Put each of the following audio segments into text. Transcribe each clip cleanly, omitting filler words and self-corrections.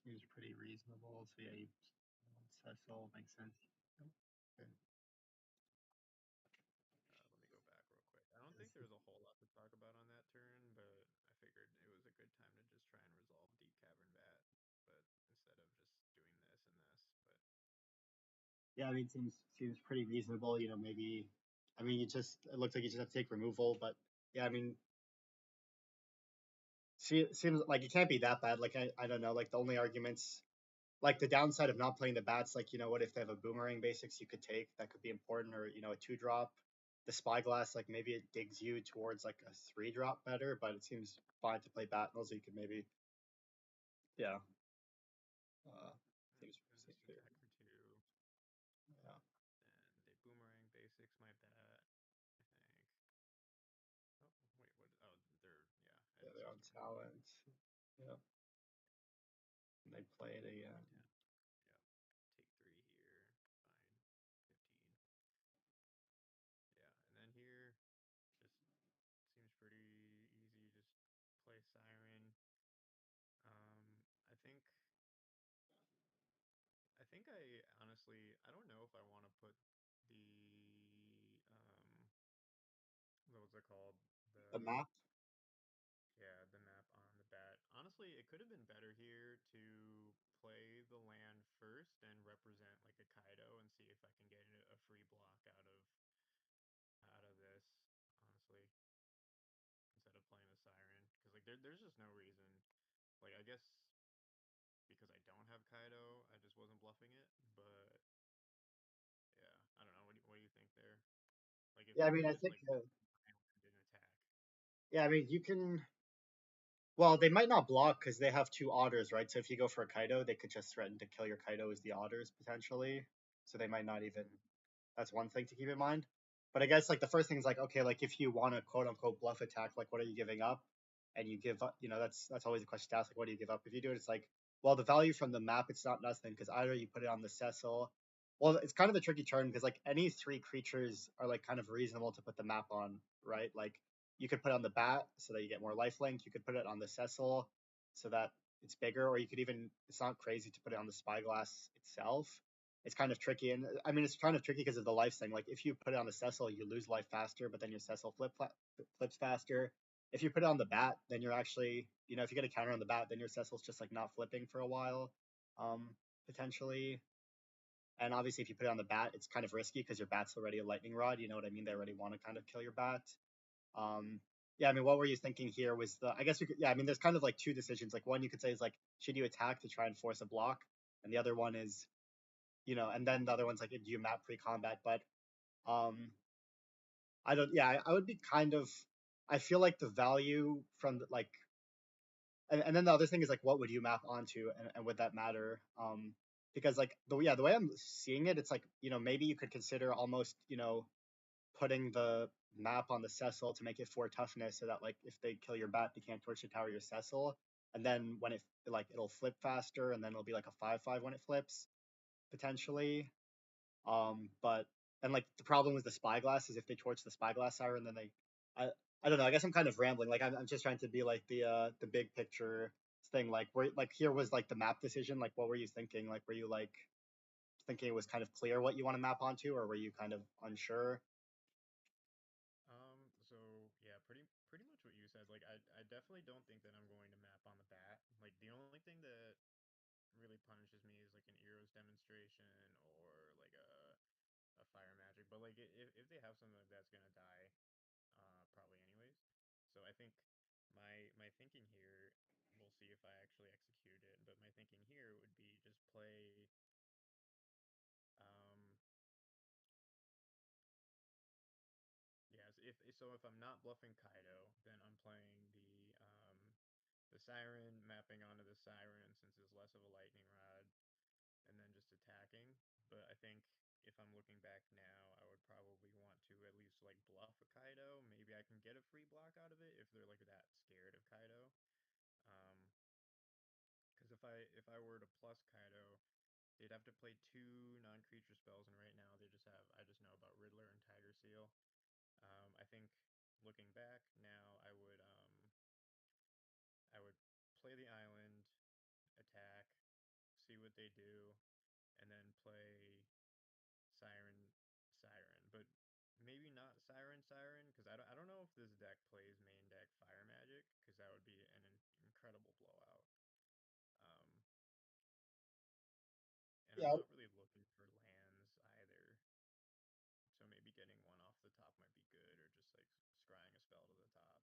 seems pretty reasonable. So yeah, Cecil makes sense. Okay. Let me go back real quick. I don't think This there is- was a whole lot to talk about on that turn, but I figured it was a good time to just try and resolve Deep Cavern Vat, but instead of just doing this and this. But Yeah, I mean, seems pretty reasonable. Maybe. I mean, it looks like you just have to take removal, but yeah, I mean, seems like it can't be that bad. Like I don't know. Like the only arguments, like the downside of not playing the bats, like what if they have a boomerang basics you could take that could be important, or a 2 drop. The spyglass, like maybe it digs you towards like a 3 drop better, but it seems fine to play Batnels. You could maybe, yeah. Uh, seems and seems just fair. attack for two. Yeah, And they boomerang basics my bat, I think. Oh, wait, what? Oh, they're, yeah, I yeah, didn't they're see on turn one. talent. Yeah, and they play it again. Yeah, yeah. Take three here. Fine. 15. Yeah, and then here, just seems pretty easy. Just play Siren. I think I honestly I don't know if I want to put the what was it called? The The map. Yeah, the map on the bat. Honestly, it could have been better here to play the land first and represent like a Kaido and see if I can get a free block out of this, honestly, instead of playing the Siren. Because like there's just no reason. Like I guess because I don't have Kaido, I just wasn't bluffing it. But yeah, I don't know. What do you think there? Like if Yeah, I they mean, could I just think. like island and attack. Yeah, I mean, you can. Well, they might not block because they have 2 otters, right? So if you go for a Kaido, they could just threaten to kill your Kaido as the otters potentially. So they might not even. Mm. That's one thing to keep in mind. But I guess like the first thing is like, okay, like if you want to quote unquote bluff attack, like what are you giving up? And you give up, that's always a question to ask. Like, what do you give up? If you do it, it's like, well, the value from the map, it's not nothing because either you put it on the Cecil. Well, it's kind of a tricky turn because like any 3 creatures are like kind of reasonable to put the map on, right? Like you could put it on the bat so that you get more lifelink. You could put it on the Cecil so that it's bigger, or you could even, it's not crazy to put it on the Spyglass itself. It's kind of tricky, and I mean it's kind of tricky because of the life thing. Like if you put it on the Cecil, you lose life faster, but then your Cecil flips faster. If you put it on the bat, then you're actually, if you get a counter on the bat, then your Cecil's just like not flipping for a while, um, potentially. And obviously, if you put it on the bat, it's kind of risky because your bat's already a lightning rod. You know what I mean? They already want to kind of kill your bat. Um, yeah, I mean, what were you thinking here? Was the I guess we could, yeah, I mean, there's kind of like 2 decisions. Like one you could say is like, should you attack to try and force a block, and the other one is, and then the other one's like, do you map pre-combat? But um, I don't. Yeah, I would be kind of. I feel like the value from like, and then the other thing is like, what would you map onto, and would that matter? Because like the way I'm seeing it, it's like maybe you could consider almost putting the map on the Cecil to make it 4 toughness, so that like if they kill your bat, they can't torch the tower your Cecil, and then when it'll flip faster, and then it'll be like a 5/5 when it flips potentially. But and like the problem with the spyglass is if they torch the spyglass siren, then I I don't know. I guess I'm kind of rambling. Like I'm just trying to be like the big picture thing. Like where like here was like the map decision. Like what were you thinking? Like were you like thinking it was kind of clear what you want to map onto, or were you kind of unsure? So yeah, pretty much what you said. Like I definitely don't think that I'm going to map on the bat. Like the only thing that really punishes me is like an Eros demonstration or like a fire magic. But like if they have something like that's gonna die, probably anyways. So I think my thinking here, we'll see if I actually execute it. But my thinking here would be just play. Um, yes, if I'm not bluffing Kaido, then I'm playing the Siren, mapping onto the Siren since it's less of a lightning rod, and then just attacking. But I think if I'm looking back now, I would probably want to at least like bluff a Kaido. Maybe I can get a free block out of it if they're like that scared of Kaido. Um, because if I were to plus Kaido, they'd have to play 2 non-creature spells, and right now I just know about Riddler and Tiger Seal. I think looking back now, I would play the island, attack, they do, and then play Siren Siren, but maybe not Siren Siren because I don't know if this deck plays main deck Fire Magic because that would be an incredible blowout. Um, and I'm Yeah, not really looking for lands either, so maybe getting one off the top might be good, or just like scrying a spell to the top.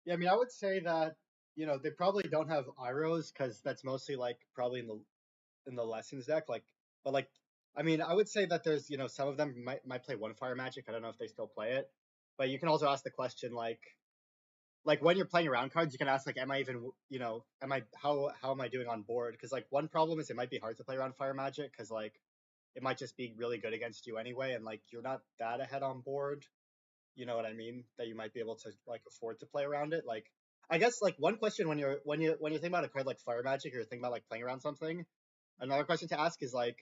yeah. I mean, I would say that they probably don't have Iros because that's mostly like probably in the lessons deck. Like, but like, I mean, I would say that there's some of them might play one Fire Magic. I don't know if they still play it, but you can also ask the question like when you're playing around cards, you can ask like, am I even am I how am I doing on board? Because like one problem is it might be hard to play around Fire Magic because like it might just be really good against you anyway, and like you're not that ahead on board. You know what I mean? That you might be able to like afford to play around it. Like I guess like one question when you're thinking about a card like Fire Magic or you're thinking about like playing around something, another question to ask is like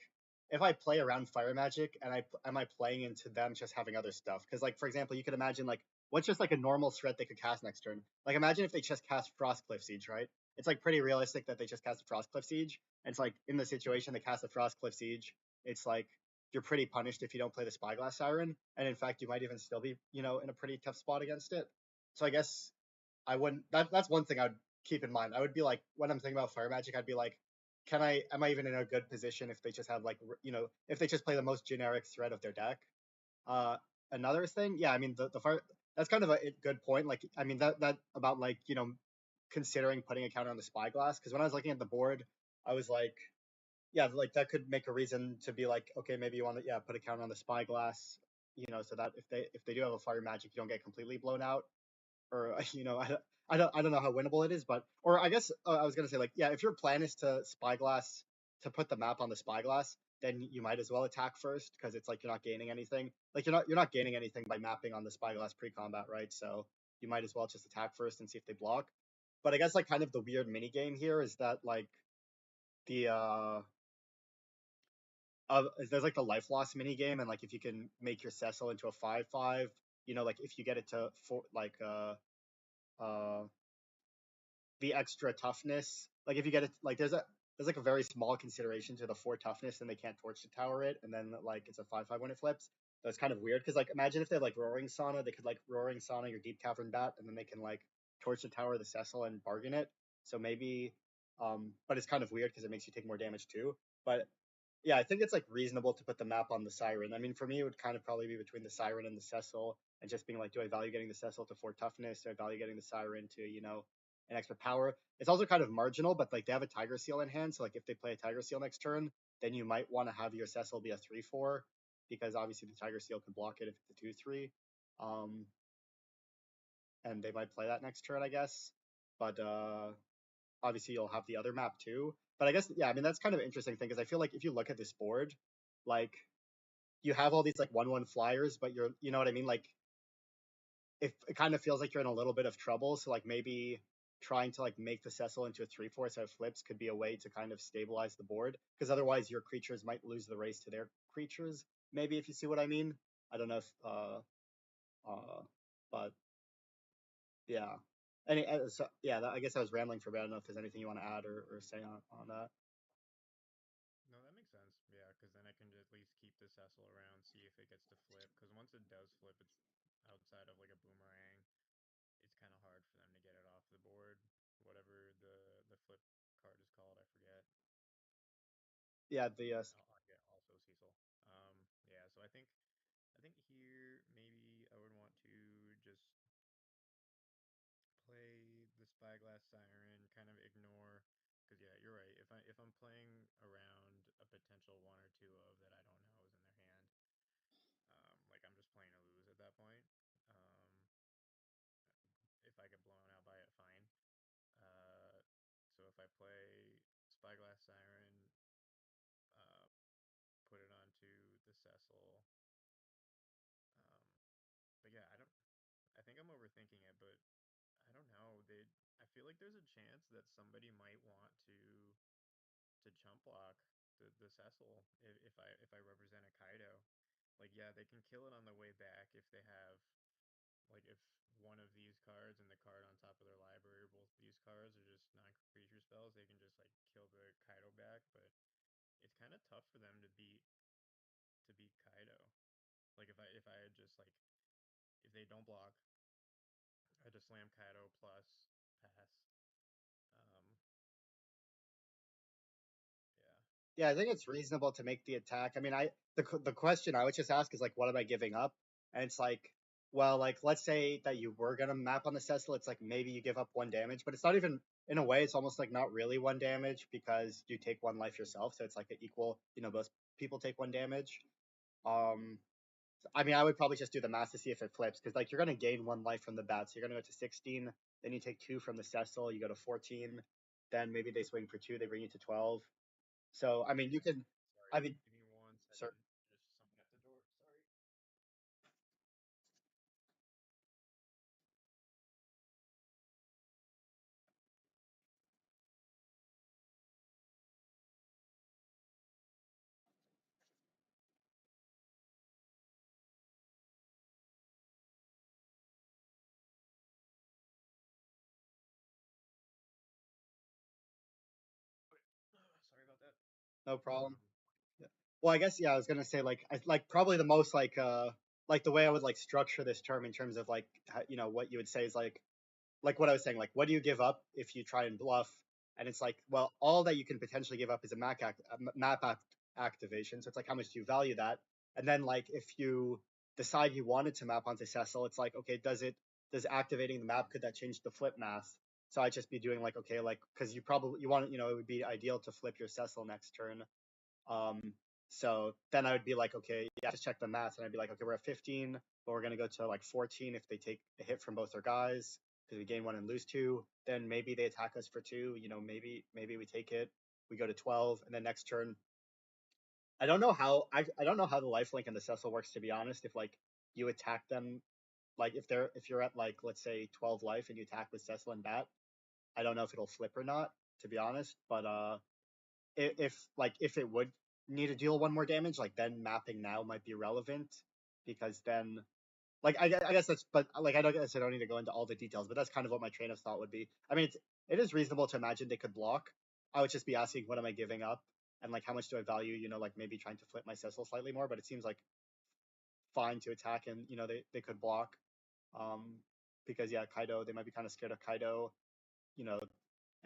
if I play around Fire Magic and am I playing into them just having other stuff? Because like for example, you could imagine like what's just like a normal threat they could cast next turn. Like imagine if they just cast Frostcliff Siege, right? It's like pretty realistic that they just cast a Frostcliff Siege. And it's like in the situation they cast a Frostcliff Siege, it's like you're pretty punished if you don't play the Spyglass Siren, and in fact you might even still be in a pretty tough spot against it. So I guess I wouldn't. That's one thing I'd keep in mind. I would be like when I'm thinking about Fire Magic, I'd be like, am I even in a good position if they just have like if they just play the most generic threat of their deck? Uh, Another thing, yeah, I mean the fire. That's kind of a good point. Like, I mean that about like considering putting a counter on the Spyglass because when I was looking at the board, I was like, yeah, like that could make a reason to be like, okay, maybe you want to put a counter on the Spyglass, so that if they do have a Fire Magic, you don't get completely blown out or I don't know how winnable it is, but or I guess I was gonna say like yeah, if your plan is to Spyglass to put the map on the Spyglass, then you might as well attack first because it's like you're not gaining anything. Like you're not gaining anything by mapping on the Spyglass pre-combat, right? So you might as well just attack first and see if they block. But I guess like kind of the weird mini game here is that like the there's like the life loss mini game and like if you can make your Cecil into a 5/5, like if you get it to for like uh the extra toughness. Like if you get it, like there's like a very small consideration to the 4 toughness, and they can't torch the tower it, and then like it's a 5/5 when it flips. That's kind of weird because like imagine if they had like roaring sauna, they could like roaring sauna your deep cavern bat, and then they can like torch the tower of the Cecil and bargain it. So maybe, but it's kind of weird because it makes you take more damage too. But yeah, I think it's like reasonable to put the map on the Siren. I mean, for me, it would kind of probably be between the Siren and the Cecil, and just being like, do I value getting the Cecil to 4 toughness? Do I value getting the Siren to an extra power? It's also kind of marginal, but like they have a Tiger Seal in hand, so like if they play a Tiger Seal next turn, then you might want to have your Cecil be a 3/4 because obviously the Tiger Seal can block it if it's a 2/3. Um, and they might play that next turn, I guess. But obviously you'll have the other map too. But I guess yeah, I mean that's kind of an interesting thing because I feel like if you look at this board, like you have all these like 1/1 flyers, but you know what I mean? Like it kind of feels like you're in a little bit of trouble. So like maybe trying to like make the Cecil into a 3/4 set of flips could be a way to kind of stabilize the board because otherwise your creatures might lose the race to their creatures. Maybe if you see what I mean. I don't know if but yeah. So yeah, I guess I was rambling for a bit. I don't know if there's anything you want to add or say on that. No, that makes sense. Yeah, because then I can at least keep the Cecil around, see if it gets to flip. Because once it does flip, it's outside of like a boomerang. It's kind of hard for them to get it off the board. Whatever the flip card is called, I forget. Yeah, the Yeah, also Cecil. Yeah. So I think here maybe I would want to just play the Spyglass Siren, kind of ignore. Because yeah, you're right. If I'm playing around a potential one or two of that I don't know is in their hand, like I'm just playing to lose at that point. Um, if I get blown out by it, fine. Uh, so if I play Spyglass Siren, uh, put it onto the Cecil. But yeah, I don't. I think I'm overthinking it, but I don't know. I feel like there's a chance that somebody might want to chump block the Cecil if I represent a Kaido. Like yeah, they can kill it on the way back if they have like if one of these cards and the card on top of their library, both of these cards are just non-creature spells. spells, they can just like kill the Kaido back, but it's kind of tough for them to beat Kaido. Like if I had just like if they don't block, I just slam Kaido plus pass. Um, yeah. Yeah, I think it's reasonable to make the attack. I mean, the question I would just ask is like, what am I giving up? And it's like, well, like let's say that you were gonna map on the Cecil, it's like maybe you give up 1 damage, but it's not even in a way. It's almost like not really 1 damage because you take 1 life yourself, so it's like an equal. Both people take 1 damage. Um, I mean, I would probably just do the math to see if it flips because like you're gonna gain 1 life from the bat, so you're gonna go to 16, then you take 2 from the Cecil, you go to 14, then maybe they swing for 2, they bring you to 12. So I mean, you can. Sorry, I mean, give me 1 second. sir. Just someone at the door. Sorry. Okay. Sorry about that. No problem. Um, Yeah. Well, I guess yeah. I was gonna say like probably the most like the way I would like structure this term in terms of like what you would say is like what I was saying, like what do you give up if you try and bluff? And it's like, well, all that you can potentially give up is a activation. So it's like, how much do you value that? And then like if you decide you wanted to map onto Cecil, it's like, okay, does activating the map, could that change the flip math? So I'd just be doing like, okay, like because you want it would be ideal to flip your Cecil next turn. Um, so then I would be like, okay, yeah, just check the math, and I'd be like, okay, we're at 15, but we're gonna go to like 14 if they take a hit from both their guys because we gain 1 and lose 2. Then maybe they attack us for 2. Maybe we take it. We go to 12, and then next turn, I don't know how the lifelink and the Cecil works, to be honest. If like you attack them, like if you're at like let's say 12 life and you attack with Cecil and Bat, I don't know if it'll flip or not, to be honest. But if it would need to deal 1 more damage, like then mapping now might be relevant because then like I guess that's but like I don't need to go into all the details, but that's kind of what my train of thought would be. I mean, it is reasonable to imagine they could block. I would just be asking what am I giving up and like how much do I value, like maybe trying to flip my Cecil slightly more, but it seems like fine to attack and they could block. Um because yeah, Kaido, they might be kind of scared of Kaido, you know,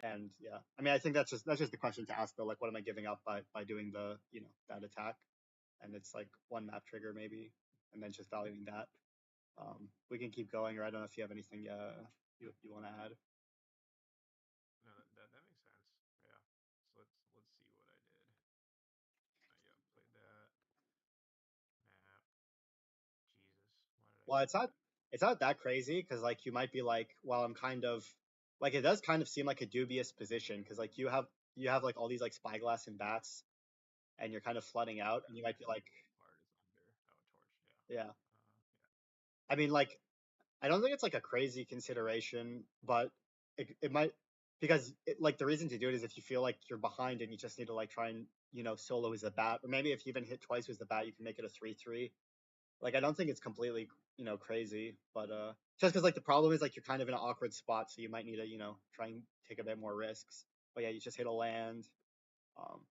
and yeah, I mean, I think that's just the question to ask though. Like, what am I giving up by doing that attack? And it's like 1 map trigger maybe, and then just valuing that. We can keep going, or I don't know if you have anything you want to add. no, that makes sense. Yeah. So let's see what I did. Yeah, played that map. Jesus, why did I Well, do it's not that? it's not that crazy because like you might be like, well, I'm kind of like it does kind of seem like a dubious position because like you have like all these like spyglass and bats, and you're kind of flooding out, and you might be The like, difficult part is under. Oh, torch. Yeah. yeah. Yeah. I mean, like I don't think it's like a crazy consideration, but it might because like the reason to do it is if you feel like you're behind and you just need to like try and solo as a bat, or maybe if you even hit twice with the bat, you can make it a 3-3. Like I don't think it's completely crazy, but just because like the problem is like you're kind of in an awkward spot, so you might need to try and take a bit more risks. But yeah, you just hit a land, um,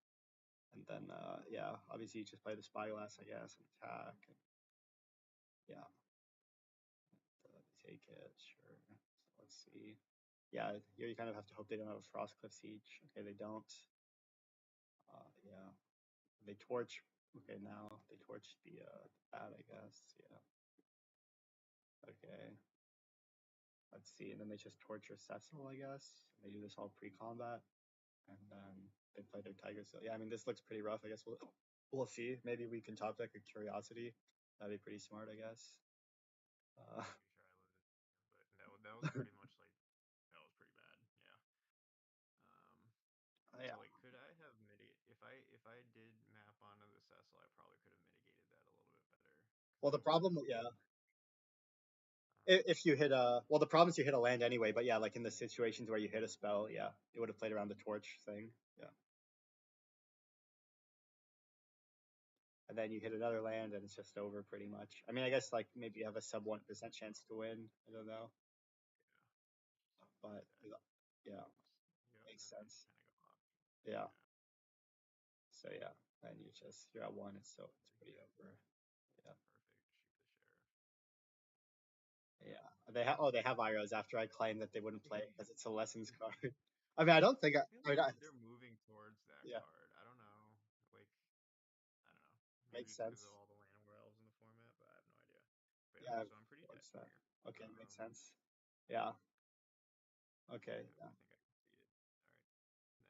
and then yeah, obviously you just play the spyglass, I guess, and attack. And, yeah, take it, sure. So let's see. Yeah, here you kind of have to hope they don't have a Frostcliff Siege. Okay, they don't. Yeah, they torch. Okay, now they torch the bat, I guess. Yeah. Okay. Let's see, and then they just torture Cecil, I guess. And they do this all pre-combat, and then they play their Tiger Seal. Yeah, I mean this looks pretty rough. I guess we'll see. Maybe we can top deck a Curiosity. That'd be pretty smart, I guess. Uh, Maybe try a little, but that was pretty much like that was pretty bad. Yeah. Um. yeah. So like, could I have mitigate if I did map onto the Cecil, I probably could have mitigated that a little bit better Well, because the I would have. problem, yeah, Um. if you hit a well, the problem is you hit a land anyway. But yeah, like in the situations where you hit a spell, yeah, it would have played around the torch thing. Yeah, and then you hit another land, and it's just over pretty much. I mean, I guess like maybe you have a sub 1% chance to win. I don't know, Yeah. but Exactly. yeah, makes that's when you sense. kind of go off. Yeah. Yeah. So yeah, then you're at one. It's But pretty yeah, over. Yeah. perfect. Shoot the sheriff. Yeah. They have Iros after I claimed that they wouldn't play it because it's a lessons Yeah. card. I mean, I don't think I feel I like mean, they're moving towards that yeah, card. I don't know. Like, I don't know. Maybe makes it's because of sense. all the Llanowar elves in the format, but I have no idea. But yeah, Yeah, so I'm pretty dead what's that? here. Okay, makes sense. Yeah. Okay. Yep, Yeah. I think I can see it. All right.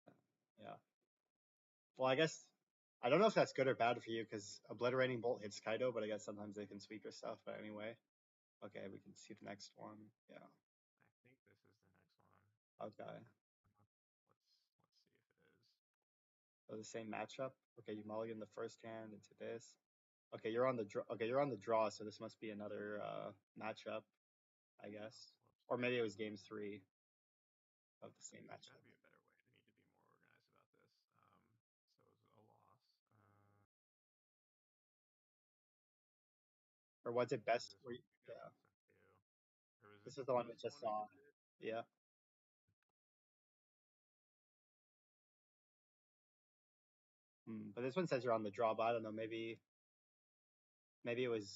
Then Yeah. Well, I guess I don't know if that's good or bad for you because obliterating bolt hits Kaido, but I guess sometimes they can sweep your stuff. But anyway, okay, we can see the next one. Yeah. I think this is the next one. Okay. Let's see if it is. So the same matchup. Okay, you mulligan the first hand into this. Okay, you're on the draw. Okay, you're on the draw, so this must be another matchup, I Oh, guess, whoops. or maybe it was game three of the same There's got matchup. to be a better way. They need to be more organized about this. So it was a loss. Or was it What was best? this one you got Yeah, sent to? Or this is the one was we this the just one we saw. just did? Yeah. But this one says you're on the draw, but I don't know. Maybe it was.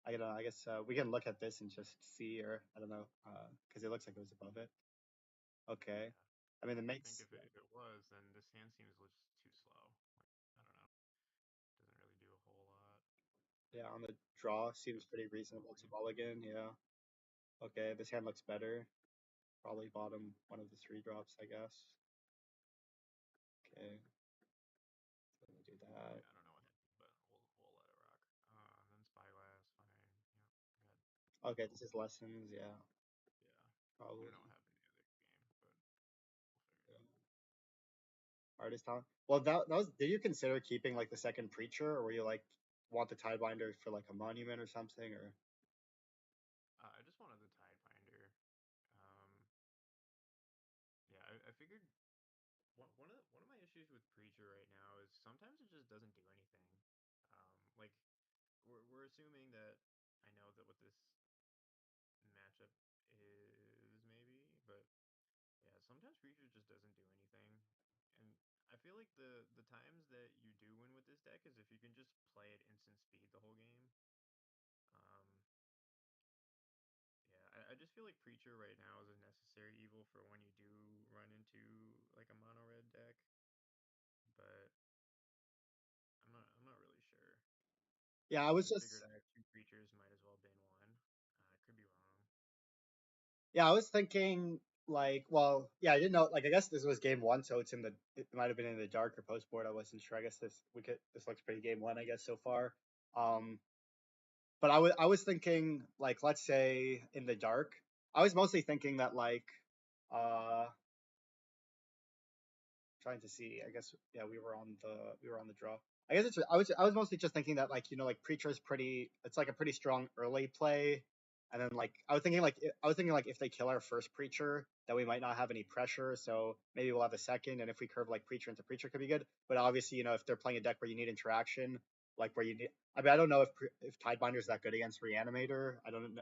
I don't know. I guess we can look at this and just see, or I don't know, because it looks like it was above it. Okay. Yeah. I mean, it I think makes if it was, then this hand seems just too slow. Like, I don't know. Doesn't really do a whole lot. yeah on the draw It seems goes pretty to reasonable to mulligan. mulligan. Yeah. Okay, this hand looks better. Probably bottom one of the three drops, I guess. Okay, so let me do that. Yeah, I don't know what happened, but we'll let it rock. Then spyglass, fine. Yep, good. Okay, this is lessons. Yeah, Yeah. I probably. don't know what happened in the other game, but we'll figure it Yeah. out. Artist talent. Well, that was. Did you consider keeping like the second preacher, or were you like want the Tidebinder for like a monument or something, or? I just wanted the Tidebinder. Um, yeah, I figured one of my issues with Preacher right now is sometimes it just doesn't do anything. Like we're assuming that I know that what this matchup is maybe, but yeah, sometimes Preacher just doesn't do anything. And I feel like the times that you do win with this deck is if you can just play at instant speed the whole game. Um, yeah, I just feel like Preacher right now is a necessary evil for when you do run into like a mono red deck, but I'm not really sure. Yeah, I I was just just. figured I have two Preachers, might as well bin one. I could be wrong. Yeah, I was thinking like, well, yeah, I didn't know. Like, I guess this was game one, so it's in the. It might have been in the dark or post board. I wasn't sure. I guess this looks pretty game one. I guess so far. Um, but I was thinking like, let's say in the dark. I was mostly thinking that like, trying to see. I guess yeah, we were on the draw. I guess I was mostly just thinking that like like Preacher is pretty. It's like a pretty strong early play, and then like I was thinking like if they kill our first Preacher, that we might not have any pressure. So maybe we'll have a second, and if we curve like Preacher into Preacher, could be good. But obviously, if they're playing a deck where you need interaction, like where you need. I mean, I don't know if Tidebinder is that good against Reanimator. I don't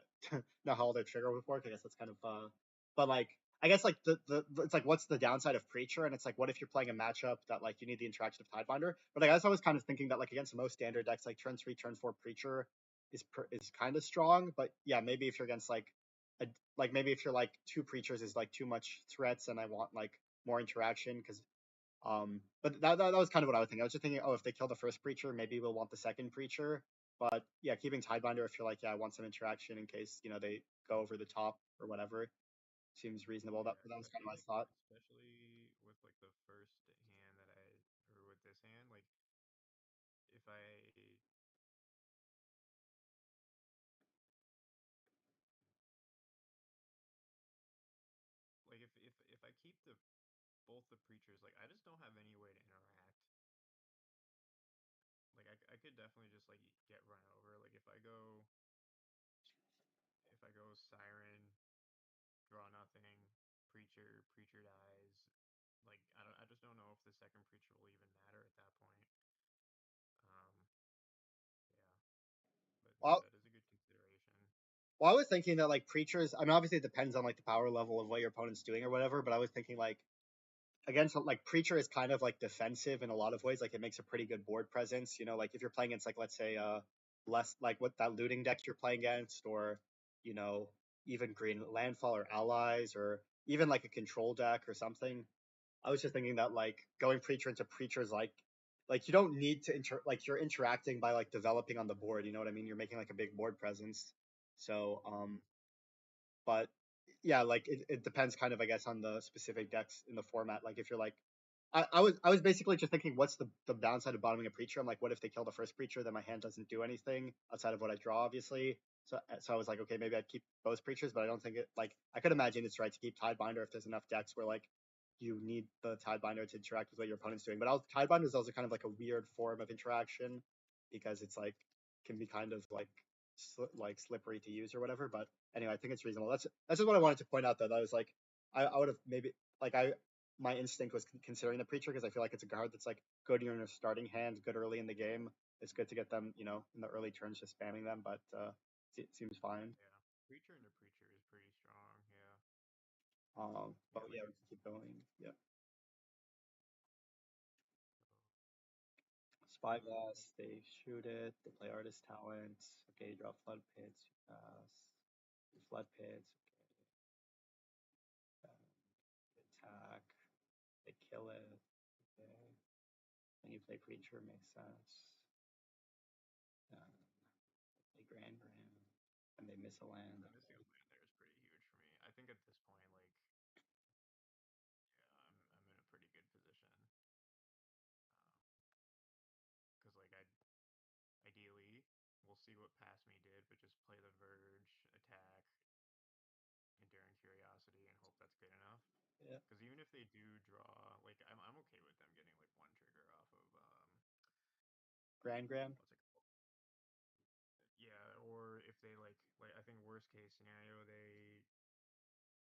know how their trigger would work. I guess that's kind of. But like I guess like it's like what's the downside of Preacher, and it's like what if you're playing a matchup that like you need the interaction of Tidebinder. But I guess I was kind of thinking that like against most standard decks, like turn 3, turn 4 Preacher is kind of strong. But yeah, maybe if you're against a, like maybe if you're like two Preachers is like too much threats, and I want like more interaction because but that was kind of what I was thinking. I was just thinking, oh, if they kill the first Preacher, maybe we'll want the second Preacher. But yeah, keeping Tidebinder if you're like, yeah, I want some interaction in case they go over the top or whatever seems reasonable. That Yeah, that because was I kind of feel my like, thought. especially with like the first hand that or with this hand, like if I, like if I keep both the Preachers, like I just don't have any way to interact. Like I could definitely just like get run over. Like if I go Siren, draw nothing, Preacher dies. Like I just don't know if the second Preacher will even matter at that point. Um, yeah, but Well, that is a good consideration. Well, I was thinking that like preachers. I mean, obviously it depends on like the power level of what your opponent's doing or whatever. But I was thinking like against like preacher is kind of like defensive in a lot of ways. Like it makes a pretty good board presence. You know, like if you're playing against like let's say less like what that looting deck you're playing against, or you know even green landfall or allies, or even like a control deck or something. I was just thinking that like going preacher into preacher is like you don't need to like you're interacting by like developing on the board. You know what I mean? You're making like a big board presence. So but yeah, like it depends kind of I guess on the specific decks in the format. Like if you're like I was basically just thinking what's the downside of bottoming a preacher? I'm like, what if they kill the first preacher, then my hand doesn't do anything outside of what I draw, obviously. So I was like, okay, maybe I'd keep both preachers, but I don't think it like I could imagine it's right to keep Tidebinder if there's enough decks where like you need the Tidebinder to interact with what your opponent's doing. But Tidebinder is also kind of like a weird form of interaction because it's like can be kind of like like slippery to use or whatever. But anyway, I think it's reasonable. That's just what I wanted to point out. Though that was like I would have maybe like I my instinct was considering the preacher because I feel like it's a card that's like good in your starting hand, good early in the game. It's good to get them, you know, in the early turns, just spamming them, but it seems fine. Yeah, preacher into preacher is pretty strong. Yeah, But yeah, yeah, like we can keep going. Yeah, Spyglass, they shoot it. They play Artist Talent. Okay, you draw Flood Pits. Flood Pits. Okay, attack. They kill it. Okay, then you play Preacher. Makes sense. Play Grand, and they miss a land. yeah, missing a land there is pretty huge for me. I think at this point, like, yeah, I'm in a pretty good position. Because like I ideally we'll see what Pass Me did, but just play the Verge, attack, Enduring Curiosity, and hope that's good enough. Yeah, Because even if they do draw, like I'm okay with them getting like one trigger off of Grand. what's it called? Yeah, or if they like I think worst case scenario they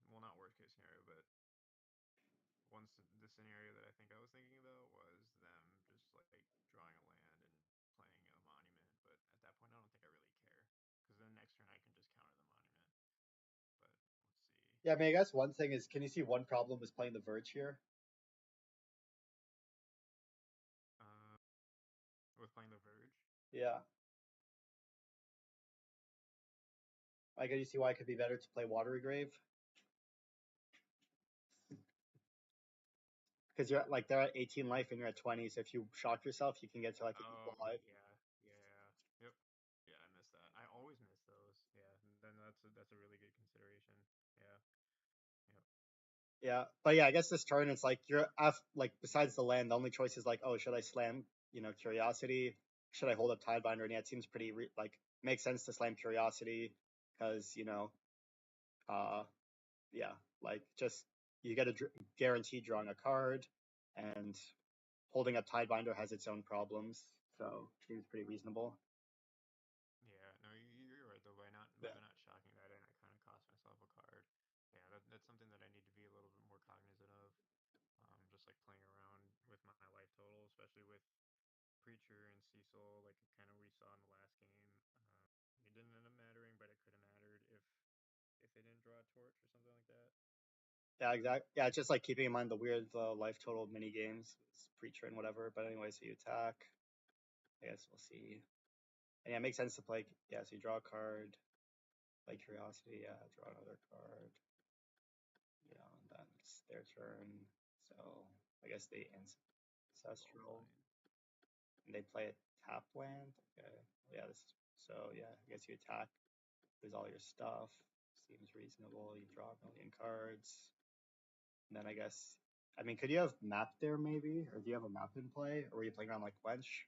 well not worst case scenario, but once the scenario that I think I was thinking about was them just like drawing a land and playing a monument. But at that point, I don't think I really care because then next turn I can just counter the monument. But let's see. Yeah, I mean, I guess one thing is, can you see one problem is playing the Verge here? Uh, with playing the Verge. Yeah. Like, can you see why it could be better to play Watery Grave? Because you're like they're at 18 life and you're at 20, so if you shock yourself, you can get to like an equal Oh life. yeah, yeah, yep, yeah. I missed that. I always miss those. Yeah, then that's a really good consideration. Yeah, yep. Yeah, but yeah, I guess this turn it's like you're like besides the land, the only choice is like, oh, should I slam, you know, Curiosity? Should I hold up Tidebinder? And yeah, it seems pretty like makes sense to slam Curiosity because you know, uh, yeah, like just you get a guaranteed drawing a card, and holding up Tidebinder has its own problems, so seems pretty reasonable. Yeah, no, you're right though. Yeah, By not shocking that in, I kind of cost myself a card. Yeah, that's something that I need to be a little bit more cognizant of. Just like playing around with my life total, especially with Preacher and Cecil, like kind of we saw in the last game. It didn't end up mattering, but it could have mattered if they didn't draw a torch or something like that. yeah, exactly. Yeah, it's just like keeping in mind the weird life total mini games, preacher and whatever. But anyway, so you attack. I guess we'll see. And yeah, it makes sense to play. Yeah, so you draw a card, play Curiosity. Yeah, draw another card. You know, and then it's their turn. So I guess they It's all ancestral fine. and they play a tap land. Okay. Yeah, this. So yeah, I guess you attack. Lose all your stuff. Seems reasonable. You draw a million cards. And then I guess, I mean, could you have map there maybe, or do you have a map in play, or were you playing around like Quench?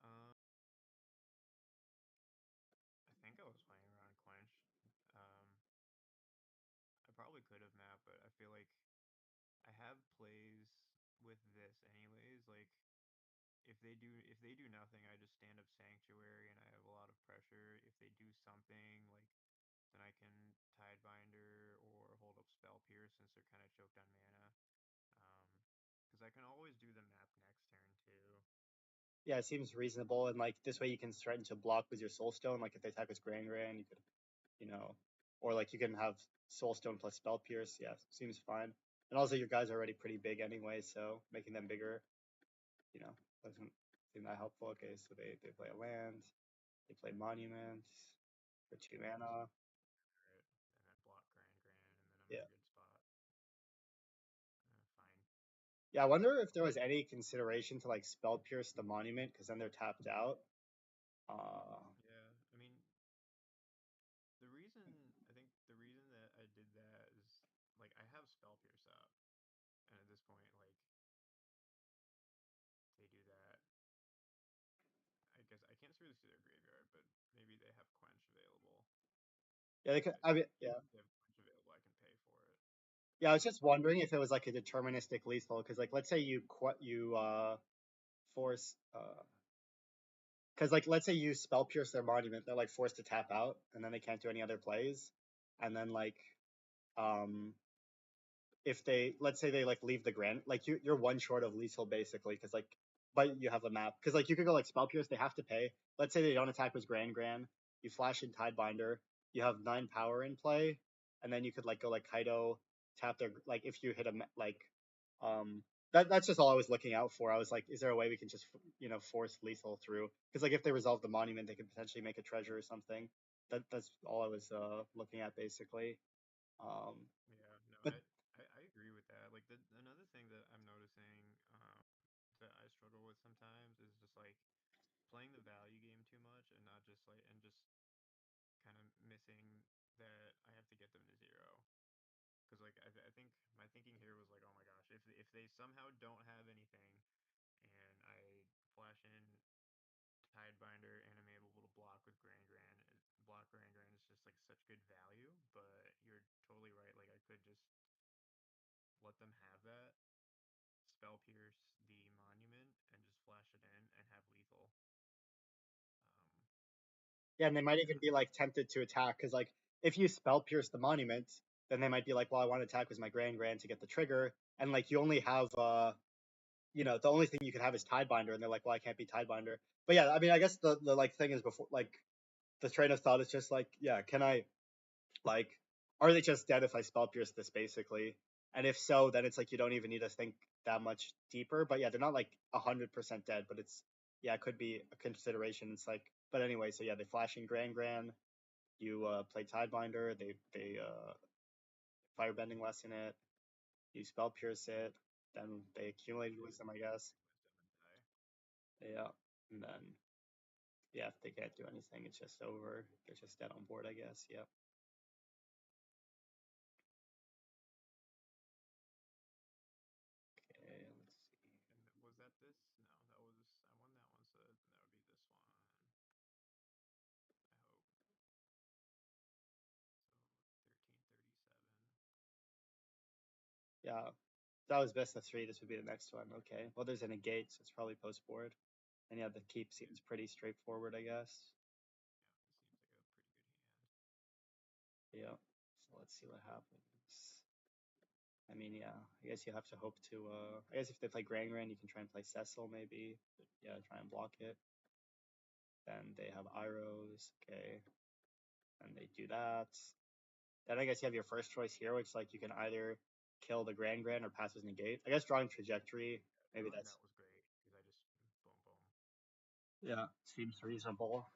Uh, I think I was playing around Quench. Um, I probably could have mapped, but I feel like I have plays with this anyways. Like if they do nothing, I just stand up Sanctuary and I have a lot of pressure. If they do something, like then I can Tidebinder or hold up Spell Pierce since they're kind of choked on mana. Um, because I can always do the map next turn too. Yeah, it seems reasonable, and like this way you can threaten to block with your Soulstone. Like if they attack with Grand Grand, you could, you know, or like you can have Soulstone plus Spell Pierce. Yeah, seems fine. And also your guys are already pretty big anyway, so making them bigger, you know, doesn't seem that helpful. Okay, so they play a land, they play Monument for 2 mana. Right. And then block Grand Grand, and then I'm in Yeah. a good spot. Fine. Yeah, I wonder if there was any consideration to like Spell Pierce the Monument, because then they're tapped out. Yeah, I mean, the reason I think the reason that I did that is like I have Spell Pierce up, and at this point, like they do that. I guess I can't really see their graveyard, but maybe they have Quench available. Yeah, they could. Right? I mean, If yeah. they have Quench available, I can pay for it. Yeah, I was just wondering if it was like a deterministic lethal, because like let's say you force because like let's say you spell pierce their monument, they're like forced to tap out, and then they can't do any other plays, and then like um if they let's say they like leave the grand, like you're one short of lethal basically, because like but you have a map, because like you could go like spell pierce, they have to pay. Let's say they don't attack with grand, you flash in Tidebinder, you have 9 power in play, and then you could like go like Kaido, tap their like if you hit a like um that's just all I was looking out for. I was like, is there a way we can just force lethal through? Because like if they resolve the monument, they could potentially make a treasure or something. That's all I was looking at basically. Um, Yeah, no, but I agree with that. Like another thing that I'm noticing that I struggle with sometimes is just like playing the value game too much and not just like and just kind of missing that I have to get them to zero. Because like I think my thinking here was like, oh my gosh, if they somehow don't have anything and I flash in Tidebinder and I'm able to block with Grand Grand, block Grand Grand is just like such good value. But you're totally right. Like I could just let them have that, spell pierce the monument, and just flash it in and have lethal. yeah, and they might even Yeah, be like tempted to attack because like if you spell pierce the monument, then they might be like, well, I want to attack with my grand to get the trigger, and like you only have the only thing you can have is Tidebinder, and they're like, well, I can't be Tidebinder. But yeah, I mean, I guess the like thing is before like the train of thought is just like, yeah, can I like are they just dead if I spell pierce this basically? And if so, then it's like you don't even need to think that much deeper. But yeah, they're not like 100% dead, but it's yeah, it could be a consideration. It's like, but anyway, so yeah, they flash in grand. You play Tidebinder. They firebending lesson it. You spell pierce it. Then they accumulated wisdom, I guess. wisdom and die. Yeah, and then yeah, if they can't do anything, it's just over. They're just dead on board, I guess. Yep. Okay, let's see. And was that this? No, that was I won that one, so that would be this one. I hope. So 1337. Yeah, that was best of three. This would be the next one. Okay. Well, there's a negate, so it's probably post board. And yeah, the keep seems pretty straightforward, I guess. Yeah, this seems like a pretty good hand. Yeah. So let's see what happens. I mean, yeah, I guess you have to hope to. I guess if they play Grand, you can try and play Cecil maybe. But yeah, try and block it. Then they have Iros. Okay. And they do that. Then I guess you have your first choice here, which like you can either kill the Grand or pass his negate. I guess drawing trajectory. Maybe Drawing that's that was great because I just boom boom. yeah, seems reasonable.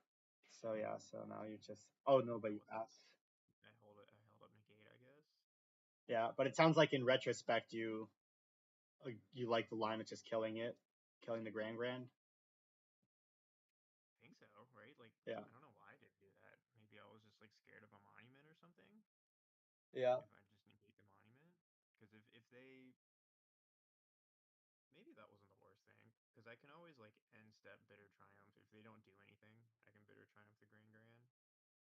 So yeah, so now you just oh no, but What you was pass. this? I hold it. I held up negate, I guess. Yeah, but it sounds like in retrospect you like the line of just killing it, killing the Grand. I think so, right? Like Yeah, I don't know why I didn't do that. Maybe I was just like scared of a monument or something. yeah. If I just negate the monument, because if they maybe that wasn't the worst thing because I can always like end step bitter triumph if they don't do anything. I can bitter triumph the Grand Grand.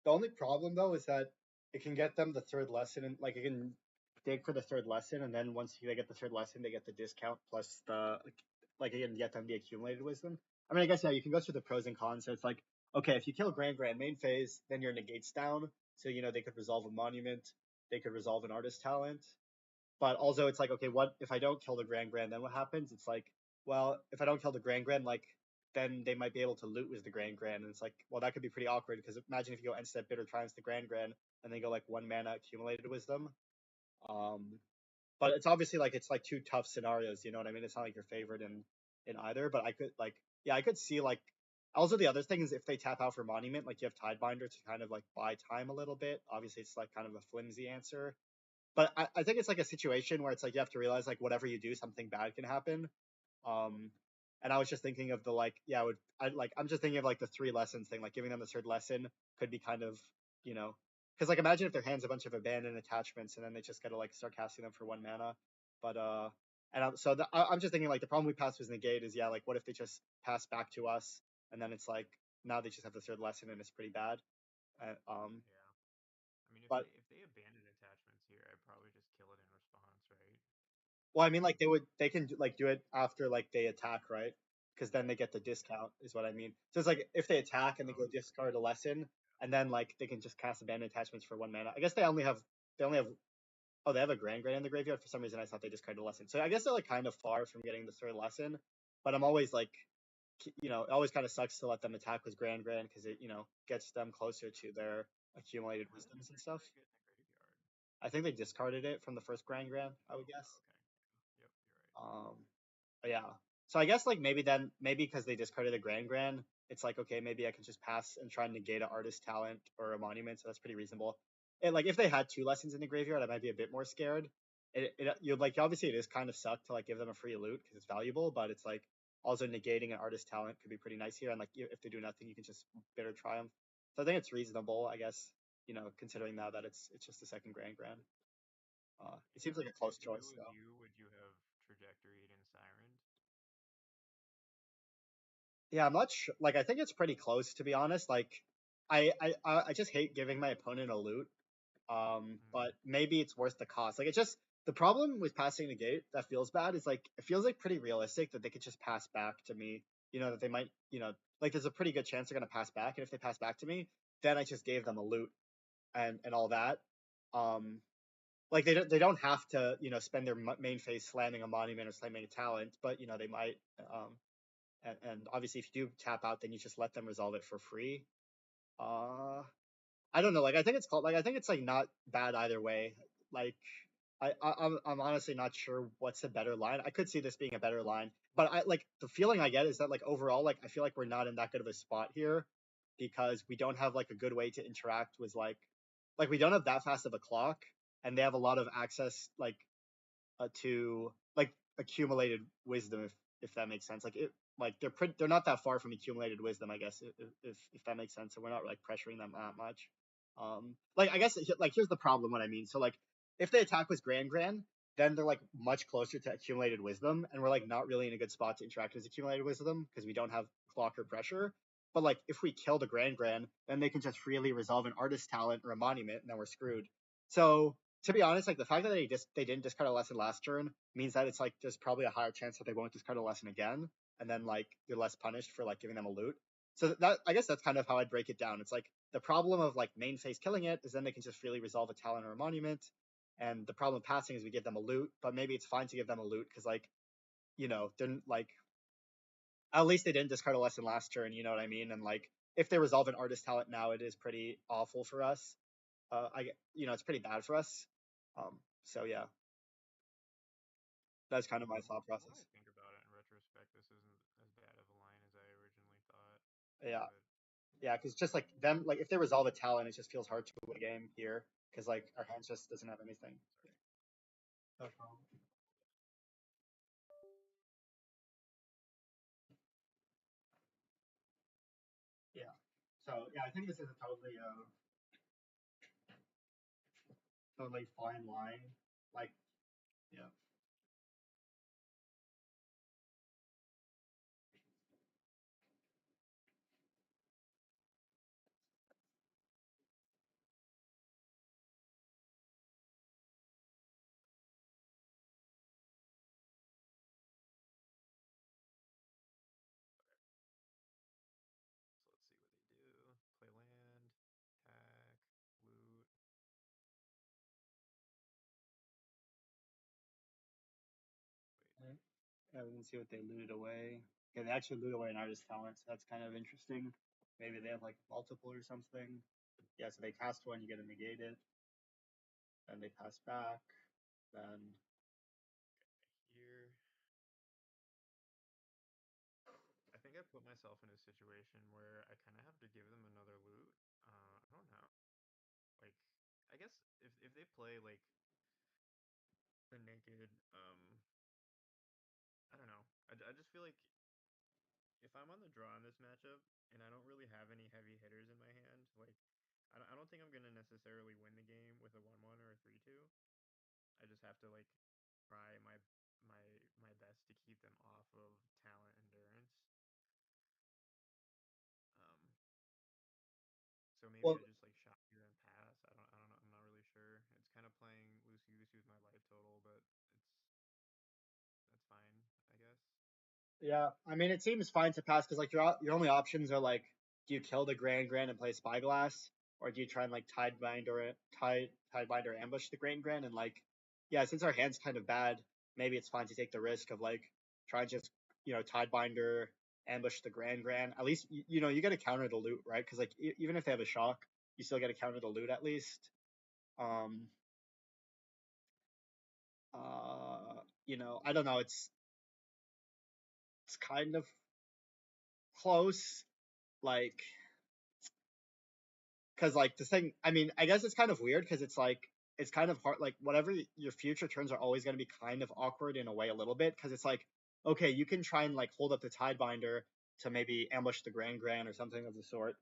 The only problem though is that it can get them the third lesson, and like it can dig for the third lesson, and then once they get the third lesson, they get the discount plus the like it can get them the accumulated wisdom. I mean, I guess yeah, you can go through the pros and cons. So it's like, okay, if you kill Grand main phase, then your negates down. So they could resolve a monument, they could resolve an artist talent. But also it's like, okay, what if I don't kill the Grand, then what happens? It's like, well, if I don't kill the Grand, like then they might be able to loot with the Grand Grand, and it's like, well, that could be pretty awkward because imagine if you go end step Bitter Triumphs the Grand Grand, and they go like 1 mana accumulated wisdom. Um, but it's obviously like it's like two tough scenarios, you know what I mean? It's not like your favorite in either, but I could like yeah, I could see like also the other thing is if they tap out for Monument, like you have Tidebinder to kind of like buy time a little bit. Obviously, it's like kind of a flimsy answer, but I think it's like a situation where it's like you have to realize like whatever you do, something bad can happen. Um, and I was just thinking of the like, yeah, I'm just thinking of like the 3 lessons thing, like giving them the third lesson could be kind of, you know, because like imagine if their hands a bunch of abandoned attachments and then they just gotta like start casting them for 1 mana. But and I'm just thinking like the problem we passed was negate is yeah, like what if they just pass back to us and then it's like now they just have the third lesson and it's pretty bad. Yeah. I mean, But if they abandon attachments here, I'd probably just kill it in response, right? well, I mean, like they can like do it after like they attack, right? Because then they get the discount, is what I mean. So it's like if they attack and they go Okay. discard a lesson, and then like they can just cast abandoned attachments for 1 mana. I guess they only have oh they have a Grand Grand in the graveyard. For some reason, I thought they discarded a lesson. So I guess they're like kind of far from getting the third lesson. But I'm always like, it always kind of sucks to let them attack with Grand Grand because it gets them closer to their accumulated Why didn't wisdoms and they stuff. play it in the graveyard? I think they discarded it from the first Grand Grand, I would Oh, guess. okay. Yep, you're right. But yeah. So I guess like maybe because they discarded a Grand Grand, it's like okay, maybe I can just pass and try and negate an artist talent or a monument. So that's pretty reasonable. And like if they had 2 lessons in the graveyard, I might be a bit more scared. You like obviously it is kind of suck to like give them a free loot because it's valuable, but it's like also negating an artist talent could be pretty nice here. And like if they do nothing, you can just Bitter Triumph. So I think it's reasonable, I guess. Considering now that it's just a second Grand Grand. It seems Yeah. like a close If it choice was though. you, would you have trajectoried in Siren? Yeah, I'm not sure. Like, I think it's pretty close to be honest. Like, I just hate giving my opponent a loot. Hmm. But maybe it's worth the cost. Like, it's just the problem with passing the gate that feels bad is like it feels like pretty realistic that they could just pass back to me. That they might, like there's a pretty good chance they're gonna pass back, and if they pass back to me, then I just gave them a loot and all that. Um, like they don't have to spend their main phase slamming a monument or slamming a talent, but they might. Um, and obviously, if you do tap out, then you just let them resolve it for free. Uh, I don't know. Like, I think it's called. Like, I think it's like not bad either way. Like, I'm honestly not sure what's a better line. I could see this being a better line, but I like the feeling I get is that like overall, like I feel like we're not in that good of a spot here because we don't have like a good way to interact with like we don't have that fast of a clock, and they have a lot of access to like accumulated wisdom if that makes sense like they're not that far from accumulated wisdom I guess if that makes sense, so we're not like pressuring them that much. Like I guess like here's the problem what I mean, so like if they attack with Grand Grand, then they're like much closer to accumulated wisdom and we're like not really in a good spot to interact with accumulated wisdom because we don't have clock or pressure. But like if we kill the Grand Grand, then they can just freely resolve an artist talent or a monument and then we're screwed. So to be honest, like the fact that they didn't discard a lesson last turn means that it's like there's probably a higher chance that they won't discard a lesson again, and then like you're less punished for like giving them a loot. So that I guess that's kind of how I'd break it down. It's like the problem of like main phase killing it is then they can just freely resolve a talent or a monument, and the problem of passing is we give them a loot, but maybe it's fine to give them a loot because like they're like at least they didn't discard a lesson last turn, you know what I mean? And like if they resolve an artist talent now, it is pretty awful for us. It's pretty bad for us. So yeah, that's kind of my thought The more I process. think about it in retrospect, this isn't as bad of a line as I originally thought. Yeah, But yeah, because just like them, like if they resolve a talent, it just feels hard to win a game here because like our hand just doesn't have anything. sorry. No problem. Yeah. So yeah, I think this is a totally fine line. Like yeah. So let's see what they do. Play land, attack, loot. Wait, Yeah, we can see what they looted away. Okay, they actually loot away an artist talent, so that's kind of interesting. Maybe they have like multiple or something. Yeah, so they cast one, you get to negate it. Then they pass back. Then Here, I think I put myself in a situation where I kind of have to give them another loot. I don't know. Like, I guess if they play like a naked, I don't know. I just feel like if I'm on the draw in this matchup and I don't really have any heavy hitters in my hand, like I don't think I'm gonna necessarily win the game with a 1-1 or a 3-2. I just have to like try my my best to keep them off of talent endurance. Um, so maybe well, I just like shot here and pass. I don't know. I'm not really sure. It's kind of playing loosey goosey with my life total, but that's fine, I guess. yeah, I mean it seems fine to pass because like your only options are like, do you kill the Grand and play Spyglass, or do you try and like Tidebinder ambush the Grand and like, yeah, since our hand's kind of bad, maybe it's fine to take the risk of like try and just Tidebinder ambush the Grand. At least you get to counter the loot, right? Because like even if they have a shock, you still get to counter the loot at least. Um, I don't know. It's kind of close, like because like the thing. I mean, I guess it's kind of weird because it's like it's kind of hard. Like whatever your future turns are always going to be kind of awkward in a way, a little bit, because it's like okay, you can try and like hold up the Tidebinder to maybe ambush the Grand or something of the sort,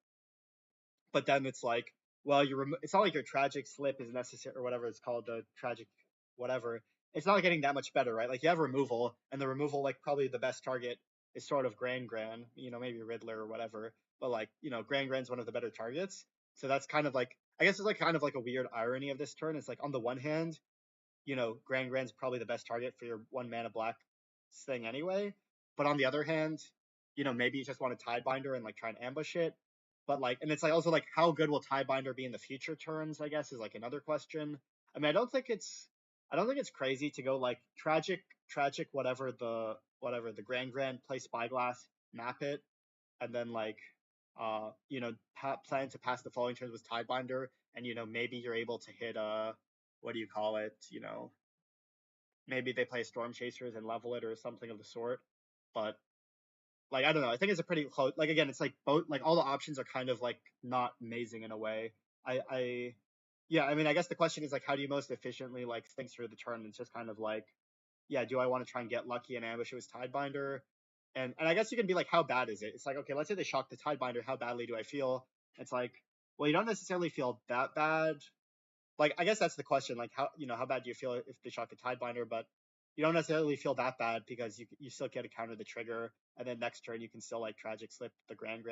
but then it's like, well, it's not like your tragic slip is necessary or whatever it's called, the tragic whatever. It's not getting that much better, right? Like you have removal, and the removal, like probably the best target is sort of Grand, maybe Riddler or whatever. But like, Grand's one of the better targets. So that's kind of like, I guess it's like kind of like a weird irony of this turn. It's like on the one hand, Grand's probably the best target for your 1 mana black thing anyway. But on the other hand, maybe you just want a Tidebinder and like try and ambush it. But like, and it's like also like, how good will Tidebinder be in the future turns? I guess is like another question. I mean, I don't think it's crazy to go like tragic, whatever the Grand play Spyglass, map it, and then like, plan to pass the following turns with Tidebinder, and maybe you're able to hit what do you call it? Maybe they play Storm Chasers and level it or something of the sort. But like I don't know, I think it's a pretty close. Like again, it's like both like all the options are kind of like not amazing in a way. I yeah, I mean I guess the question is like how do you most efficiently like think through the turn? It's just kind of like yeah, do I want to try and get lucky and ambush it with Tidebinder? And I guess you can be like, how bad is it? It's like, okay, let's say they shock the Tidebinder, how badly do I feel? It's like, well, you don't necessarily feel that bad. Like I guess that's the question. Like how bad do you feel if they shock the Tidebinder? But you don't necessarily feel that bad because you still get to counter the trigger, and then next turn you can still like tragic slip the Grand.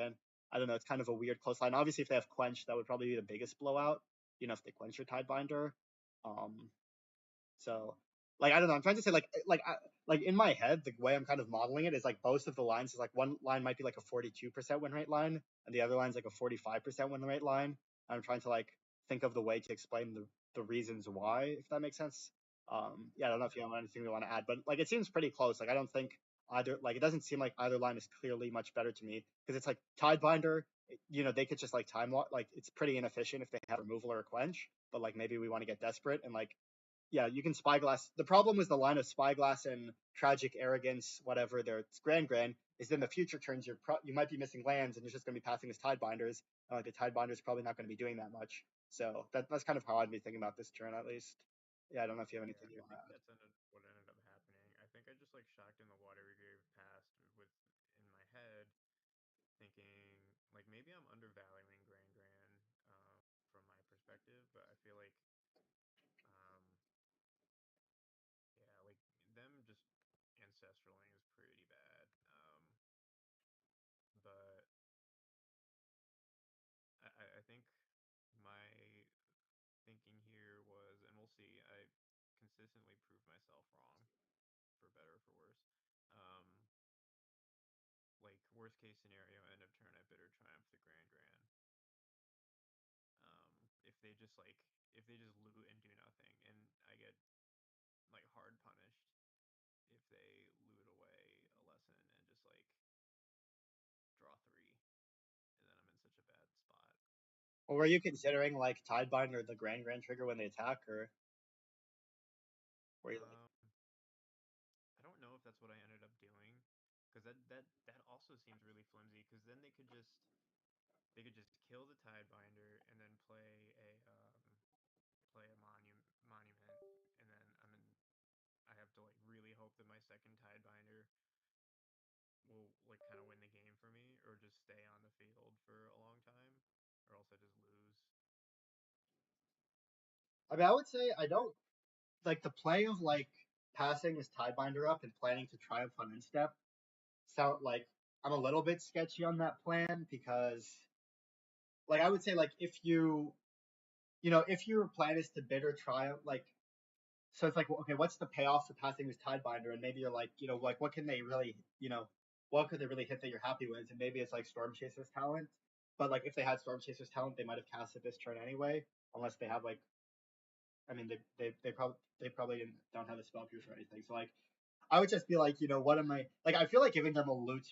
I don't know. It's kind of a weird close line. Obviously, if they have quench, that would probably be the biggest blowout. If they quench your Tidebinder. Um, so like I don't know. I'm trying to say like in my head, the way I'm kind of modeling it is like both of the lines is like one line might be like a 42% win rate line, and the other line's like a 45% win rate line. I'm trying to like think of the way to explain the reasons why, if that makes sense. Yeah, I don't know if you have anything you want to add, but like it seems pretty close. Like I don't think either like it doesn't seem like either line is clearly much better to me because it's like Tidebinder. They could just like time lock. Like it's pretty inefficient if they have removal or a quench, but like maybe we want to get desperate and like yeah, you can Spyglass. The problem with the line of Spyglass and Tragic Arrogance, whatever their Grand, is in the future turns you might be missing lands and you're just going to be passing as Tidebinders. The Tidebinder's probably not going to be doing that much. So that's kind of how I'd be thinking about this turn at least. Yeah, I don't know if you have Yeah, anything you I want to think add. that's what ended up happening. I think I just like shocked in the watery grave past with in my head, thinking like maybe I'm undervaluing um, from my perspective, but I feel like um, yeah, like them just ancestraling is pretty bad. But I think my thinking here was, and we'll see. I consistently prove myself wrong, for better or for worse. Um, like worst case scenario, end of turn, I bitter triumph the Grand. If they just like if they just loot and do nothing, and I get like hard punished if they loot away a lesson and just like Or were you considering like Tidebinder or the Grand trigger when they attack, or were you like, Um, I don't know if that's what I ended up doing, because that also seems really flimsy. Because then they could just kill the Tidebinder and then play a monument, and then I have to like really hope that my second Tidebinder will like kind of win the game for me, or just stay on the field for a long time, or else I just lose. I mean, I would say I don't like the play of like passing this Tidebinder up and planning to triumph on instep. Sound like I'm a little bit sketchy on that plan because like I would say like if if your plan is to bitter triumph like so it's like okay what's the payoff for passing this Tidebinder and maybe you're like like what can they really what could they really hit that you're happy with and maybe it's like Storm Chaser's talent but like if they had Storm Chaser's talent they might have cast it this turn anyway unless they have like I mean they probably don't have a spell pierce or anything so like I would just be like, what am I like? I feel like giving them a loot,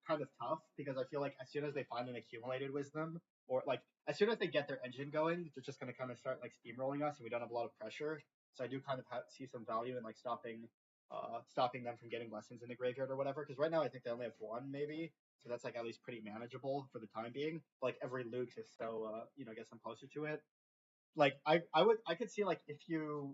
kind of tough because I feel like as soon as they find an accumulated wisdom, or like as soon as they get their engine going, they're just going to kind of start like steamrolling us, and we don't have a lot of pressure. So I do kind of see some value in like stopping them from getting lessons in the graveyard or whatever. Because right now I think they only have one maybe, so that's like at least pretty manageable for the time being. But, like every loot is so gets them closer to it like I could see like if your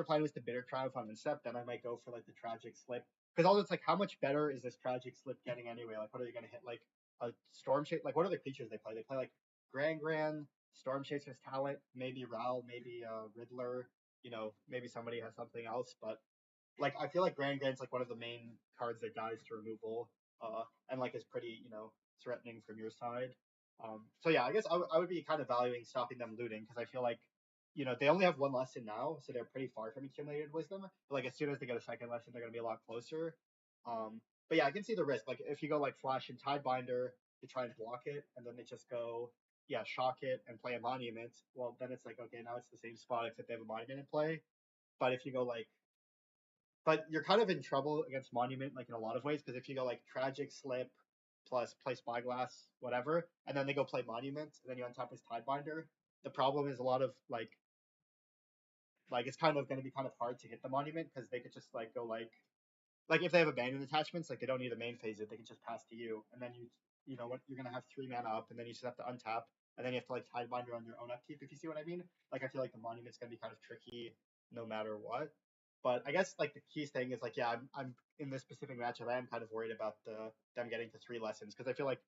plan was to bitter triumph on Incept, then I might go for like the tragic slip because all it's like how much better is this tragic slip getting anyway? Like what are you gonna hit like a storm chase? Like what are the creatures they play? They play like Grand Storm Chaser's talent, maybe Ral, maybe Riddler. Maybe somebody has something else, but like I feel like Grand's like one of the main cards that dies to removal, and like is pretty threatening from your side. So yeah, I guess I would be kind of valuing stopping them looting because I feel like they only have one lesson now, so they're pretty far from accumulated wisdom. But like as soon as they get a second lesson, they're gonna be a lot closer. But yeah, I can see the risk. Like if you go like Flash and Tidebinder to try and block it, and then they just go shock it and play a monument. Well, then it's like okay, now it's the same spot except they have a monument in play. But if you go like but you're kind of in trouble against Monument, like in a lot of ways, because if you go like Tragic Slip plus play Spyglass, whatever, and then they go play Monument, and then you untap his Tidebinder, the problem is a lot of like it's kind of going to be kind of hard to hit the Monument because they could just like go like if they have abandoned attachments, like they don't need a main phase it, they can just pass to you, and then you know what you're gonna have 3 mana up, and then you just have to untap, and then you have to like Tidebinder on your own upkeep if you see what I mean. Like I feel like the Monument's gonna be kind of tricky no matter what. But I guess like the key thing is like yeah, I'm in this specific matchup. I am kind of worried about them getting to 3 lessons because I feel like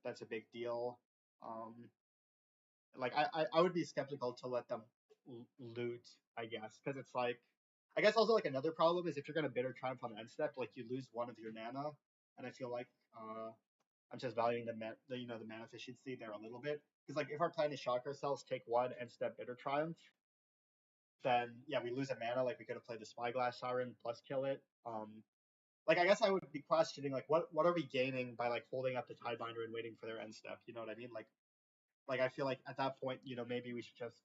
that's a big deal. Um, like I would be skeptical to let them loot, I guess, because it's like I guess also like another problem is if you're gonna bitter triumph on the end step, like you lose one of your mana, and I feel like I'm just valuing the mana efficiency there a little bit because like if our plan is shock ourselves, take one end step bitter triumph, then yeah we lose a mana like we could have played the Spyglass Siren plus kill it. Like I guess I would be questioning like what are we gaining by like holding up the Tidebinder and waiting for their end step? You know what I mean? Like I feel like at that point, maybe we should just,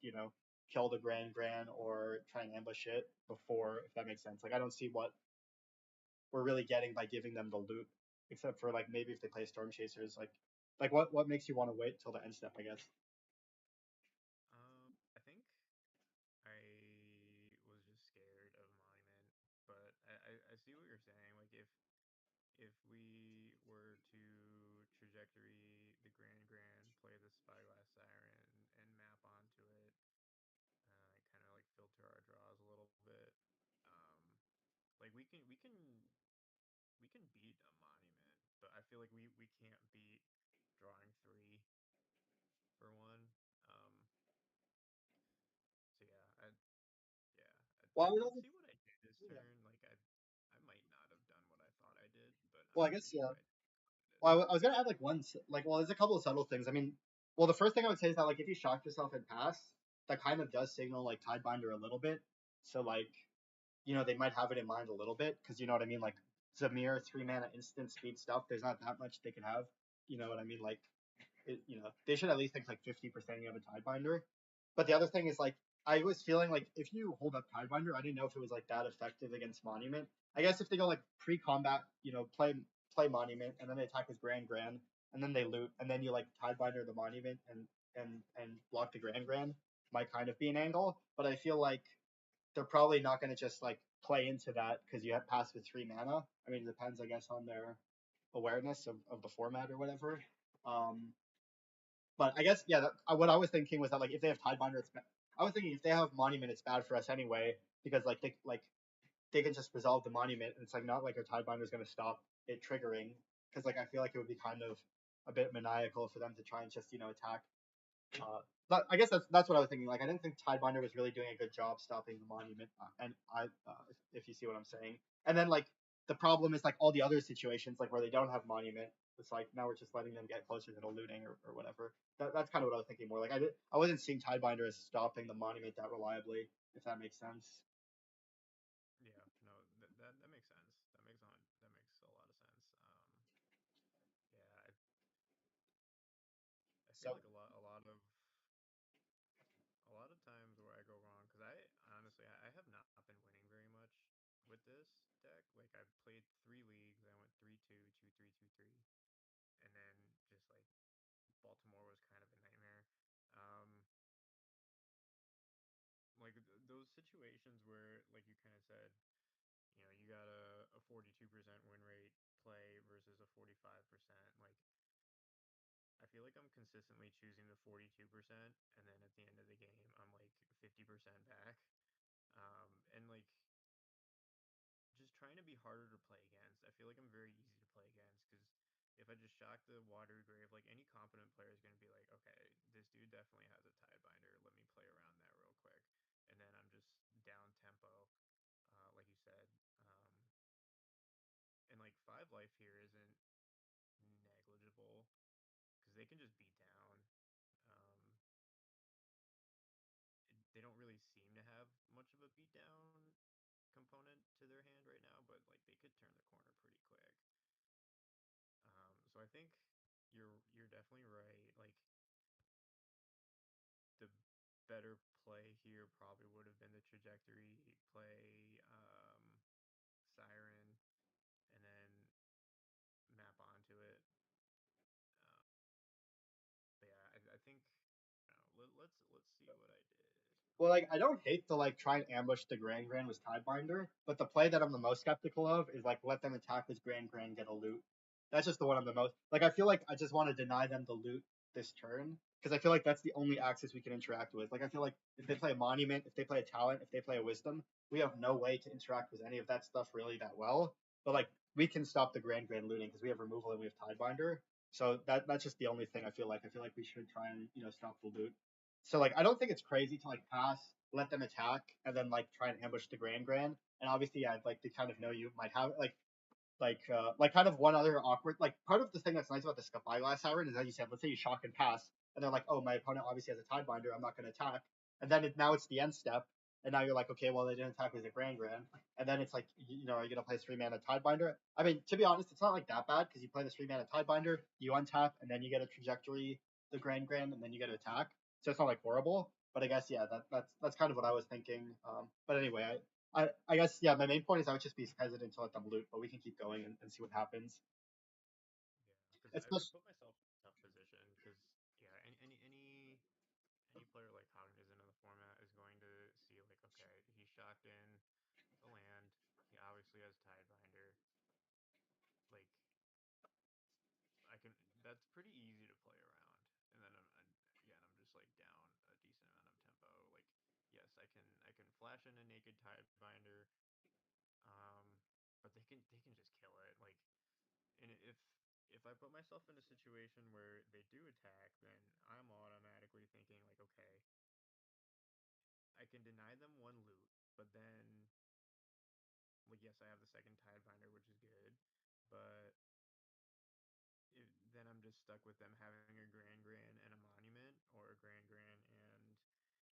kill the Grand or try and ambush it before, if that makes sense. Like I don't see what we're really getting by giving them the loot, except for like maybe if they play Storm Chasers, like what makes you want to wait till the end step, I guess. I think I was just scared of Monument, but I see what you're saying. Like if we were to trajectory the Grand, play the Spyglass Siren and map onto it, kind of like filter our draws a little bit. Um, like we can beat a monument, but I feel like we can't beat drawing three for one. Um, so yeah, yeah, Well, I would let's also, see what I did this yeah. turn. Like I might not have done what I thought I did, but I'm Well, I pretty guess sure yeah. I did what I did. Well, I was gonna add like well, there's a couple of subtle things. I mean, well, the first thing I would say is that like if you shock yourself and pass, that kind of does signal like Tidebinder a little bit. So like they might have it in mind a little bit because you know what I mean. Like Zamir 3 mana instant speed stuff. There's not that much they can have. You know what I mean? Like they should at least think like 50% you have a Tidebinder. But the other thing is like I was feeling like if you hold up Tidebinder, I didn't know if it was like that effective against Monument. I guess if they go like pre-combat, play Monument and then they attack with Grand, and then they loot, and then you like Tidebinder the monument and block the Grand might kind of be an angle. But I feel like they're probably not going to just like play into that because you have pass with 3 mana. I mean, it depends, I guess, on their awareness of the format or whatever. Um, but I guess yeah, what I was thinking was that like if they have Tidebinder, I was thinking if they have Monument, it's bad for us anyway because they can just resolve the Monument, and it's like not like our Tidebinder is going to stop it triggering because like I feel like it would be kind of a bit maniacal for them to try and just attack. But I guess that's what I was thinking. Like I didn't think Tidebinder was really doing a good job stopping the Monument, and if you see what I'm saying. And then like the problem is like all the other situations like where they don't have Monument. It's like now we're just letting them get closer to the looting or whatever. That's kind of what I was thinking more. Like I wasn't seeing Tidebinder as stopping the Monument that reliably, if that makes sense. Yeah, no, that makes sense. That makes a lot of sense. Yeah, I feel So like a lot of times where I go wrong because I honestly I have not been winning very much with this deck. Like I've played 3 leagues, I went 3-2, 2-3, 2-3, and then just like Baltimore was kind of a nightmare. Um, like those situations where like you kind of said, you got a 42% win rate play versus a 45%. Like I feel like I'm consistently choosing the 42%, and then at the end of the game, I'm like 50% back. And like just trying to be harder to play against. I feel like I'm very easy to play against because if I just shock the Watery Grave, like any confident player is going to be like, okay, this dude definitely has a Tidebinder. Let me play around that real quick. And then I'm just down tempo, like you said. And like 5 life here isn't negligible because they can just beat down. Um, they don't really seem to have much of a beatdown component to their hand right now, but like they could turn the corner pretty quick. So I think you're definitely right. Like the better play here probably would have been the trajectory play, Siren, and then map onto it. But yeah, I think I don't know, let's see what I did. well, like I don't hate to like try and ambush the Grand with Tidebinder, but the play that I'm the most skeptical of is like let them attack with Grand get a loot. That's just the one I'm the most like. I feel like I just want to deny them the loot this turn because I feel like that's the only axis we can interact with. Like I feel like if they play a Monument, if they play a Talent, if they play a Wisdom, we have no way to interact with any of that stuff really that well. But like we can stop the Grand looting because we have removal and we have Tidebinder. So that's just the only thing I feel like. I feel like we should try and stop the loot. So like I don't think it's crazy to like pass, let them attack, and then like try and ambush the Grand. And obviously, yeah, like they kind of know you might have like kind of one other awkward like part of the thing that's nice about the Spyglass Siren is as you said, let's say you shock and pass, and they're like, oh, my opponent obviously has a Tidebinder, I'm not going to attack, and then now it's the end step, and now you're like, okay, well they didn't attack with a Grand, and then it's like are you going to play 3 mana Tidebinder? I mean, to be honest, it's not like that bad because you play the 3 mana Tidebinder, you untap, and then you get a trajectory, the Grand, and then you get an attack, so it's not like horrible. But I guess yeah, that's kind of what I was thinking. But anyway, I guess yeah. My main point is I would just be hesitant to let them loot, but we can keep going and see what happens. Yeah, because It's I just put myself in a tough position because yeah, any player like cognizant of the format is going to see like, okay, he shocked in the land. He obviously has Tidebinder. Like I can, that's pretty easy to play around. And then again, I'm just like down a decent amount of tempo. Like yes, I can flash in a naked Tidebinder, um, but they can just kill it. Like and if I put myself in a situation where they do attack, then I'm automatically thinking like, okay, I can deny them one loot, but then like yes, I have the second Tidebinder, which is good, but then I'm just stuck with them having a Grand and a Monument, or a Grand and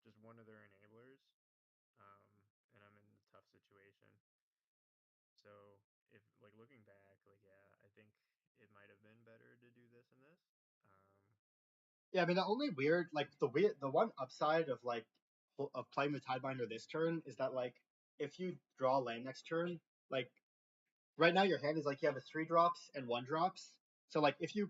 just one of their enablers, um, and I'm in a tough situation. So if like looking back, like yeah, I think it might have been better to do this and this. yeah. I mean, the only the one upside of of playing the Tidebinder this turn is that like if you draw land next turn, like right now your hand is like you have a 3 drops and 1 drops. So like if you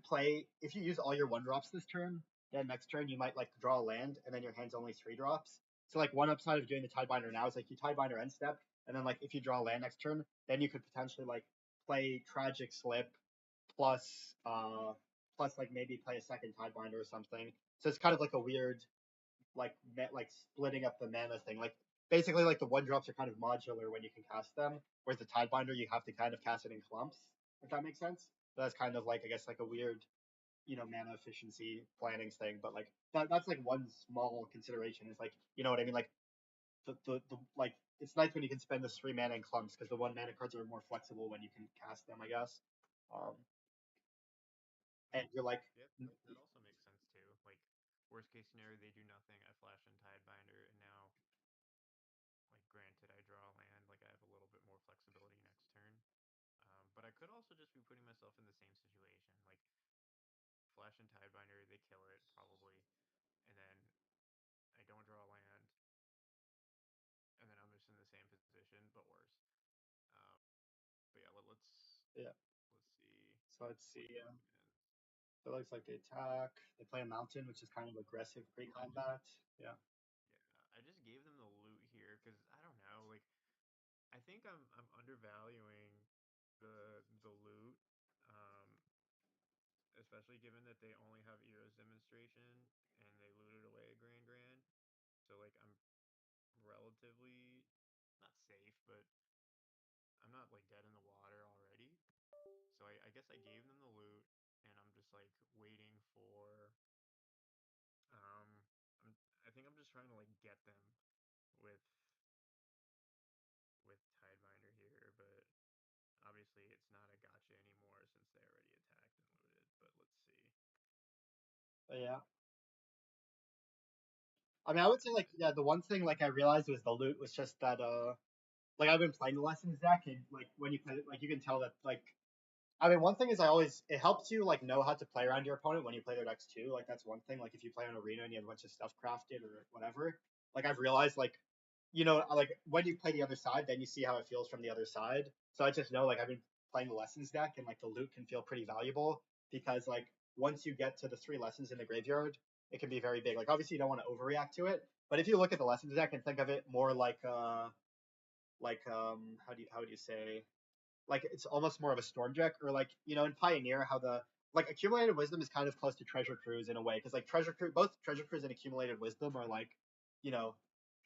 use all your one drops this turn, then next turn you might like draw a land, and then your hand's only three drops. So like one upside of doing the Tidebinder now is like you Tidebinder end step, and then like if you draw a land next turn, then you could potentially like play Tragic Slip plus plus like maybe play a second Tidebinder or something. So it's kind of like a weird like splitting up the mana thing. Like basically like the one drops are kind of modular when you can cast them, whereas the Tidebinder you have to kind of cast it in clumps. If that makes sense. So that's kind of like I guess like a weird mana efficiency planning thing. But like that's like one small consideration. Is like you know what I mean like the like it's nice when you can spend the 3 mana in clumps because the 1 mana cards are more flexible when you can cast them. I guess. Um, and you're like Yeah, that also makes sense too. Like worst case scenario, they do nothing. I flash in Tidebinder, and now, like, granted, I draw a land. Like, I have a little bit more flexibility next turn. But I could also just be putting myself in the same situation. Like flash in Tidebinder, they kill it probably, and then I don't draw a land, and then I'm just in the same position but worse. Um, but yeah, yeah. let's see So let's what see. their loot is. So it looks like they attack. They play a mountain, which is kind of aggressive pre-combat. Yeah. Yeah, I just gave them the loot here because I don't know. Like I think I'm undervaluing the loot, um, especially given that they only have Eros demonstration and they looted away a grand. So like I'm relatively not safe, but I'm not like dead in the water already. So I guess I gave them the loot, and I'm just like waiting for. Um, I'm, I think I'm just trying to like get them with Tidebinder here, but obviously it's not a gotcha anymore since they already attacked and looted. But let's see. But yeah. I mean, I would say like yeah, the one thing like I realized was the loot was just that like I've been playing the lessons deck and like when you play it, like you can tell that like I mean one thing is I always it helps you like know how to play around your opponent when you play their decks too. Like that's one thing. Like if you play on arena and you have a bunch of stuff crafted or whatever. Like I've realized like like when you play the other side, then you see how it feels from the other side. So I just know like I've been playing the lessons deck and like the loot can feel pretty valuable because like once you get to the 3 lessons in the graveyard, it can be very big. Like obviously you don't want to overreact to it, but if you look at the lessons deck and think of it more like how do you say like it's almost more of a storm deck or like in Pioneer how the like accumulated wisdom is kind of close to treasure cruise in a way because like treasure cruise both treasure cruise and accumulated wisdom are like you know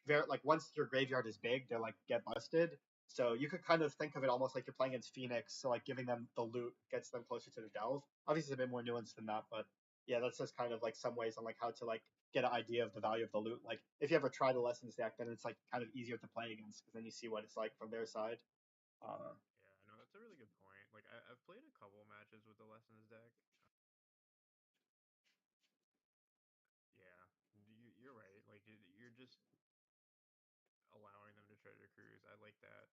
very like once your graveyard is big they're like get busted so you could kind of think of it almost like you're playing against Phoenix so like giving them the loot gets them closer to the delve obviously it's a bit more nuanced than that but yeah that's just kind of like some ways on like how to like get an idea of the value of the loot like if you ever try the lessons deck then it's like kind of easier to play against because then you see what it's like from their side uh Yeah, no, that's a really good point. Like I've played a couple matches with the Lessons deck. Yeah, you're right. Like you're just allowing them to treasure cruise. I like that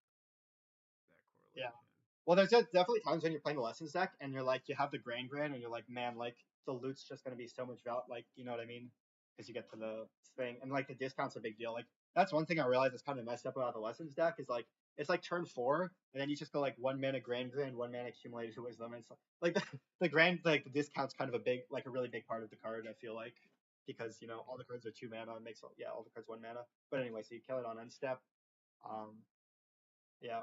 yeah. correlation. Well, there's just definitely times when you're playing the lessons deck and you're like, you have the Grand, and you're like, man, like the loot's just gonna be so much value, like you know what I mean? Because you get to the thing and like the discount's a big deal. Like that's one thing I realized is kind of messed up about the lessons deck is like it's like turn 4 and then you just go like 1 mana Grand, 1 mana accumulated wisdom. And it's like the Grand like the discount's kind of a big like a really big part of the card. I feel like because all the cards are 2 mana, it makes all the cards 1 mana. But anyway, so you kill it on end step. Um, yeah.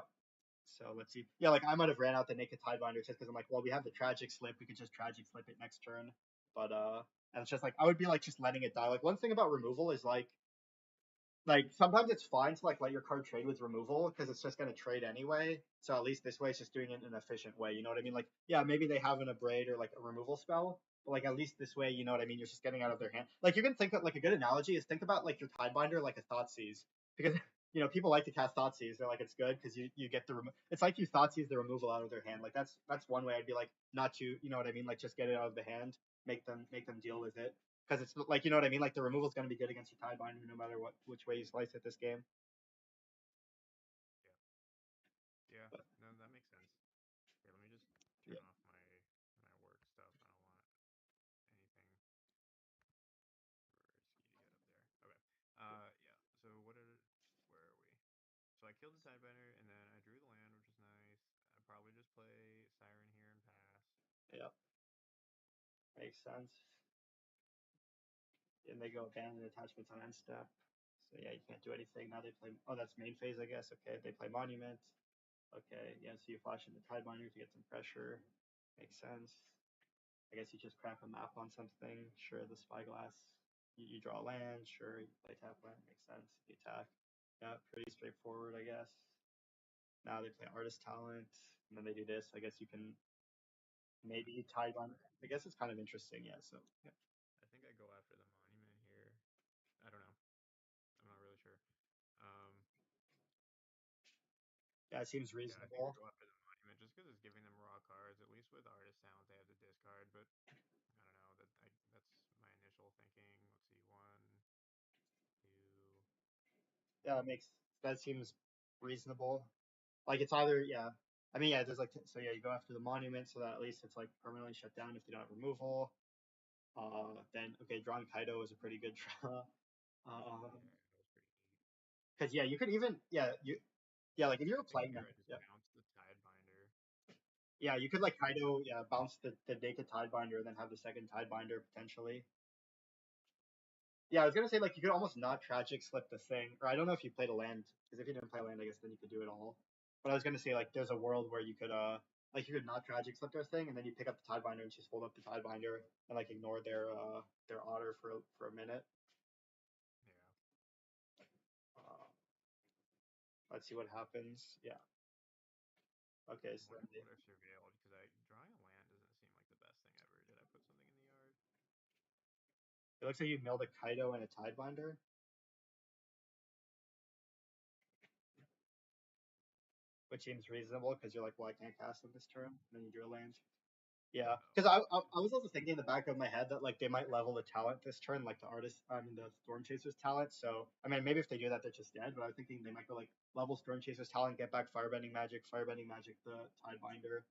So let's see. Yeah, like I might have ran out the naked Tidebinder just because I'm like, well, we have the tragic slip. We could just tragic slip it next turn. But and it's just like I would be like just letting it die. Like one thing about removal is like sometimes it's fine to like let your card trade with removal because it's just gonna trade anyway. So at least this way it's just doing it in an efficient way. You know what I mean? Like yeah, maybe they have an abrade or like a removal spell, but like at least this way, you know what I mean? You're just getting out of their hand. Like you can think of like a good analogy is think about like your Tidebinder like a Thoughtseize because people like to cast Thoughtseize. They're like it's good because you get the it's like you Thoughtseize the removal out of their hand. Like that's one way I'd be like not you know what I mean? Like just get it out of the hand, make them deal with it because it's like you know what I mean. Like the removal is going to be good against your Tidebinder no matter which way you slice it this game. Yeah, yeah. But No, that makes sense. Here, let me just turn yeah, off my work stuff. I don't want anything risky to get up there. Okay. Yeah. So where are we? So I killed the Tidebinder, and then I drew the land, which is nice. I probably just play Siren here and pass. yeah. Makes sense. And they go abandon attachments on end step. So yeah, you can't do anything. Now they play. Oh, that's main phase, I guess. Okay, they play monument. Okay, yeah. So you flash into Tidebinder to get some pressure. Makes sense. I guess you just crack a map on something. Sure, the Spyglass. You draw a land. Sure, you play tap land. Makes sense. You attack. Yeah, pretty straightforward, I guess. Now they play Artist Talent, and then they do this. I guess you can maybe Tidebinder. I guess it's kind of interesting. Yeah. So yeah. I think I go after the monument here. I don't know. I'm not really sure. Um, Yeah, it seems yeah, I think I reasonable. go after the monument just because it's giving them raw cards. At least with artist talent, they have the discard. But I don't know. That's my initial thinking. Let's see, one, two. Yeah, that seems reasonable. Like it's either yeah. I mean yeah, there's like so yeah, you go after the monument so that at least it's like permanently shut down if they don't have removal. Then okay, drawing Kaido is a pretty good draw. Yeah, that was pretty neat. Because yeah, you could even yeah like if you I were think playing here them I just yeah bounce the Tidebinder. yeah you could like Kaido bounce the naked Tidebinder and then have the second Tidebinder potentially. Yeah, I was gonna say like you could almost not tragic slip the thing, or I don't know if you played a land because if you didn't play a land, I guess then you could do it all. But I was gonna say like there's a world where you could like you could not tragic slip their thing and then you pick up the Tidebinder and just hold up the Tidebinder and like ignore their otter for a minute. Yeah. Uh, let's see what happens. Yeah. Okay, I so wonder then what would have surveilled because I drawing a land doesn't seem like the best thing ever. Did I put something in the yard? it looks like you milled a Kaido and a Tidebinder, which seems reasonable because you're like, well, I can't cast them this turn. And then you drew a land. Yeah, Oh, because I was also thinking in the back of my head that like they might level the talent this turn, like the artist, I mean the Storm Chasers talent. So I mean maybe if they do that, they're just dead. But I was thinking they might go like level Storm Chasers talent, get back Firebending Magic, the Tidebinder.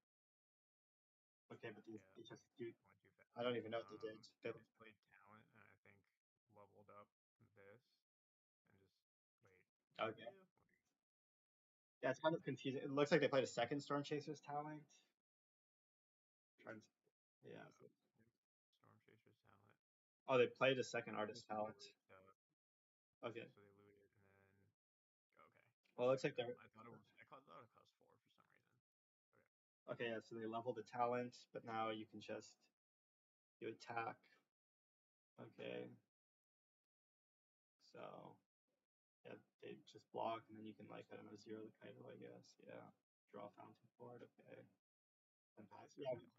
Okay, but yeah. they just do. Went too I fast. don't even know if they did. I just played talent and I think leveled up this and just wait. Did I Okay, do? yeah, it's kind of confusing. It looks like they played a second Storm Chasers talent. Trying to, yeah. Yep. Storm Chasers talent. Oh, they played a second Oh, artist so they talent. looted stuff. Okay. So they looted and then okay. Well, it looks Okay, like no. they're I thought it cost 4 for some reason. Okay. okay. Yeah, so they leveled the talent, but now you can just you attack. Okay, so yeah, they just block, and then you can like I don't know zero the Kaido, I guess. Yeah, draw a fountain for it. Okay, and Did I pass. Yeah, surveil anything?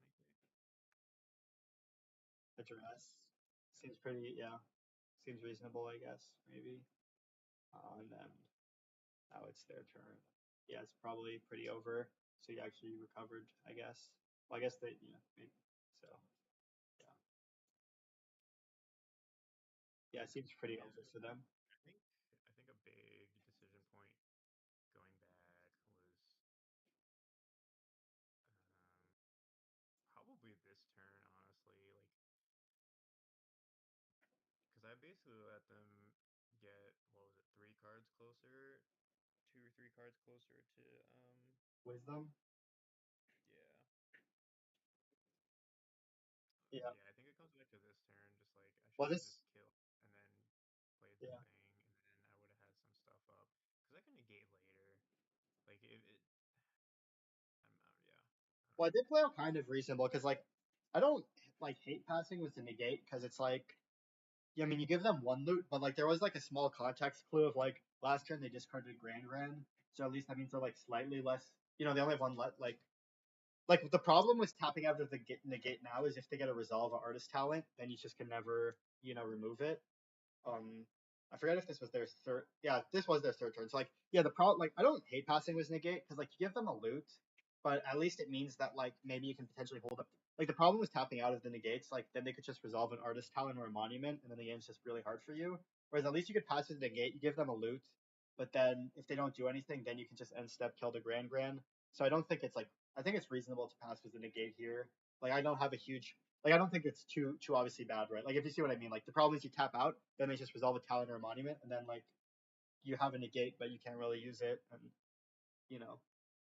address seems pretty. Yeah, seems reasonable, I guess. Maybe. And then now it's their turn. Yeah, it's probably pretty over. So you actually recovered, I guess. Well, I guess they maybe. So yeah, yeah, it seems pretty Yeah. over for them. I think a big decision point going back was probably this turn, honestly. Like, because I basically let them get what was it, 3 cards closer, 2 or 3 cards closer to Wisdom. yeah. Yeah. Yeah, I think it comes back to this turn. Just like I Well, should have this. just killed and then played the Yeah. thing, and then I would have had some stuff up because I can negate later. Like it yeah. I Well, I don't did play out kind of reasonable because like I don't like hate passing with the negate because it's like yeah, I mean you give them one loot, but like there was like a small context clue of like last turn they discarded Grand, so at least that means they're like slightly less. They only have one like the problem with tapping out of the negate now is if they get a resolve artist talent, then you just can never remove it. um I forget if this was their third. Yeah, this was their third turn. So like, yeah, the problem like I don't hate passing with negate because like you give them a loot, but at least it means that like maybe you can potentially hold up. Like the problem with tapping out of the negates, like then they could just resolve an artist talent or a monument, and then the game's just really hard for you. Whereas at least you could pass with the negate, you give them a loot, but then if they don't do anything, then you can just end step kill the Grand. So I don't think it's like I think it's reasonable to pass with the negate here. Like I don't have a huge like I don't think it's too obviously bad, right? Like if you see what I mean, like the problem is you tap out, then they just resolve a talent or a monument, and then like you have a negate, but you can't really use it, and you know,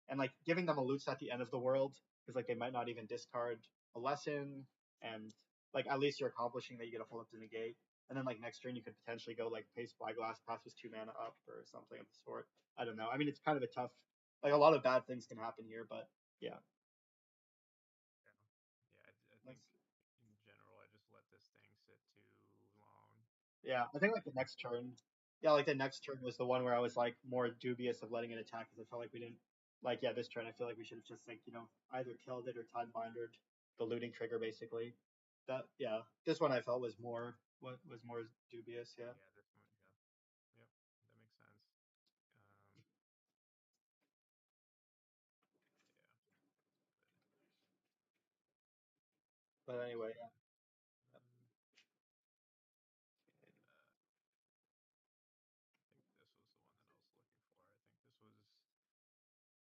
and like giving them a loot at the end of the world because like they might not even discard a lesson, and like at least you're accomplishing that you get a hold up to negate. And then like next turn you could potentially go like pay Spyglass, pass with 2 mana up or something of the sort. I don't know. I mean it's kind of a tough like a lot of bad things can happen here, but yeah. Yeah, I think That's, in general I just let this thing sit too long. yeah, I think like the next turn. Yeah, like the next turn was the one where I was like more dubious of letting it attack because I felt like we didn't like yeah, this turn I feel like we should have just like, either killed it or Tidebindered the looting trigger basically. That yeah. This one I felt was more what was more dubious, yeah. Yeah, this one, yeah, yep, that makes sense. Um, yeah, But anyway, but yeah. mm, I think this was the one that I was looking for. I think this was.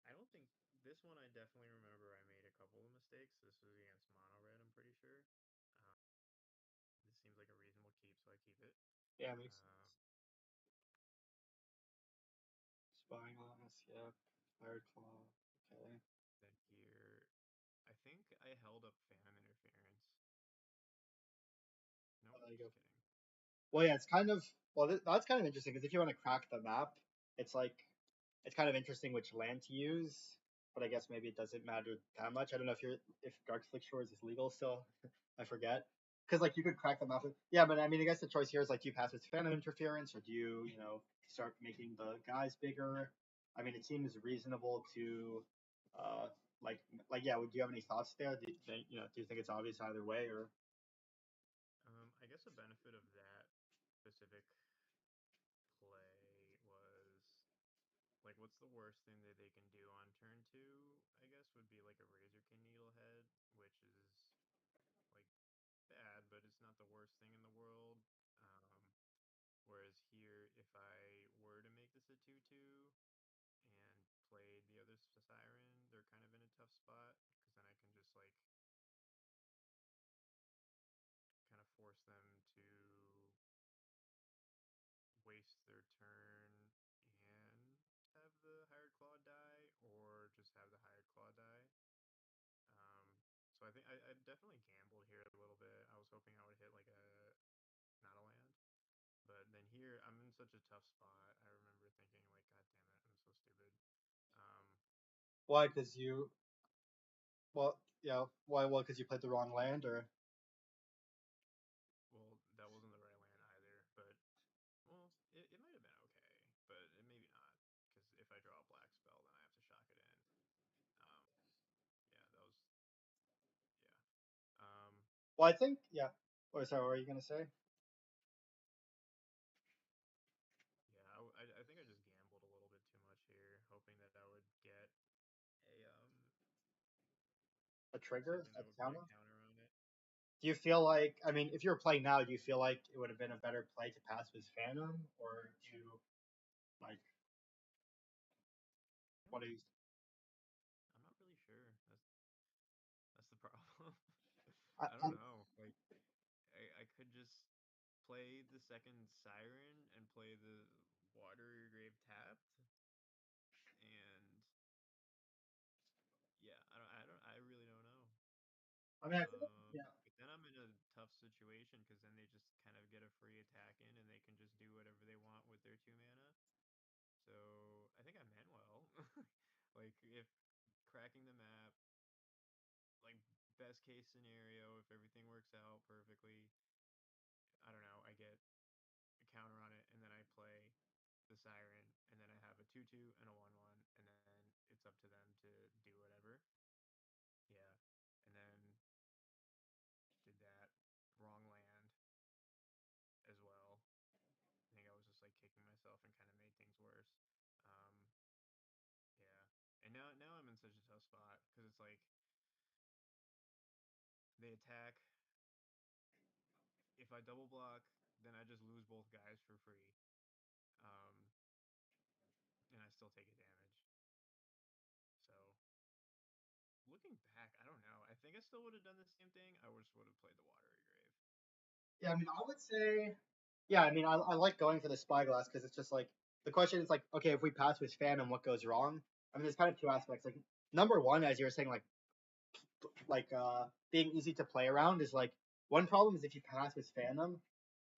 I don't think this one. I definitely remember. I made a couple of mistakes. This was against mono red. I'm pretty sure. Um, this seems like a reasonable keep, so I keep it. Yeah, makes Um, sense. Spying on us, yeah. Fired Claw. Okay. then here, I think I held up Phantom Interference. Nope, There you go. just kidding. Well, yeah, it's kind of well. That's kind of interesting because if you want to crack the map, it's like it's kind of interesting which land to use. But I guess maybe it doesn't matter that much. I don't know if Darkslick Shores is legal still. I forget because like you could crack the map. Yeah, but I mean, I guess the choice here is like do you pass with Phantom Interference or do you start making the guys bigger? I mean, it seems reasonable to uh like yeah. Would you have any thoughts there? Do you think it's obvious either way or? I guess a benefit of that specific play was like, what's the worst thing that they can do on turn two? I guess would be like a Razorkin Needlehead, which is like bad, but it's not the worst thing in the world. Um, Whereas here, if I were to make this a 2/2 and played the other Siren, they're kind of in a tough spot because then I can just like kind of force them to waste their turn and have the Hired Claw die, or just have the Hired Claw die. Um, so I definitely gambled here a little bit. I was hoping I would hit like a not a land, but then here I'm in such a tough spot. I remember thinking like, God damn it, I'm so stupid. Um, Why? Because you Well, yeah. Why? Well, because you played the wrong land, or well, that wasn't the right land either, but well, it might have been okay, but maybe not because if I draw a black spell, then I have to shock it in. Um, yeah, that was yeah. well, I think yeah. Or sorry, what are you gonna say? Yeah, I think I just gambled a little bit too much here, hoping that I would get a A trigger, something a that would put a counter. counter on it. Do you feel like? I mean, if you were playing now, do you feel like it would have been a better play to pass with Phantom, or do you like I what don't. do you? I'm not really sure. That's the problem. I, I I, don't know. Like I could just play the second Siren and play the Water Your Grave tapped, and yeah, I really don't know. I mean, I think yeah. But then I'm in a tough situation because then they just kind of get a free attack in and they can just do whatever they want with their 2 mana. So I think I meant well. Like if cracking the map, like best case scenario, if everything works out perfectly, I don't know, I get a counter on it and then I play the Siren and then I have a 2/2 and a 1/1 and then it's up to them to do whatever. Yeah. And then did that wrong land as well. I think I was just like kicking myself and kind of made things worse. Um, yeah, and now I'm in such a tough spot because it's like they attack. If I double block, then I just lose both guys for free, um, and I still take a damage. So looking back, I don't know. I think I still would have done the same thing. I just would have played the Watery Grave. Yeah, I mean, I would say yeah. I mean, I like going for the Spyglass because it's just like the question is like, okay, if we pass with Phantom, what goes wrong? I mean, there's kind of two aspects. Like number one, as you were saying, like being easy to play around is like one problem is if you pass with Phantom.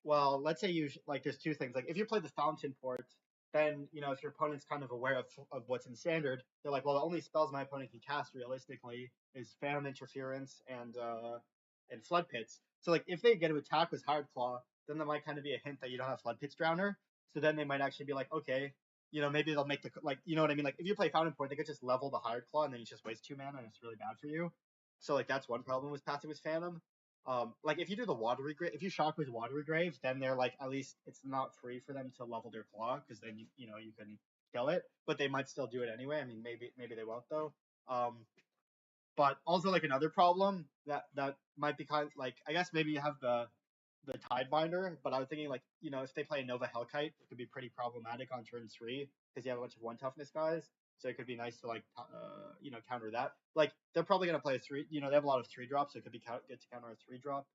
Well, let's say like there's two things. Like if you play the Fountain port, then if your opponent's kind of aware of what's in standard, they're like, well, the only spells my opponent can cast realistically is Phantom Interference and Flood Pits. So like if they get to attack with Hard Claw, then there might kind of be a hint that you don't have Flood Pits Drowner. So then they might actually be like, okay, maybe they'll make the like, you know what I mean? Like if you play Fountain port, they could just level the Hard Claw and then you just waste 2 mana and it's really bad for you. So like that's one problem with passing with Phantom. Like if you do the watery grave, if you shock with watery grave, then they're like at least it's not free for them to level their claw because then you can kill it, but they might still do it anyway. I mean, maybe they won't though. But also like another problem that might be kind of like I guess maybe you have the Tidebinder, but I was thinking like if they play a Nova Hellkite, it could be pretty problematic on turn 3 because you have a bunch of 1 toughness guys. So it could be nice to like counter that. Like they're probably gonna play a 3. They have a lot of 3 drops, so it could be good to counter a 3 drop.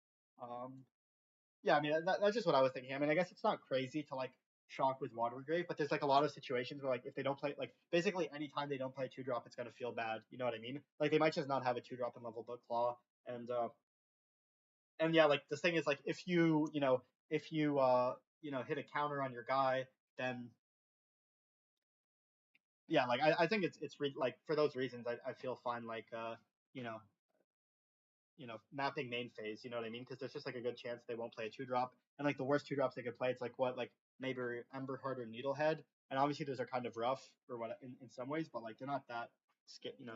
Yeah, I mean that's just what I was thinking. I mean I guess it's not crazy to like shock with Watery Grave, but there's like a lot of situations where like if they don't play like basically anytime they don't play a 2 drop, it's gonna feel bad. You know what I mean? Like they might just not have a 2 drop in level book claw, and yeah, like the thing is like if you hit a counter on your guy, then yeah, like I think like for those reasons I feel fine like you know mapping main phase. You know what I mean? Because there's just like a good chance they won't play a 2 drop, and like the worst 2 drops they could play, it's like what like maybe Emberheart or Needlehead, and obviously those are kind of rough or what in some ways, but like they're not that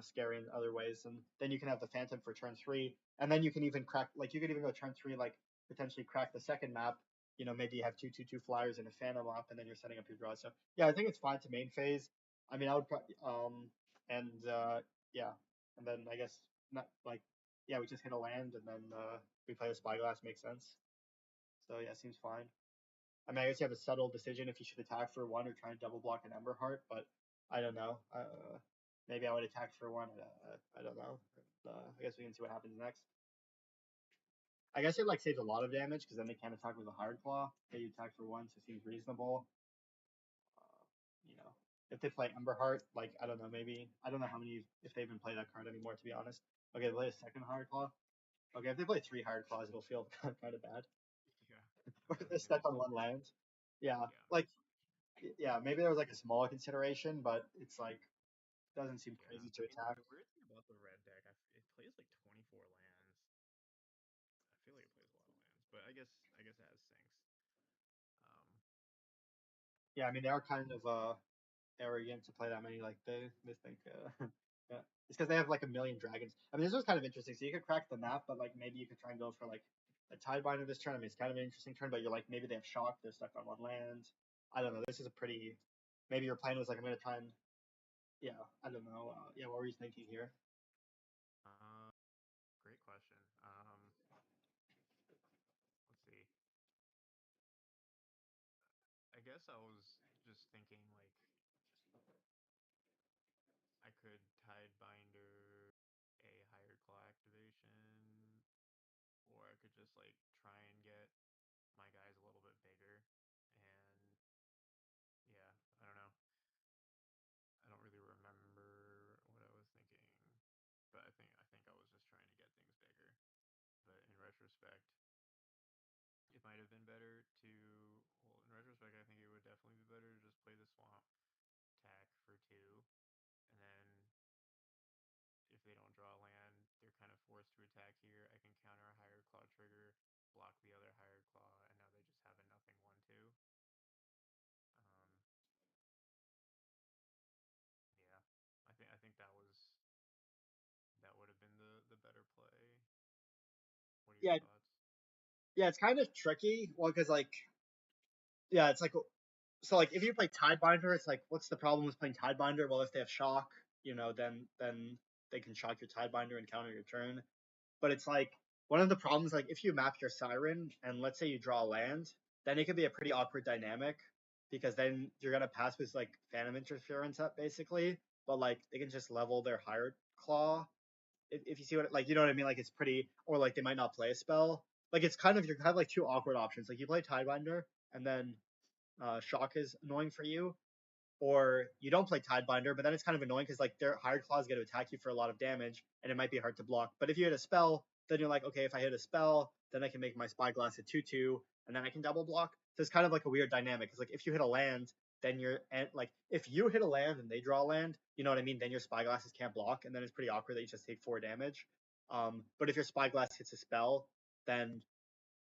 scary in other ways. And then you can have the Phantom for turn 3, and then you can even crack like you could even go turn 3 like potentially crack the second map. Maybe you have 2/2/2 flyers and a Phantom up, and then you're setting up your draw. So yeah, I think it's fine to main phase. I mean, I would and yeah, and then I guess not like yeah, we just hit a land and then we play a Spyglass. Makes sense. So yeah, seems fine. I mean, I guess you have a subtle decision if you should attack for 1 or try and double block an Emberheart, but I don't know. Maybe I would attack for 1. I don't know. I guess we can see what happens next. I guess it like saves a lot of damage because then they can't attack with a Hard Claw. They attack for 1, so it seems reasonable. Uh, you know, if they play Emberheart, like I don't know, maybe I don't know how many if they even play that card anymore. To be honest. Okay, they play a second Hard Claw. Okay, if they play 3 Hard Claws, it'll feel kind of bad. Yeah, Or I was they're gonna stuck on say. 1 land. Yeah, Yeah, like yeah, maybe there was like a small consideration, but it's like doesn't seem yeah. crazy I to mean, attack. the weird thing about the red deck, it plays like 24 lands. I feel like it plays a lot of lands, but I guess it has sinks. Um, Yeah, I mean they are kind of arrogant to play that many. Like they think yeah, it's because they have like a million dragons. I mean this was kind of interesting. So you could crack the map, but like maybe you could try and go for like a Tidebinder this turn. I mean it's kind of an interesting turn, but you're like maybe they have shock. They're stuck on 1 land. I don't know. This is a pretty. Maybe your plan was like I'm gonna try and yeah. I don't know. Yeah, what were you thinking here? uh, Great question. Let's see. I guess I was just thinking like I could Tidebinder a higher claw activation, or I could just like try and get my guys a little bit bigger. And yeah, I don't know. I don't really remember what I was thinking, but I think I was just trying to get things bigger. But in retrospect, it might have been better to. Well, in retrospect, I think it would definitely be better to just play the swamp, attack for 2, and then if they don't draw land, they're kind of forced to attack here. I can counter a higher claw trigger, block the other higher claw, and now they just have a nothing 1/2. Yeah, I think that would have been the better play. What are your Yeah, thoughts? yeah, it's kind of tricky. Well, because like yeah, it's like so like if you play Tidebinder, it's like what's the problem with playing Tidebinder? Well, if they have shock, then they can shock your Tidebinder and counter your turn. But it's like one of the problems, like if you map your Siren and let's say you draw land, then it could be a pretty awkward dynamic because then you're gonna pass with like Phantom Interference up basically, but like they can just level their higher claw if you see what like you know what I mean. Like it's pretty, or like they might not play a spell. Like it's kind of you have like 2 awkward options. Like you play Tidebinder and then shock is annoying for you, or you don't play Tidebinder, but then it's kind of annoying because like their higher claws get to attack you for a lot of damage, and it might be hard to block. But if you hit a spell, then you're like, okay, if I hit a spell, then I can make my Spyglass a 2/2, and then I can double block. So it's kind of like a weird dynamic. Because like if you hit a land, then you're and like if you hit a land and they draw a land, you know what I mean? Then your Spyglasses can't block, and then it's pretty awkward that you just take 4 damage. But if your Spyglass hits a spell, then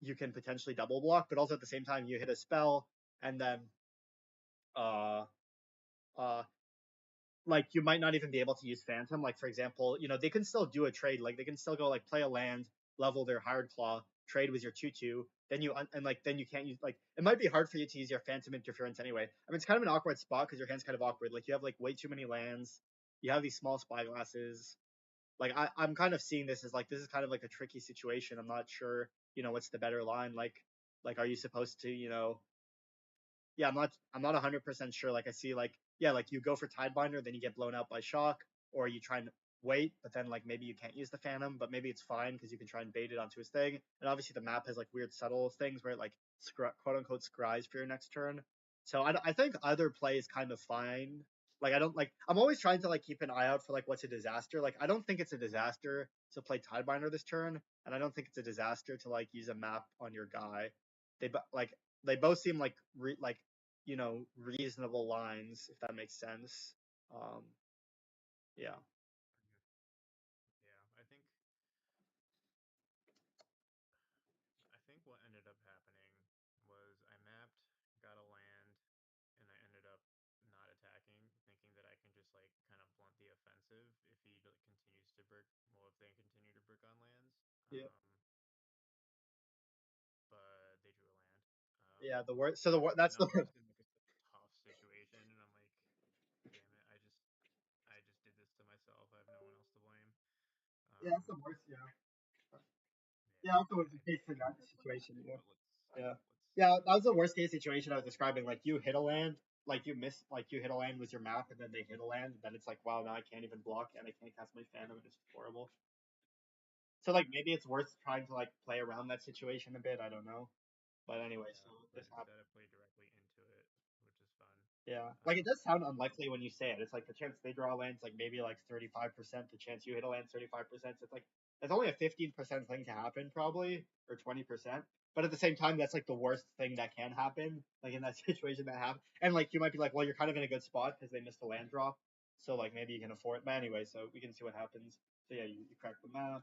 you can potentially double block, but also at the same time you hit a spell, and then uh uh like you might not even be able to use Phantom. Like for example, they can still do a trade. Like they can still go like play a land, level their Hired Claw, trade with your 2/2. Then then you can't use like it might be hard for you to use your Phantom Interference anyway. I mean it's kind of an awkward spot because your hand's kind of awkward. Like you have like way too many lands. You have these small Spyglasses. Like I'm kind of seeing this as like this is kind of like a tricky situation. I'm not sure, what's the better line. Like are you supposed to, yeah, I'm not 100% sure. Like I see like yeah, like you go for Tidebinder, then you get blown out by Shock, or you try and wait, but then like maybe you can't use the Phantom, but maybe it's fine because you can try and bait it onto his thing. And obviously the map has like weird subtle things where it like quote unquote scries for your next turn. So I think either play is kind of fine. Like I don't like I'm always trying to like keep an eye out for like what's a disaster. Like I don't think it's a disaster to play Tidebinder this turn, and I don't think it's a disaster to like use a map on your guy. Like they both seem like reasonable lines, if that makes sense. Um, yeah. Yeah, I think what ended up happening was I mapped, got a land, and I ended up not attacking, thinking that I can just like kind of blunt the offensive if he continues to brick. Well, if they continue to brick on lands, Yeah. but they drew a land. Yeah. The worst. So And that's I the was just in like a tough situation, and I'm like, damn it, I just did this to myself. I have no one else to blame. yeah, Um, that's the worst. Yeah. Yeah, yeah, that's always the case in I that think that's what situation. happened. Yeah. But Yeah. let's Yeah, that was the worst case situation I was describing. Like you hit a land, like you miss, like you hit a land with your map, and then they hit a land. And then it's like, wow, now I can't even block, and I can't cast my Phantom, and it's horrible. So like maybe it's worth trying to like play around that situation a bit. I don't know. But anyway, so yeah, this but happened. instead I played directly into it, which is fun. Yeah, like it does sound But unlikely when you say it. It's like the chance they draw lands like maybe like 35%. The chance you hit a land 35%. So it's like it's only a 15% thing to happen probably, or 20%. But at the same time, that's like the worst thing that can happen. Like in that situation that happened, and like you might be like, well, you're kind of in a good spot because they missed a land drop, so like maybe you can afford it. But anyway, so we can see what happens. So yeah, you crack the map.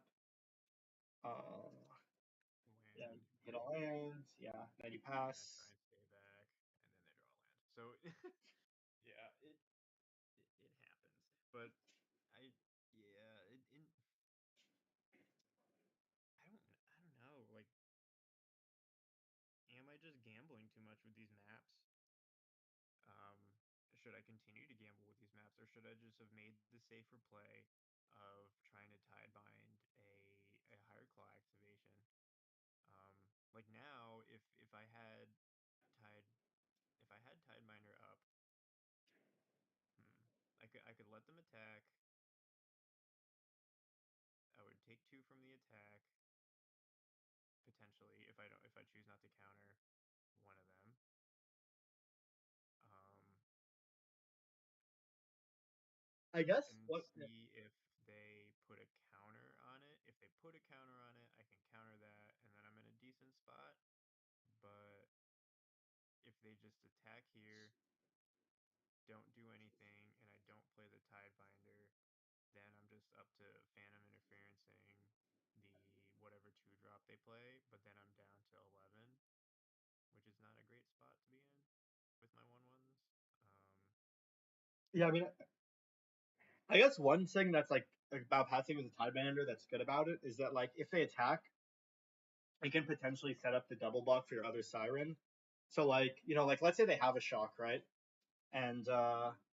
Uh, yeah, land, hit all lands. Yeah, then you and I try pass. and stay back, and then they draw a land. So yeah, it happens. But I yeah, I don't know. Like, am I just gambling too much with these maps? Um, should I continue to gamble with these maps, or should I just have made the safer play of trying to tide bind a Hired Claw activation? Um, like now, if I had tied if I had Tidebinder up, I could let them attack. I would take 2 from the attack potentially if I choose not to counter one of them. Um, I guess and what see if they put a counter on it. If they put a counter on it, I can counter that, and then I'm in a decent spot. But if they just attack here, don't do anything, and I don't play the Tidebinder, then I'm just up to Phantom Interferencing the whatever 2 drop they play, but then I'm down to 11, which is not a great spot to be in with my 1/1s. Yeah, I mean, I guess one thing that's like about passing with a Tidebinder that's good about it is that like if they attack, it can potentially set up the double block for your other Siren. So like like let's say they have a shock, right? And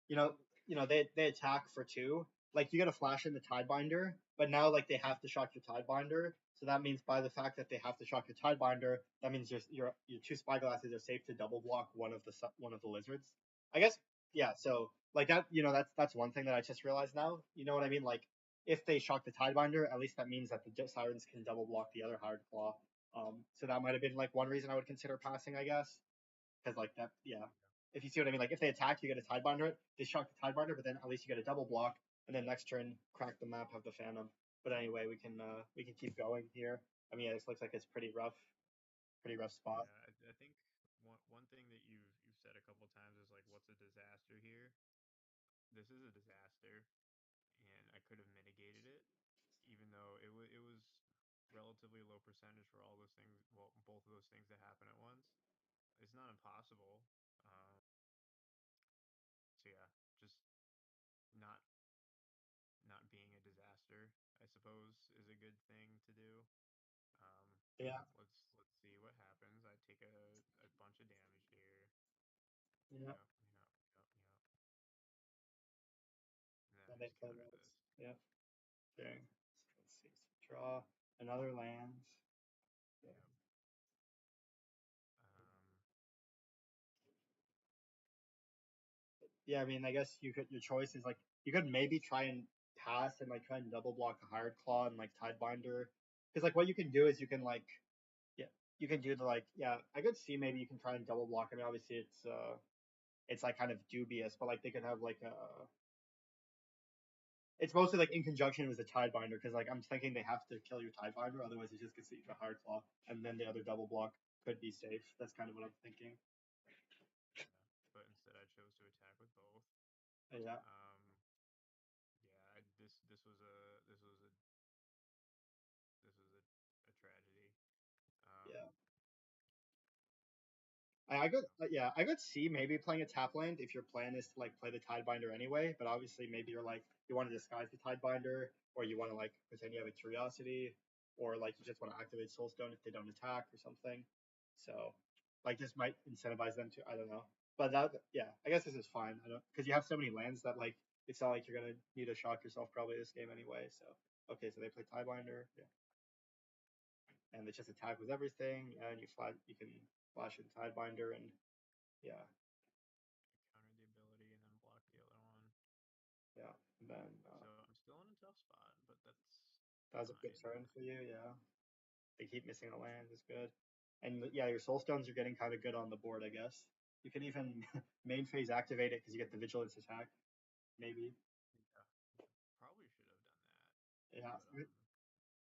you know they attack for 2. Like you get a flash in the Tidebinder, but now like they have to shock your Tidebinder. So that means by the fact that they have to shock your Tidebinder, that means your 2 Spyglasses are safe to double block one of the lizards. I guess yeah. So like that that's one thing that I just realized now. You know what I mean? Like if they shock the Tidebinder, at least that means that the Sirens can double block the other Hired Claw. So that might have been like one reason I would consider passing, I guess, because like that, yeah. If you see what I mean, like if they attack, you get a Tidebinder. They shock the Tidebinder, but then at least you get a double block, and then next turn crack the map, have the Phantom. But anyway, we can keep going here. I mean, yeah, this looks like it's pretty rough spot. Yeah, I think one thing that you've said a couple times is like, what's a disaster here? This is a disaster, and I could have mitigated it, even though it was relatively low percentage for all those things. Well, both of those things that happen at once. It's not impossible. Um, so yeah, just not not being a disaster, I suppose, is a good thing to do. Um, Yeah, let's see what happens. I take a bunch of damage here. yeah. Yep, yep, yep, yep. And then That I makes just sense. counter this. Yeah. Okay. So let's see. So draw another land. Yeah. Yep. Yeah, I mean, I guess your choice is like you could maybe try and pass and like try and double block a Hired Claw and like Tidebinder, because like what you can do is you can like yeah you can do the like yeah I could see maybe you can try and double block. I mean, obviously it's like kind of dubious, but like they could have like a it's mostly like in conjunction with the Tidebinder because like I'm thinking they have to kill your Tidebinder, otherwise it just gets eat a Hired Claw, and then the other double block could be safe. That's kind of what I'm thinking. Yeah. But instead, I chose to attack with both. Yeah, Yeah. This was a tragedy. Um, yeah. I could, yeah. yeah, I could see maybe playing a tap land if your plan is to like play the Tidebinder anyway. But obviously, maybe you're like you want to disguise the Tidebinder, or you want to like pretend you have a Curiosity, or like you just want to activate Soulstone if they don't attack or something. So, like this might incentivize them to. I don't know, but that yeah, I guess this is fine. I don't because you have so many lands that like it's not like you're gonna need to shock yourself probably this game anyway. So okay, so they play Tidebinder, yeah, and they just attack with everything, and you can flash in Tidebinder and yeah. Counter the ability and then block the other one. Yeah, and then So I'm still in a tough spot, but that's that was a good fine. turn for you. Yeah, they keep missing a land is good, and yeah, your soul stones are getting kind of good on the board. I guess you can even main phase activate it because you get the vigilance attack. Maybe. Yeah. Probably should have done that. Yeah,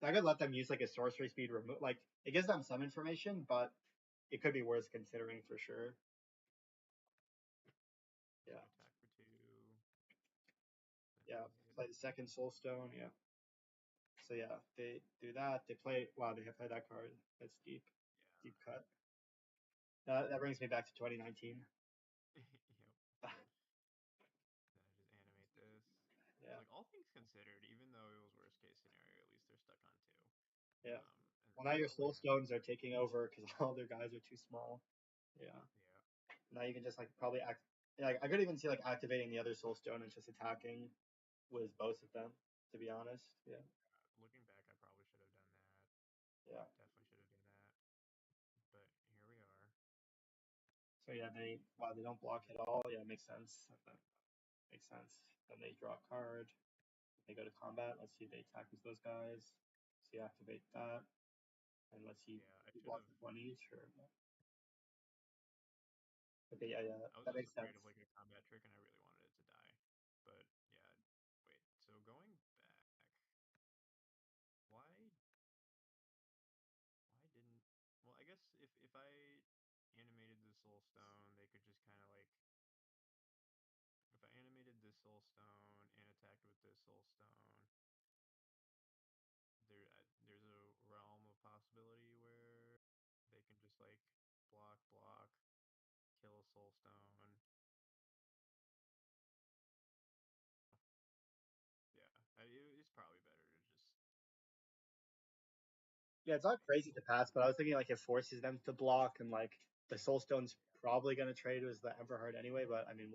But I could let them use like a sorcery speed remove. Like it gives them some information, but it could be worth considering for sure. so Yeah, attack for two. yeah. Then they get Play the second soul stone. Yeah. So yeah, they do that. They play. Wow, they have played that card. That's deep, deep yeah. cut. That brings me back to 2019. Yep. Then I just animate this. Yeah. Like all things considered, even though it was worst case scenario, at least they're stuck on two. Yeah. And Well, then now they your get a soul land. stones are taking over because all their guys are too small. Yeah. Yeah. Now you can just like probably act. Yeah, I could even see like activating the other soul stone and just attacking with both of them. To be honest. Yeah. Looking back, I probably should have done that. Yeah. Definitely should have done that. But here we are. So yeah, they don't block at all. Yeah, makes sense. That makes sense. Then they draw a card. They go to combat. Let's see if they attack with those guys. See activate that, and let's see Yeah, I you should block have. with one each. Or okay, yeah, yeah, I was that just makes afraid sense. of like a combat trick, and I really wanted it to die. But yeah, wait. So going back, why why didn't? Well, I guess if I animated the soul stone, they could just kind of like if I animated this soul stone and attacked with this soul stone, there's a realm of possibility where they can just like block, kill a soul stone. Yeah, it's probably better to just Yeah, it's not wait. crazy to pass, but I was thinking like it forces them to block, and like the Soul Stone's probably gonna trade with the Everheart anyway. But I mean,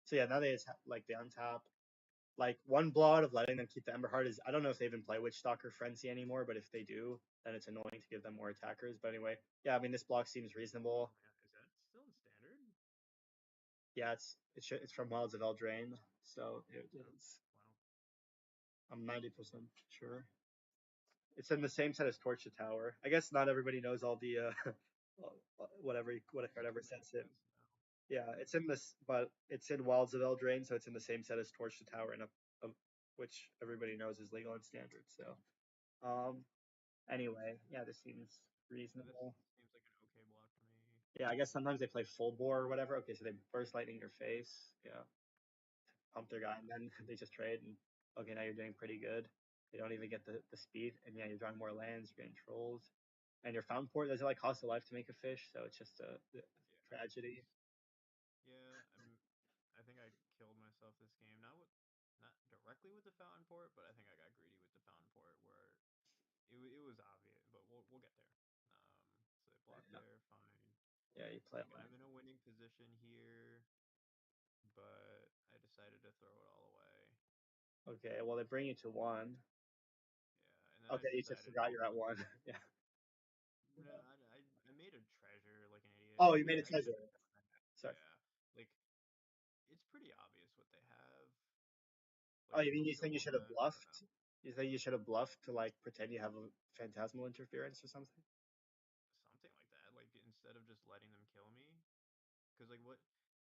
so yeah, now they like they untap. Like one blood of letting them keep the Emberheart is I don't know if they even play Witchstalker Frenzy anymore, but if they do, then it's annoying to give them more attackers. But anyway, yeah, I mean this block seems reasonable. Oh man, is that still in standard? Yeah, it's from Wilds of Eldraine, so it Oh, is. wow. I'm 90% sure. It's in the same set as Torch the Tower. I guess not everybody knows all the whatever Still sets makes it. sense now. Yeah, it's in this, but it's in Wilds of Eldraine, so it's in the same set as Torch the Tower, and which everybody knows is legal and standard. So, um, Anyway, yeah, this seems This reasonable. seems like an okay block to me. Yeah, I guess sometimes they play full bore or whatever. Okay, so they burst lightning your face. Yeah, pump their guy, and then they just trade. And okay, now you're doing pretty good. They don't even get the speed, and yeah, you're drawing more lands. You're getting trolls, and your fountain port doesn't like cost a life to make a fish, so it's just a Yeah, tragedy. yeah. I think I killed myself this game. Not directly with the fountain port, but I think I got greedy with the fountain port where it was obvious. But we'll get there. So they block Yeah, there, fine. yeah, you play Like like I'm in a winning position here, but I decided to throw it all away. okay. Well, they bring you to one. Yeah, and then I Okay, you just decided, forgot you're at one. Yeah. no, I made a treasure like an idiot. Oh, you made a I treasure. shouldn't have done that. Sorry. Yeah, like it's pretty obvious what they have. Oh, Like you mean you either think you should have one, I don't know. bluffed? You think you should have bluffed to like pretend you have a phantasmal interference or something? Something like that. Like instead of just letting them kill me, because like what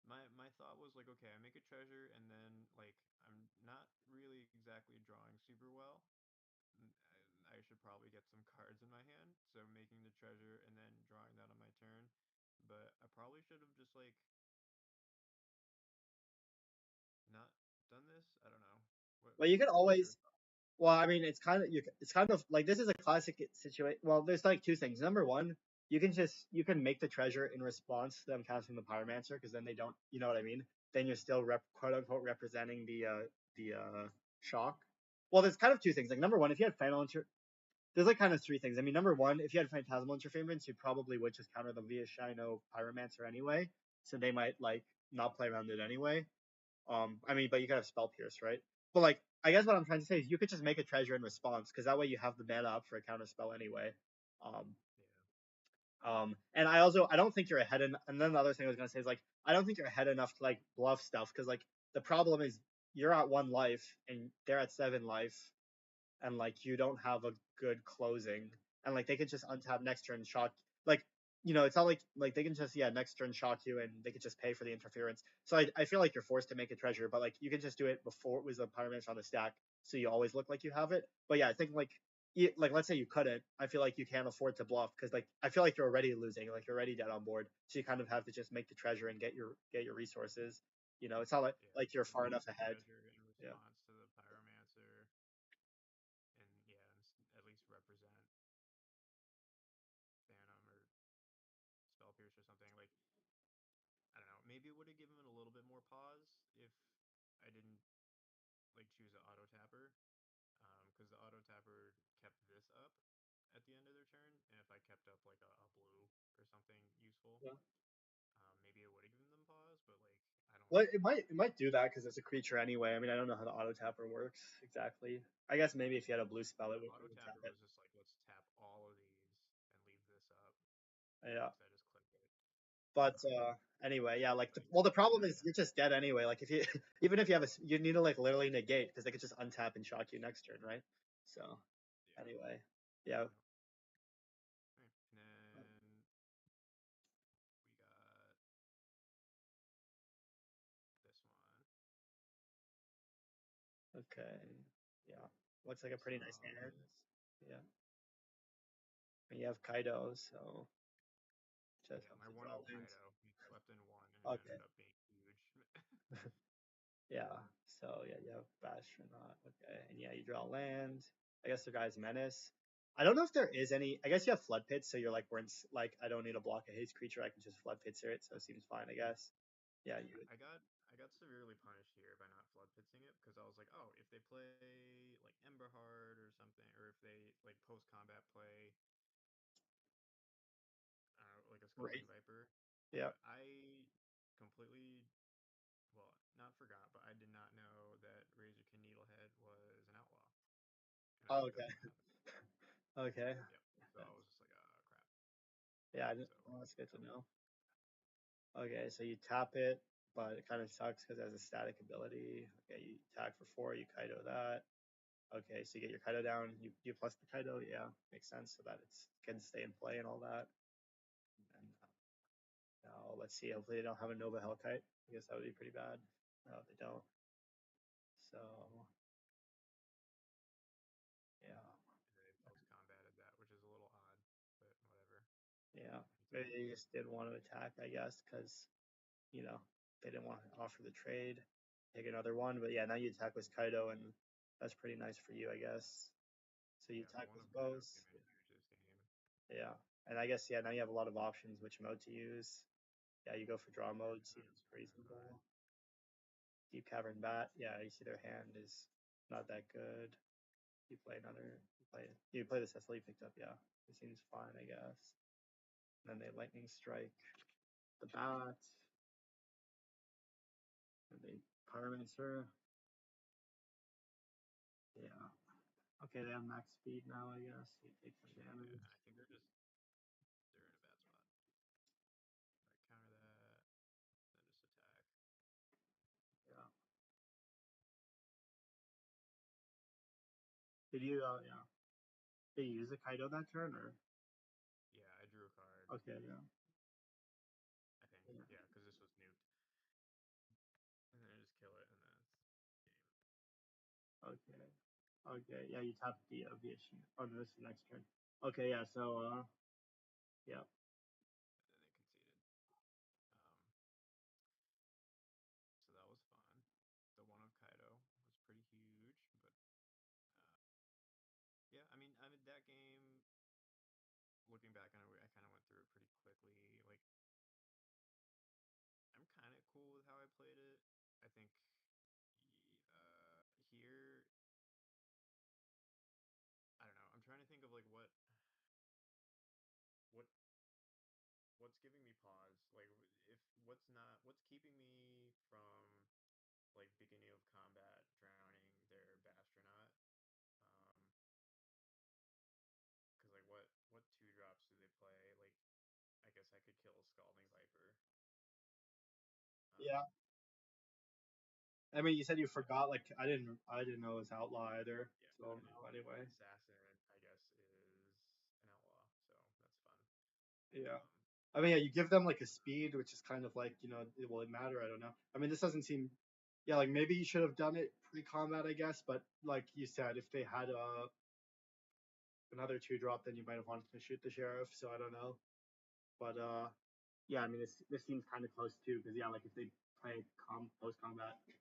my thought was like, okay, I make a treasure and then like I'm not really exactly drawing super well. I should probably get some cards in my hand, so making the treasure and then drawing that on my turn. But I probably should have just like not done this. I don't know. Well, you could What's your always. Well, I mean, it's kind of like this is a classic situation. Well, there's like two things. Number one, you can make the treasure in response to them casting the pyromancer because then they don't. You know what I mean? Then you're still quote unquote representing the shock. Well, there's kind of two things. Like number one, if you had final there's like kind of three things. I mean, number one, if you had phantasmal interference, you probably would just counter them via Shino Pyromancer anyway, so they might like not play around it anyway. I mean, but you could have spell pierce, right? But like, I guess what I'm trying to say is you could just make a treasure in response because that way you have the mana up for a counter spell anyway. Um, yeah? and I don't think you're ahead. And then the other thing I was gonna say is like, I don't think you're ahead enough to like bluff stuff because like the problem is you're at one life and they're at seven life, and like you don't have a good closing, and like they can just untap next turn shock, like it's not like they can just next turn shock you and they could just pay for the interference. So I feel like you're forced to make a treasure, but like you can just do it before it was a pyromancer on the stack, so you always look like you have it. But yeah, I think like let's say you couldn't, I feel like you can't afford to bluff because like I feel like you're already losing, like you're already dead on board, so you kind of have to just make the treasure and get your resources. It's not Yeah, like you're just far make enough the ahead. treasure in Yeah. response to the pyromancer, and yeah, at least represent Phantom or Spell Pierce or something. Like I don't know, maybe it would have given it a little bit more pause if I didn't like choose an auto tapper, because the auto tapper kept this up at the end of their turn, and if I kept up like a blue or something useful, Yeah. maybe it would have given them pause. But like I don't Well, it might do that because it's a creature anyway. I mean, I don't know how the auto tapper works exactly. I guess maybe if you had a blue spell, The it auto would tap tapper it. was just like, let's tap all of these and leave this up. Yeah, So I just clicked it. but Um, anyway, yeah. Like, but the yeah, problem is you're just dead anyway. Like, if you even if you have you need to like literally negate because they could just untap and shock you next turn, right? So yeah. anyway, yeah. Yep. Right. And then we got this one. Okay, yeah. Looks like a So pretty nice hand. Yeah, and you have Kaido, so just yeah, have my to 1-0 draw lands. Kaido, he swept in one, and it Okay. ended up being huge. Yeah. So yeah, you have Bastronaut. Okay, and yeah, you draw land. I guess the guy's Menace. I don't know if there is any. I guess you have Flood Pits, so you're like, like I don't need to block a haste creature. I can just Flood Pits it, so it seems fine. I guess. Yeah, you Yeah, would. I got severely punished here by not flood pitsing it because I was like, oh, if they play like Emberheart or something, or if they like post combat play like a Right. Skulking Viper, Yeah. but I completely well not forgot, but I did not know that Razorkin Needlehead was an outlaw, and I Oh, think okay. that's what happened. Okay. Yep. So I was just like, crap. Yeah, I didn't, So well, that's good to yeah, know. Okay, so you tap it, but it kind of sucks because it has a static ability. Okay, you attack for 4, you Kaido that. Okay, so you get your Kaido down, you plus the Kaido, yeah, makes sense so that it can stay in play and all that. And now let's see, hopefully they don't have a Nova Hellkite. I guess that would be pretty bad. No, they don't. So yeah, and they post combated that, which is Maybe they just didn't want to attack, I guess, because you know they didn't want to offer the trade, take another one. But yeah, now you attack with Kaido, and that's pretty nice for you, I guess. So you Yeah, the attack one with of Kaido both. came in huge this game. Yeah, and I guess yeah, now you have a lot of options which mode to use. Yeah, you go for draw Yeah, mode, no, seems pretty good card. reasonable. Deep Cavern Bat, yeah, you see their hand is not that good. You play another, you play the Cecily you picked up, yeah, it seems fine, I guess. And then they lightning strike the bat, and they Pyromancer. Yeah. Okay, they have max speed now, I guess. You take some Yeah, damage. I think they're in a bad spot. I counter that, then just attack. Yeah. Did you yeah. Did you use a Kaido that turn or Yeah, I drew a card. okay, yeah. I think. Yeah. Yeah, because this was nuked. And then I just kill it, and then it's game. Okay. Okay, yeah, you tap the issue. Oh no, this is the next turn. Okay, yeah, so yeah. And then they conceded. So that was fun. The one of Kaido was pretty huge, but yeah, I mean that game. Looking back on it, I kind of went through it pretty quickly. Like, I'm kind of cool with how I played it. I think here, I don't know. I'm trying to think of like what what's giving me pause. Like, if what's keeping me from like beginning of combat drowning their Bastronaut. Um, because like what two drops do they play? Like, I guess I could kill a Scalding Viper. Yeah. Um, I mean you said you I, forgot, like I didn't know it was outlaw either. yeah, So I no didn't. anyway. Assassin, I guess, is an outlaw, so that's fun. Yeah. Um, I mean, yeah, you give them like a speed, which is kind of like, will it matter? I don't know. I mean, this doesn't seem, yeah, like maybe you should have done it pre-combat, I guess. But like you said, if they had another two drop, then you might have wanted to shoot the sheriff. So I don't know. But yeah, I mean, this seems kind of close too, because yeah, like if they play post combat, yeah,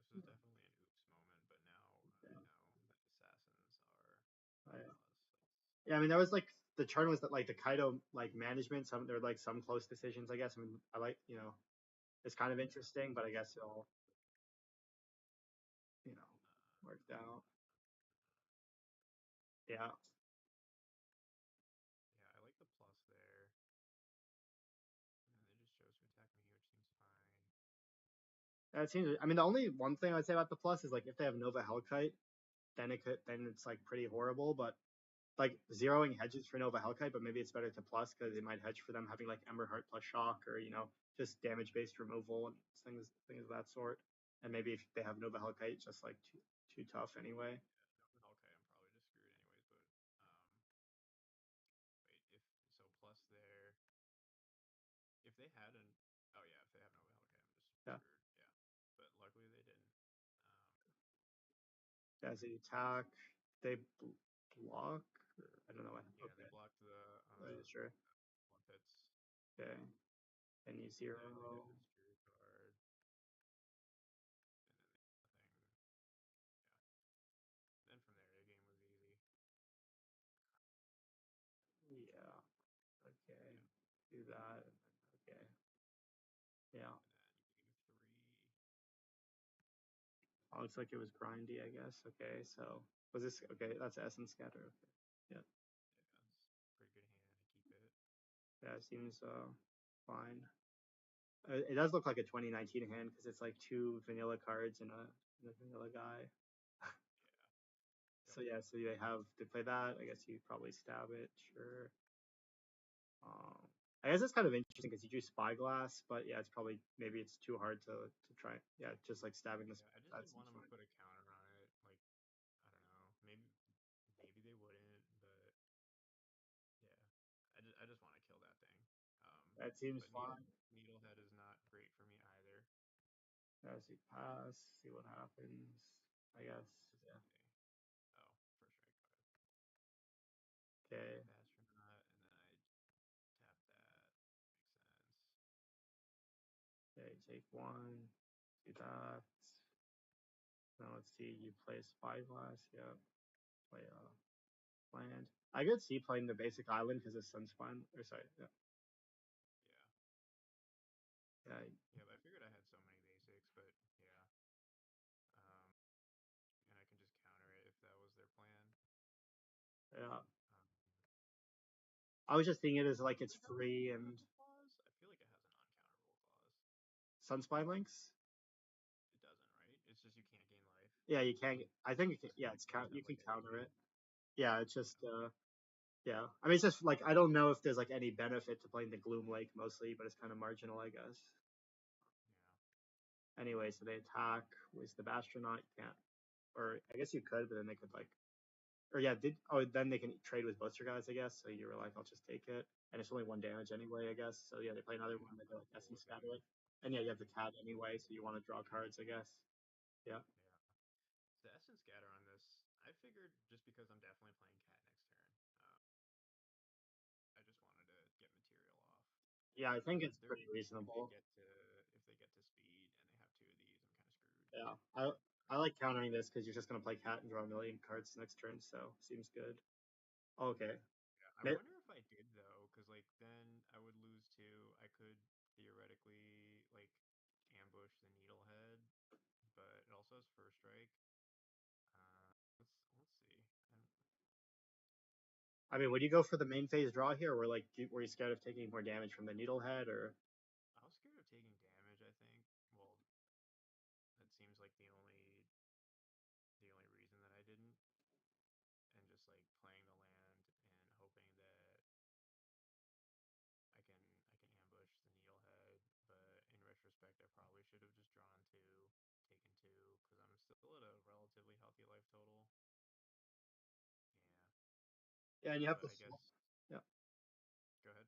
this was definitely an oops moment, but now I yeah, know that assassins are yeah. outlaws. Yeah, I mean, that was like the turn was that like the Kaido like management. There were like some close decisions, I guess. I mean, I like it's kind of Yeah, interesting, but I guess it all you know worked out. Yeah. yeah, I like the plus there, and then they just chose to attack me, which seems fine. It seems. I mean, the only one thing I'd say about the plus is like if they have Nova Hellkite, then it's like pretty horrible. But like zeroing hedges for Nova Hellkite, but maybe it's better to plus because it might hedge for them having like Emberheart plus shock or just damage based removal and things of that sort. And maybe if they have Nova Hellkite, it's just like too tough anyway. Yeah, okay, I'm probably just screwed anyways, but wait, if so plus there, if they had an oh yeah, if they have no okay, I'm just Yeah. screwed. Yeah, but luckily they didn't. As they attack, they block. I don't know what. Yeah, they Okay. blocked the Sure. one hits, Okay. And you and then they zero. just drew a card, and then they nothing. Yeah. Then from there, the game was easy. Yeah. Okay. Yeah, Do that. Okay. Yeah. and then game 3. Oh, looks like it was grindy, I guess. Okay, so was this okay? That's Essence Scatter. Okay. Yeah. Yeah, it's pretty good hand. I keep it. Yeah, it seems fine. It does look like a 2019 hand because it's like two vanilla cards and a vanilla guy. Yeah. So Yep. yeah, so they have to play that. I guess you probably stab it. Sure. Um, I guess it's kind of interesting because you do Spyglass, but yeah, it's probably maybe it's too hard to try. Yeah, just like stabbing this. Yeah, I just That didn't seems want them to fine. put a counter on it. Like, I don't know. Maybe they wouldn't, but yeah. I just want to kill that thing. That seems But fine. Needlehead is not great for me either. As you pass, see what happens. I guess. Just Yeah. oh, first strike card. Okay. Astronaut, and then take one. Do that. Now let's see. You play a spyglass. Yeah. Play a land. I could see playing the basic island because it's Sunspine. Or sorry. Yeah. Yeah. Yeah. Yeah, but I figured I had so many basics, but yeah. And I can just counter it if that was their plan. Yeah. Um, I was just thinking it as like does it's it have an free and uncounterable clause? I feel like it has an uncounterable clause. Sunspine links. It doesn't, right? It's just you can't gain life. Yeah, you can't. I think It's just yeah, it's you just count. have You can like a counter it. limit. Yeah, it's just Okay. yeah. I mean, it's just like I don't know if there's like any benefit to playing the Gloom Lake mostly, but it's kind of marginal, I guess. Yeah. Anyway, so they attack with the Bastronaut. You can't, or I guess you could, but then they could like, or yeah, then they can trade with both your guys, I guess. So you were like, I'll just take it, and it's only one damage anyway, I guess. So yeah, they play another one. They go like Cool Essence looking. Scatter it, and yeah, you have the cat anyway, so you want to draw cards, I guess. Yeah. Yeah. The essence scatter on this, I figured just because I'm definitely playing cat next turn. I just wanted to get material off. Yeah, I think it's They're pretty reasonable. if they get to speed and they have two of these, I'm kind of screwed. Yeah, I like countering this because you're just gonna play cat and draw a million cards next turn, so seems good. Okay. Yeah, I wonder if I did though, because like then I would lose two. I could theoretically like ambush the needlehead, but it also has first strike. Let's see. And I mean, would you go for the main phase draw here, or like were you scared of taking more damage from the needlehead, or I was scared of taking damage. I think. Well, that seems like the only reason that I didn't, and just like playing the land and hoping that I can ambush the needlehead. But in retrospect, I probably should have just drawn two, taken two, because I'm still at a relatively healthy life total. yeah, and you Yeah, have but the I guess yeah. go ahead.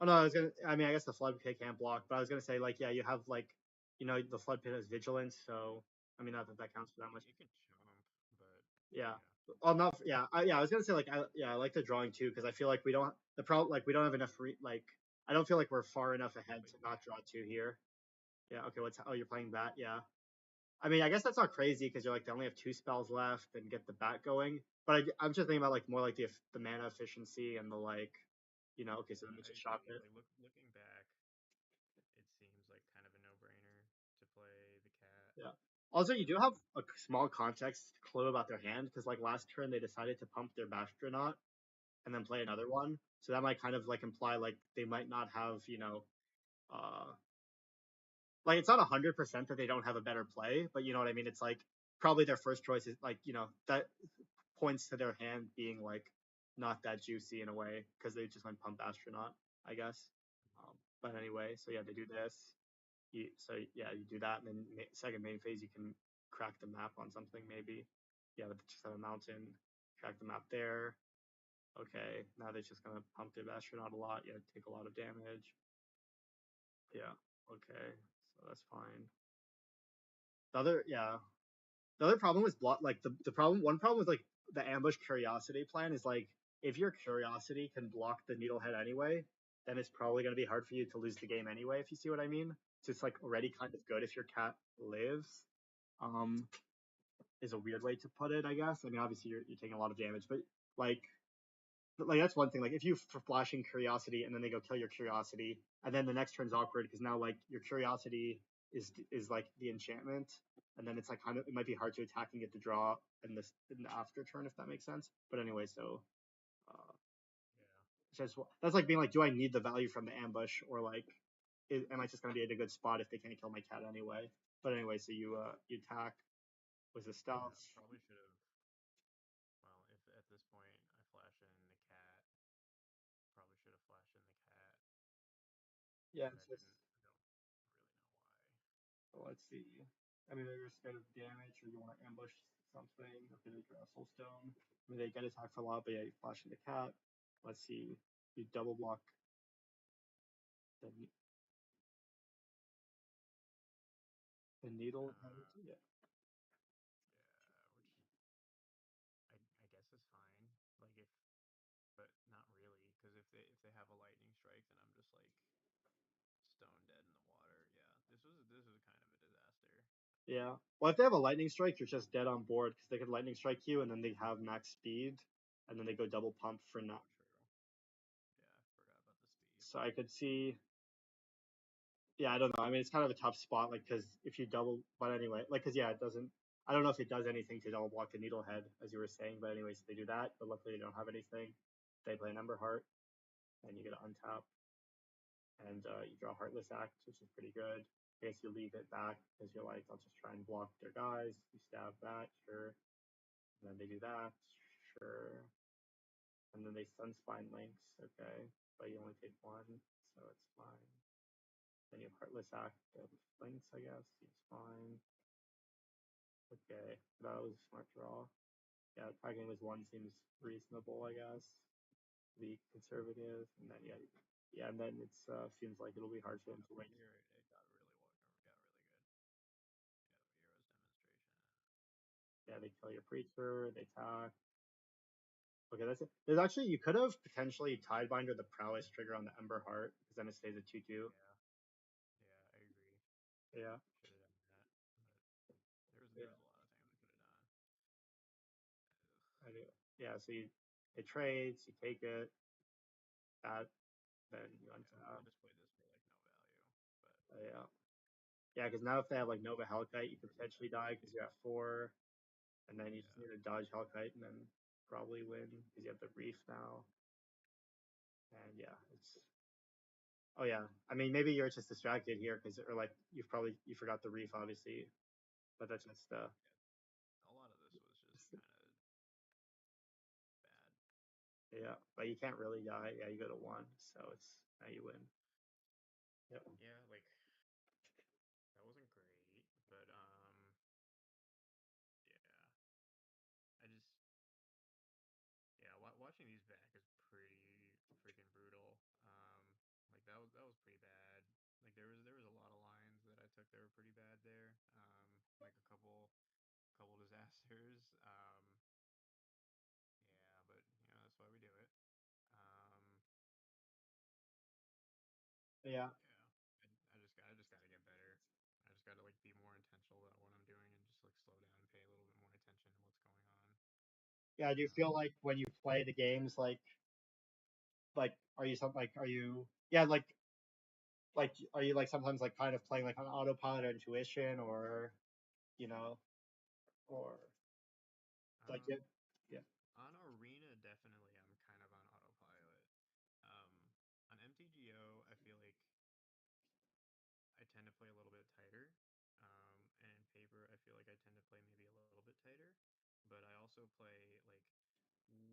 Oh no, I was gonna. I mean, I guess the flood pit can't block, but I was gonna say like yeah, you have like the flood pit has vigilance, so I mean not that that counts for that much. It can chomp, but Yeah. yeah, Well, not yeah, I was gonna say like I like the drawing too because I feel like we don't the problem like we don't have enough like I don't feel like we're far enough I ahead play to not draw bat. two here. Yeah. Okay. You're playing bat. Yeah. I mean, I guess that's not crazy because you're like they only have two spells left and get the bat going. But I'm just thinking about like more like the mana efficiency and the like, okay, so Yeah, let me I just shock agree. it. Like looking back, it seems like kind of a no-brainer to play the cat. Yeah. Also, you do have a small context clue about their hand because like last turn they decided to pump their Bastronaut and then play another one. So that might kind of like imply like they might not have, uh, like it's not 100% that they don't have a better play, but you know what I mean. It's like probably their first choice is like that points to their hand being like not that juicy in a way because they just went pump Astronaut, I guess. But anyway, so yeah, they do this. So yeah, you do that, and then second main phase you can crack the map on something maybe. Yeah, but just have a mountain, crack the map there. Okay, now they're just gonna pump their Astronaut a lot. Yeah, take a lot of damage. Yeah, okay, so that's fine. Yeah, the other problem is like the problem one problem with like the ambush curiosity plan is like if your curiosity can block the needlehead anyway, then it's probably going to be hard for you to lose the game anyway, if you see what I mean. So it's like already kind of good if your cat lives. Um, is a weird way to put it, I guess. I mean, obviously you're taking a lot of damage, but like that's one thing. Like if you flashing curiosity and then they go kill your curiosity, and then the next turn's awkward because now like your curiosity is like the enchantment, and then it's like kind of it might be hard to attack and get the draw in the after turn if that makes sense. But anyway, so uh, Yeah. just that's like being like, do I need the value from the ambush or like am I just gonna be in a good spot if they can't kill my cat anyway? But anyway, so you attack with the Yeah, stealth. probably should have. Well, if at this point I flash in the cat, probably should have flashed in the cat, Yeah, but it's I just didn't. I don't really know why. let's see. I mean, they're scared of damage, or you want to ambush something. Okay, they draw a soul stone. I mean, they get attacked for a lot, but yeah, you flash in the cat. Let's see. You double block the the needle. Yeah. Yeah, which I guess is fine. Like if, but not really, because if they have a lightning strike, then I'm just like stone dead in the water. Yeah, Yeah. Well, if they have a lightning strike, you're just dead on board because they could lightning strike you, and then they have max speed, and then they go double pump for now. True. Yeah, I forgot about the speed. So I could see. Yeah, I don't know. I mean, it's kind of a tough spot, like, because if you double, but anyway, like, because yeah, it doesn't. I don't know if it does anything to double block the Needlehead, as you were saying, but anyways, they do that. But luckily, they don't have anything. They play an Ember Heart, and you get to untap, and you draw Heartless Act, which is pretty good. I guess you leave it back because you're like, I'll just try and block their guys. You stab that, sure. And then they do that, sure. And then they Sunspine Links, okay. But you only take one, so it's fine. Then you have Heartless Act of Links, I guess. Seems fine. Okay, that was a smart draw. Yeah, tagging with one seems reasonable, I guess. Be conservative, and then yeah, and then it seems like it'll be hard for them to win. Here it got really good. Yeah, the Heroes demonstration. Yeah, they kill your preacher, they attack. Okay, that's it. There's actually you could have potentially Tidebinder the prowess trigger on the Ember Heart because then it stays at 2/2. Yeah, I agree. Yeah. Should have done that, but there was Yeah. a lot of things we could have done. I do. Yeah, so it trades, you take it, that, then you Yeah, untap. I just played this for like no value, but Yeah. Yeah, because now if they have like Nova Hellkite, you could potentially die because you're at 4, and then you just yeah, need to dodge Hellkite and then probably win because you have the Reef now. And yeah, it's. Oh yeah, I mean maybe you're just distracted here because or like you forgot the Reef obviously, but that's just a lot of this was just kind of bad. yeah, but you can't really die. Yeah, you go to 1, so it's now you win. Yep. Yeah, like that wasn't great, but yeah, I just watching these back is pretty freaking brutal. Like that was pretty bad. Like there was a lot of lines that I took that were pretty bad there. Like a couple disasters. Yeah, but that's why we do it. Yeah. I just gotta get better. I just gotta like be more intentional about what I'm doing and just like slow down and pay a little bit more attention to what's going on. Yeah, do you feel like when you play the games like are you something like are you yeah like are you like sometimes like kind of playing like on autopilot or intuition or you know or like Um, yeah. on Arena, definitely, I'm kind of on autopilot. Um, on MTGO, I feel like I tend to play a little bit tighter. And in paper, I feel like I tend to play maybe a little bit tighter. But I also play like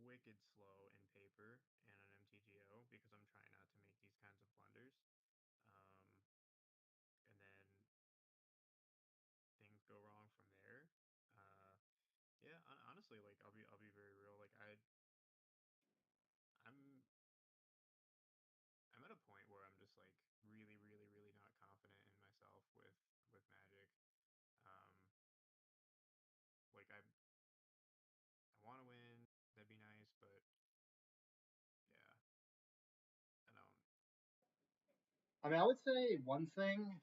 wicked slow in paper and on MTGO because I'm trying not to make these kinds of blunders. Um, and then things go wrong from there. Uh, yeah, honestly, like I'll be very real. Like I'm I'm at a point where I'm just like really, really, really not confident in myself with Magic. Um, like I want to win. That'd be nice, but yeah, I don't. I mean I would say one thing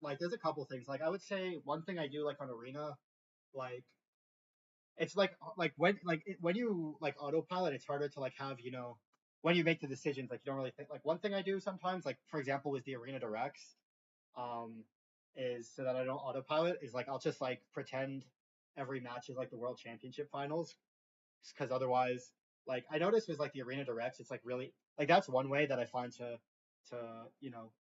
like there's a couple things like I would say one thing I do like on Arena like it's like when you like autopilot it's harder to like have when you make the decisions like you don't really think like one thing I do sometimes like for example with the Arena Directs um, is so that I don't autopilot is like I'll just like pretend every match is like the World Championship finals because otherwise, like I noticed with like the Arena Directs, it's like really like that's one way that I find to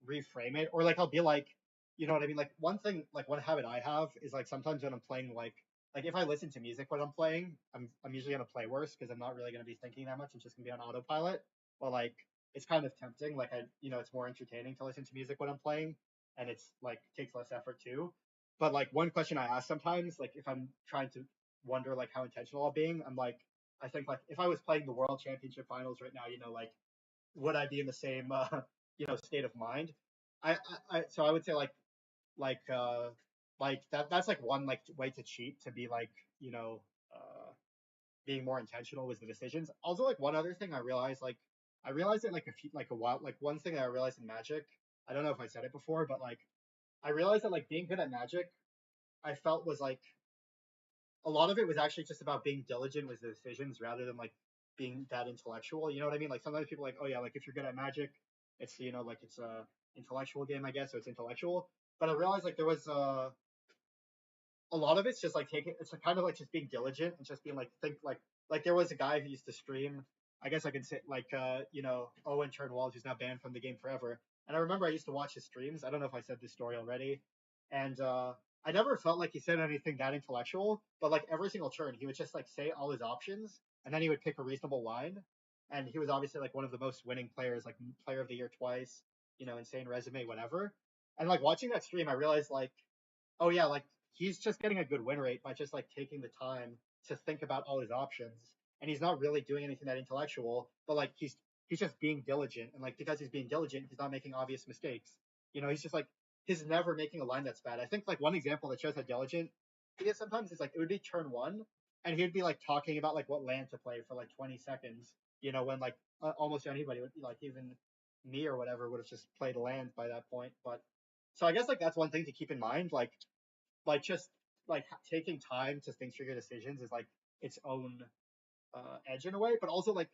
reframe it or like I'll be like you know what I mean like one thing like one habit I have is like sometimes when I'm playing like if I listen to music when I'm playing, I'm usually gonna play worse because I'm not really gonna be thinking that much. I'm just gonna be on autopilot. But like it's kind of tempting. Like it's more entertaining to listen to music when I'm playing, and it's like takes less effort too. But like one question I ask sometimes, like if I'm trying to wonder like how intentional I'm being, I'm like I think like if I was playing the World Championship Finals right now, like would I be in the same state of mind? So I would say like uh like that's like one like way to cheat to be like being more intentional with the decisions. Also, like one other thing I realized it like a while like one thing that I realized in Magic. I don't know if I said it before, but like I realized that like being good at Magic I felt was like a lot of it was actually just about being diligent with the decisions rather than like being that intellectual. You know what I mean? Like sometimes people are like, oh yeah, like if you're good at Magic, it's like it's a intellectual game, I guess, so it's intellectual. But I realized like there was a lot of it's just like taking it's kind of like just being diligent and just being like think like there was a guy who used to stream. I guess I can say like Owen Turnwald, who's now banned from the game forever. And I remember I used to watch his streams. I don't know if I said this story already. And I never felt like he said anything that intellectual, but like every single turn he would just like say all his options and then he would pick a reasonable line. And he was obviously like one of the most winning players, like player of the year twice, insane resume, whatever. And like watching that stream, I realized like oh yeah, like he's just getting a good win rate by just like taking the time to think about all his options, and he's not really doing anything that intellectual, but like he's just being diligent, and like because he's being diligent, he's not making obvious mistakes. He's just like he's never making a line that's bad. I think like one example that shows how diligent he is sometimes is like it would be turn one, and he'd be like talking about like what land to play for like 20 seconds. When like almost anybody would like even me or whatever would have just played land by that point, but so I guess like that's one thing to keep in mind. Like just like taking time to think through your decisions is like its own edge in a way, but also like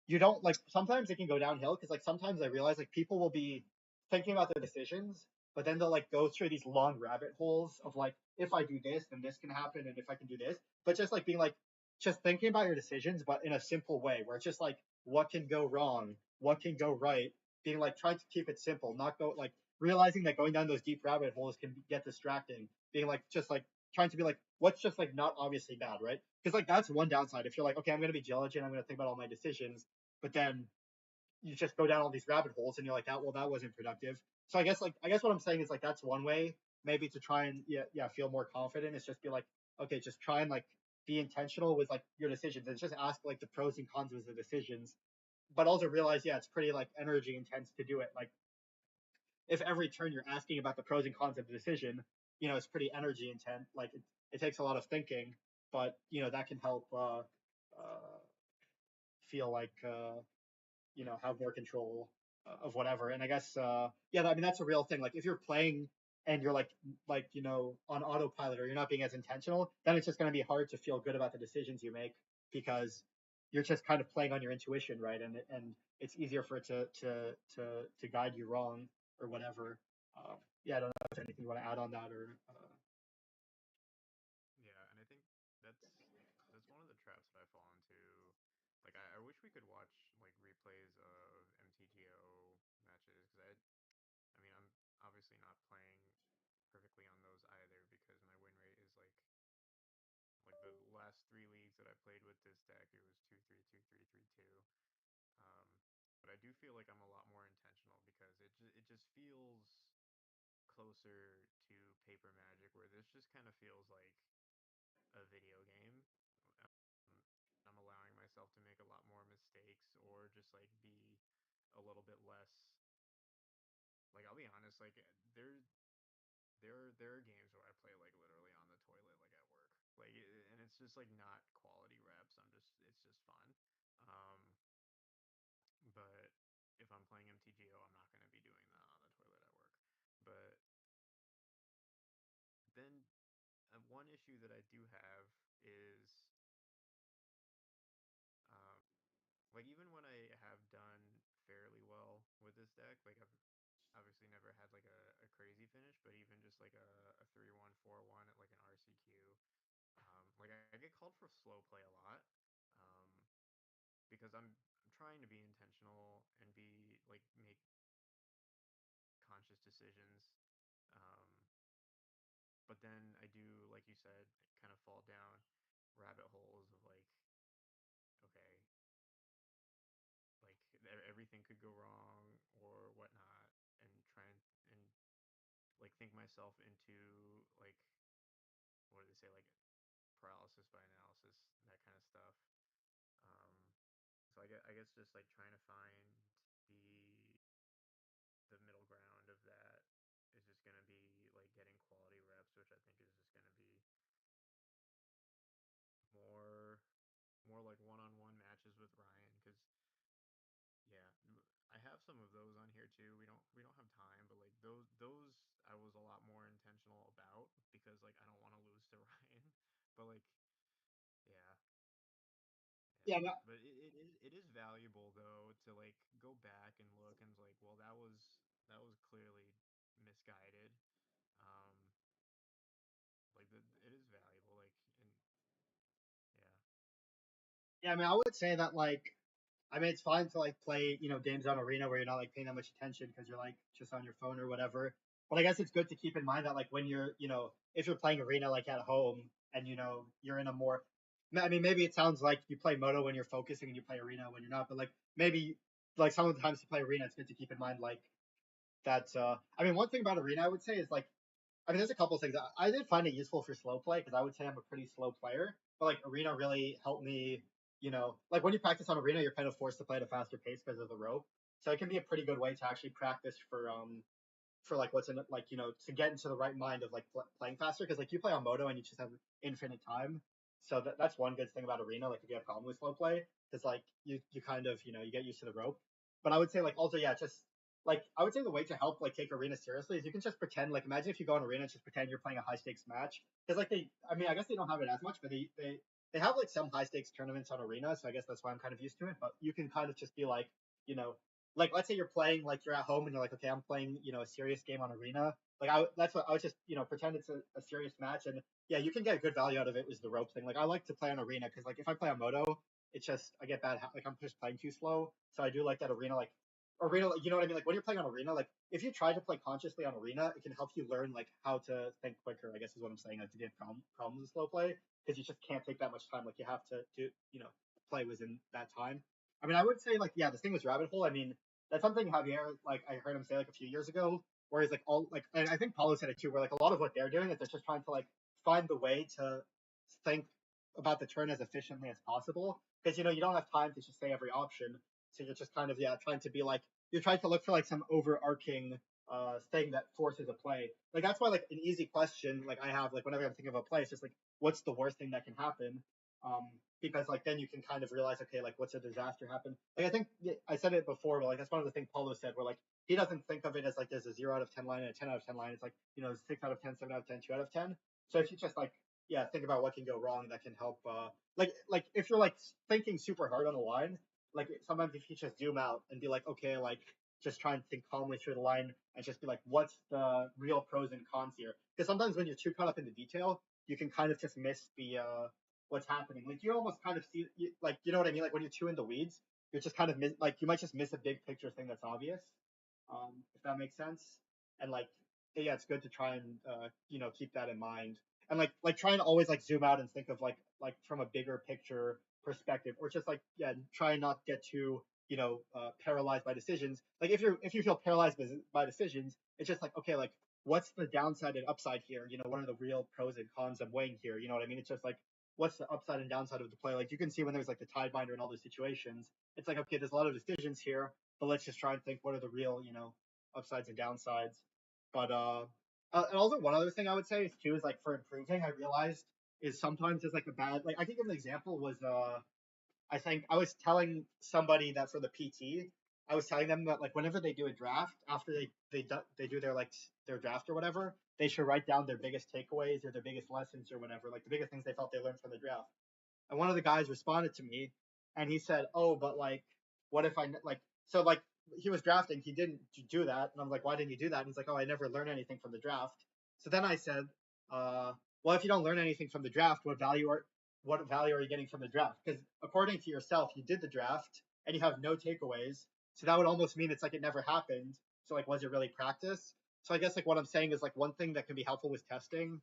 you don't like sometimes it can go downhill because like sometimes I realize like people will be thinking about their decisions, but then they'll like go through these long rabbit holes of like if I do this, then this can happen, and if I can do this, but just like being like just thinking about your decisions, but in a simple way where it's just like what can go wrong, what can go right, being like trying to keep it simple, not go like realizing that going down those deep rabbit holes can get distracting, being like just like trying to be like what's just like not obviously bad, right? Because like that's one downside. If you're like, okay, I'm gonna be diligent, I'm gonna think about all my decisions, but then you just go down all these rabbit holes and you're like, that wasn't productive. So I guess what I'm saying is like that's one way maybe to try and yeah feel more confident. Is just be like, okay, just try and like be intentional with like your decisions and just ask like the pros and cons of the decisions, but also realize yeah it's pretty like energy intense to do it. Like if every turn you're asking about the pros and cons of the decision, it's pretty energy intense. Like it takes a lot of thinking, but that can help feel like have more control of whatever. And I guess yeah, I mean that's a real thing. Like if you're playing and you're like on autopilot or you're not being as intentional, then it's just going to be hard to feel good about the decisions you make because you're just kind of playing on your intuition, right? And it's easier for it to guide you wrong or whatever. Yeah, I don't know if there's anything you want to add on that or Yeah, and I think that's one of the traps that I fall into. Like, I wish we could watch like replays of MTGO matches because I mean, I'm obviously not playing perfectly on those either because my win rate is like the last three leagues that I played with this deck, it was 2-3, 2-3, 3-2. Um, but I do feel like I'm a lot more intentional because it just feels closer to paper magic, where this just kind of feels like a video game. I'm allowing myself to make a lot more mistakes or just like be a little bit less. Like I'll be honest, like there are games where I play like literally on the toilet, like at work, like and it's just like not quality reps. It's just fun. Um, but if I'm playing MTGO, I'm not going to be doing that on the toilet at work. But then one issue that I do have is um, like even when I have done fairly well with this deck, like I've obviously never had like a crazy finish, but even just like a 3-1, 4-1 at like an RCQ, like I get called for slow play a lot, um, because I'm trying to be intentional and be like make conscious decisions. Um, but then I do, like you said, kind of fall down rabbit holes of like, okay, like everything could go wrong or whatnot, and try and like think myself into like what do they say, like paralysis by analysis, that kind of stuff. Um, so I guess just like trying to find the the middle ground of that is just gonna be like getting quality reps, which I think is just gonna be more more like one-on-one matches with Ryan because yeah, I have some of those on here too. We don't have time, but like those I was a lot more intentional about because like I don't want to lose to Ryan. But like yeah, Yeah, yeah. But it is valuable though to like go back and look and it's like, well, that was clearly misguided. Um, like it is valuable. Like and yeah, yeah. I mean, I would say that like, I mean, it's fine to like play, games on Arena where you're not like paying that much attention because you're like just on your phone or whatever. But I guess it's good to keep in mind that like when you're, if you're playing Arena like at home and you're in a more, I mean, maybe it sounds like you play Moto when you're focusing and you play Arena when you're not, but like maybe like some of the times you play Arena, it's good to keep in mind like that. I mean, one thing about Arena I would say is like, I mean, there's a couple of things. I did find it useful for slow play because I would say I'm a pretty slow player. But like Arena really helped me, like when you practice on Arena, you're kind of forced to play at a faster pace because of the rope. So it can be a pretty good way to actually practice for like what's in it, like to get into the right mind of like playing faster because like you play on Moto and you just have infinite time. So that's one good thing about Arena. Like if you have problem with slow play, because like you kind of you get used to the rope. But I would say like also yeah, just like I would say the way to help like take Arena seriously is you can just pretend like imagine if you go on Arena and just pretend you're playing a high stakes match because like I mean I guess they don't have it as much but they have like some high stakes tournaments on Arena so I guess that's why I'm kind of used to it but you can kind of just be like you know like let's say you're playing like you're at home and you're like okay I'm playing a serious game on Arena like that's what I would just pretend it's a serious match and yeah you can get good value out of it was the rope thing like I like to play on Arena because like if I play on Moto it's just I get bad like I'm just playing too slow so I do like that Arena like Arena, you know what I mean? Like when you're playing on Arena, like if you try to play consciously on Arena, it can help you learn like how to think quicker. I guess is what I'm saying. Like to get problems with slow play because you just can't take that much time. Like you have to do play within that time. I mean, I would say like yeah, this thing was Rabbit Hole. I mean, that's something Javier like I heard him say like a few years ago, where he's like all like, and I think Paulo said it too, where like a lot of what they're doing is they're just trying to like find the way to think about the turn as efficiently as possible because you don't have time to just say every option so you're just kind of trying to be like you're trying to look for like some overarching thing that forces a play. Like that's why like an easy question like I have like whenever I'm thinking of a play, it's just like what's the worst thing that can happen? Um, because like then you can kind of realize okay like what's a disaster happen? Like I think I said it before, but like that's one of the things Paulo said where like he doesn't think of it as like there's a 0 out of 10 line and a 10 out of 10 line. It's like 6 out of 10, 7 out of 10, 2 out of 10. So if you just like think about what can go wrong that can help like if you're like thinking super hard on a line like sometimes if you just zoom out and be like, okay, like just try and think calmly through the line and just be like, what's the real pros and cons here? Because sometimes when you're too caught up in the detail, you can kind of just miss the what's happening. Like you almost kind of see, like you know what I mean? Like when you're too in the weeds, you're just kind of like you might just miss a big picture thing that's obvious, if that makes sense. And like yeah, it's good to try and keep that in mind and like try and always like zoom out and think of like from a bigger picture perspective or just like try and not get too paralyzed by decisions like if you feel paralyzed by decisions it's just like okay like what's the downside and upside here what are the real pros and cons I'm weighing here you know what I mean it's just like what's the upside and downside of the play like you can see when there's like the tide binder and all those situations it's like okay there's a lot of decisions here but let's just try and think what are the real upsides and downsides but and also one other thing I would say is too is like for improving, I realized is sometimes there's like a bad like I think an example was I think I was telling somebody that for the PT, I was telling them that like whenever they do a draft, after they do their like their draft or whatever, they should write down their biggest takeaways or their biggest lessons or whatever, like the biggest things they felt they learned from the draft. And one of the guys responded to me, and he said, "Oh, but like, what if I like so like he was drafting, he didn't do that." And I'm like, "Why didn't you do that?" And he's like, "Oh, I never learned anything from the draft." So then I said, "Well, if you don't learn anything from the draft, what value are you getting from the draft? Because according to yourself, you did the draft and you have no takeaways. So that would almost mean it's like it never happened. So like, was it really practice? So I guess like what I'm saying is like one thing that can be helpful with testing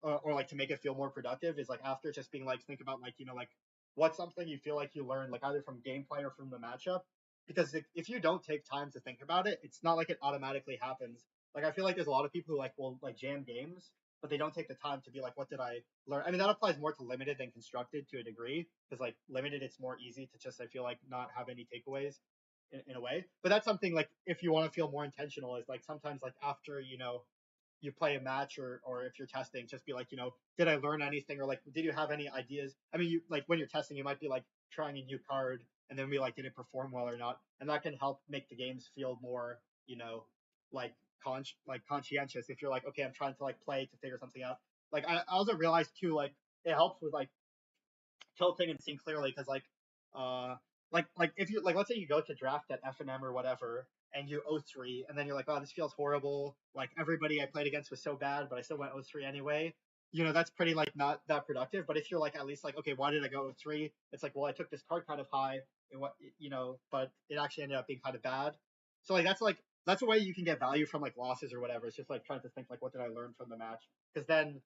or like to make it feel more productive is like after just being like think about like like what's something you feel like you learned like either from gameplay or from the matchup because if you don't take time to think about it it's not like it automatically happens like I feel like there's a lot of people who like will like jam games but they don't take the time to be like what did I learn I mean that applies more to limited than constructed to a degree because like limited it's more easy to just I feel like not have any takeaways in a way but that's something like if you want to feel more intentional is like sometimes like after you play a match or if you're testing, just be like, did I learn anything or like did you have any ideas? I mean, you like when you're testing, you might be like trying a new card and then be like, did it perform well or not? And that can help make the games feel more, like conscientious. If you're like, okay, I'm trying to like play to figure something out. Like I also realized too, like it helps with like tilting and seeing clearly because uh like if you like let's say you go to draft at FNM or whatever and you 0-3 and then you're like, oh, this feels horrible, like everybody I played against was so bad but I still went 0-3 anyway. That's pretty like not that productive. But if you're like at least like, okay, why did I go 0-3? It's like, well, I took this card kind of high and what but it actually ended up being kind of bad. So like that's a way you can get value from like losses or whatever. It's just like trying to think like, what did I learn from the match? Because then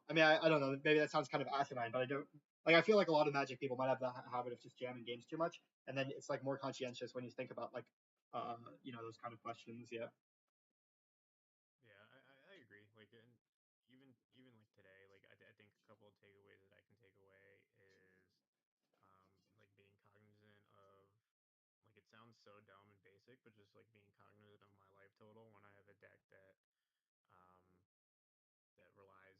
I mean, I don't know, maybe that sounds kind of asinine, but I don't like I feel like a lot of Magic people might have the habit of just jamming games too much, and then it's like more conscientious when you think about like those kind of questions. Yeah. Yeah, I agree. Like, and even like today, like I think a couple of takeaways that I can take away is like being cognizant of like it sounds so dumb and basic, but just like being cognizant of my life total when I have a deck um that relies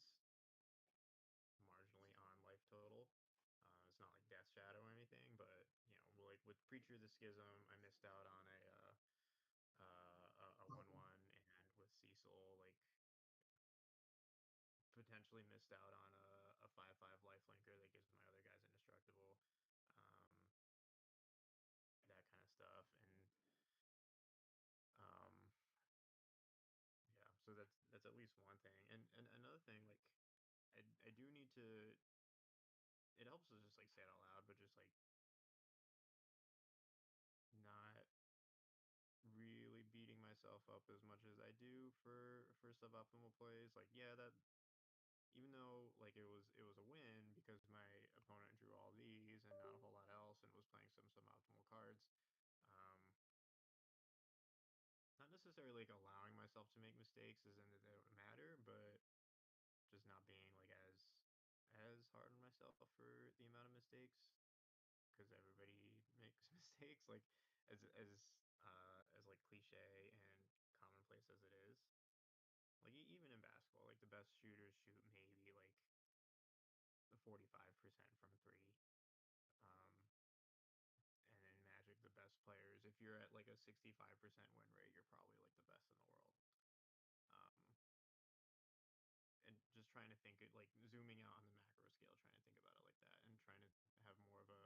marginally on life total. It's not like Death Shadow or anything, but like with Preacher of the Schism, I missed out on a 1/1, and with Cecil, like potentially missed out on a 5/5 lifelinker that gives my other guys indestructible, that kind of stuff, and um, yeah. So that's at least one thing, and another thing, like I do need to. It helps to just like say it out loud, but just like not really beating myself up as much as I do for suboptimal plays. Like, yeah, that even though like it was a win because my opponent drew all these and not a whole lot else and was playing some suboptimal cards. Um, Not necessarily like allowing myself to make mistakes as in that they don't matter, but just not being like as hard on myself for the amount of mistakes because everybody makes mistakes. Like as like cliche and commonplace as it is, like even in basketball, like the best shooters shoot maybe like 45% from three. Um, and in Magic, the best players, if you're at like a 65% win rate, you're probably like the best in the world. Um, and just trying to think it like zooming out on the macro scale, trying to think about it like that, and trying to have more of a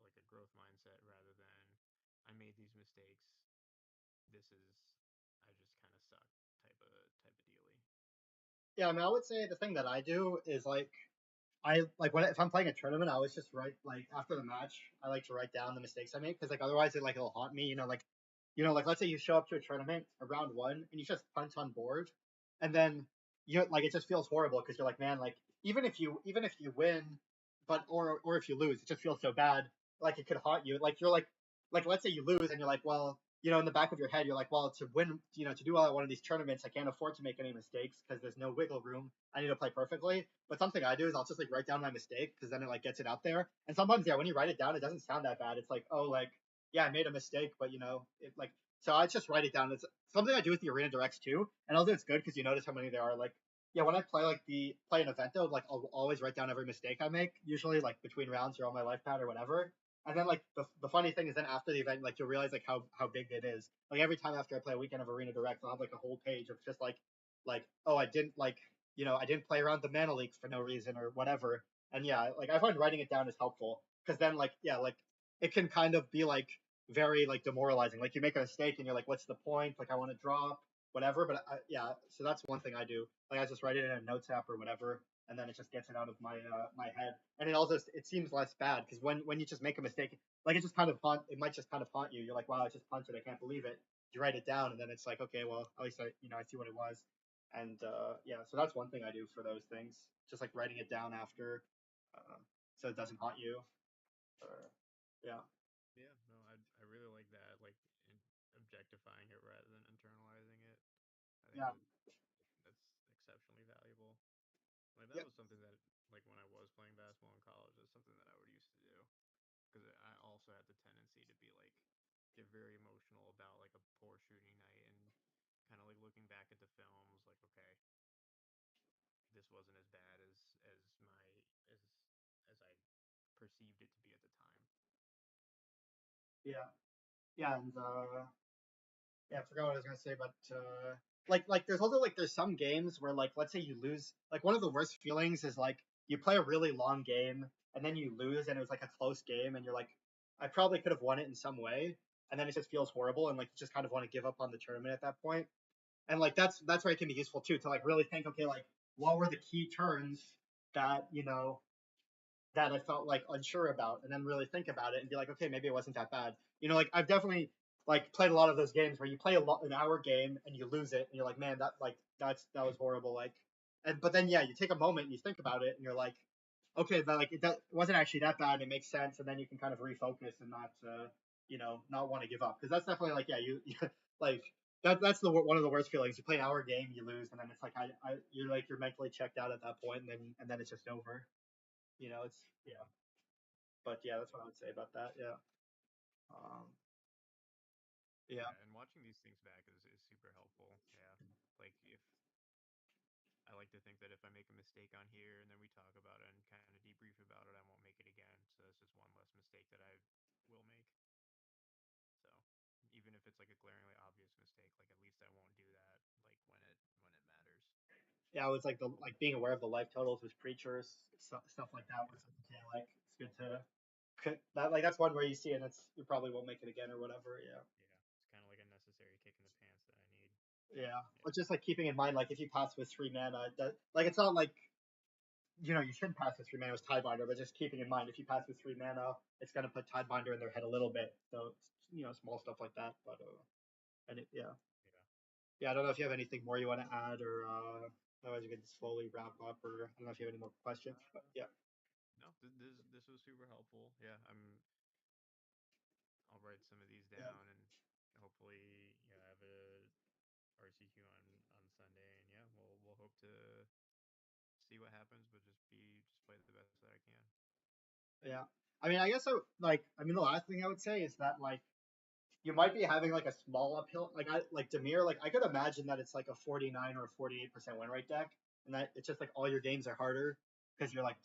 like a growth mindset rather than I made these mistakes. This is I just kind of suck type of dealy. Yeah, I mean, I would say the thing that I do is like I like when if I'm playing a tournament, I always just write like after the match. I like to write down the mistakes I make because like otherwise it'll haunt me. Like let's say you show up to a tournament around one and you just punch on board, and then like it just feels horrible because you're like, man, like even if you win, but or if you lose, it just feels so bad. Like it could haunt you. Like you're like let's say you lose and you're like, well, in the back of your head, you're like, well, to win, to do well at one of these tournaments, I can't afford to make any mistakes because there's no wiggle room. I need to play perfectly. But something I do is I'll just like write down my mistake because then it like gets it out there. And sometimes, yeah, when you write it down, it doesn't sound that bad. It's like, oh, like, yeah, I made a mistake, but it like, so I just write it down. It's something I do with the arena directs too. And also it's good because you notice how many there are. Like, yeah, when I play an event though, like I'll always write down every mistake I make, usually like between rounds or on my life pad or whatever. And then like the funny thing is then after the event, like you'll realize like how big it is. Like every time after I play a weekend of Arena Direct, I'll have like a whole page of just like oh I didn't like I didn't play around the mana leaks for no reason or whatever. And yeah, like I find writing it down is helpful because then like yeah like it can kind of be like very like demoralizing. Like you make a mistake and you're like, what's the point? Like I want to drop whatever. But yeah, so that's one thing I do. Like I just write it in a notes app or whatever, and then it just gets it out of my head. And it seems less bad because when you just make a mistake, like it might just kind of haunt you. You're like, wow, I just punched it, I can't believe it. You write it down, and then it's like, okay, well, at least I see what it was. And yeah, so that's one thing I do for those things, just like writing it down after, uh, so it doesn't haunt you. Or, yeah, Yeah, no, I really like that, like objectifying it rather than internalizing it. I think yeah, that's exceptionally valuable. Like that yeah, was something that, like when I was playing basketball in college, that's something that I would used to do because I also had the tendency to be like get very emotional about like a poor shooting night and kind of like looking back at the films, like okay, this wasn't as bad as as I perceived it to be at the time. yeah, yeah, and Yeah, I forgot what I was gonna say, but like there's also like there's some games where like let's say you lose, like one of the worst feelings is like you play a really long game and then you lose and it was like a close game and you're like, I probably could have won it in some way, and then it just feels horrible and like you just kind of want to give up on the tournament at that point. And like that's where it can be useful too to like really think, okay, like what were the key turns that that I felt like unsure about, and then really think about it and be like, okay, maybe it wasn't that bad. Like I've definitely like played a lot of those games where you play an hour game and you lose it, and you're like, man, that was horrible. Like, and but then yeah, you take a moment and you think about it, and you're like, okay, that like that wasn't actually that bad. It makes sense, and then you can kind of refocus and not not want to give up, because that's definitely like, yeah, you like that's the one of the worst feelings. You play an hour game, you lose, and then it's like you're like you're mentally checked out at that point, and then it's just over. It's yeah. But yeah, that's what I would say about that. Yeah. Um, yeah. Yeah, and watching these things back is super helpful. Yeah, like if I like to think that if I make a mistake on here and then we talk about it and kind of debrief about it, I won't make it again. So that's just one less mistake that I will make. So even if it's like a glaringly obvious mistake, like at least I won't do that like when it matters. Yeah, it was like the like being aware of the life totals with preachers, stuff like that was Yeah, like, okay, like it's good to that like that's one where you see it and it's you probably won't make it again or whatever. Yeah. yeah, it's kind of like a necessary kick in the pants that I need. Yeah. Yeah, But just like keeping in mind, like if you pass with 3 mana, that like it's not like you should pass with 3 mana with Tidebinder, but just keeping in mind if you pass with 3 mana, it's gonna put Tidebinder in their head a little bit. So small stuff like that. But yeah. yeah. Yeah, I don't know if you have anything more you want to add, or otherwise we can slowly wrap up, or I don't know if you have any more questions, but Uh, yeah, no, this was super helpful. Yeah, I'll write some of these yeah, down and hopefully have a RCQ on Sunday, and yeah, we'll hope to see what happens, but just play the best that I can. yeah. I mean, I guess the last thing I would say is that like you might be having like a small uphill, like Dimir, like I could imagine that it's like a 49 or a 48% win rate deck, and that it's just like all your games are harder because you're like.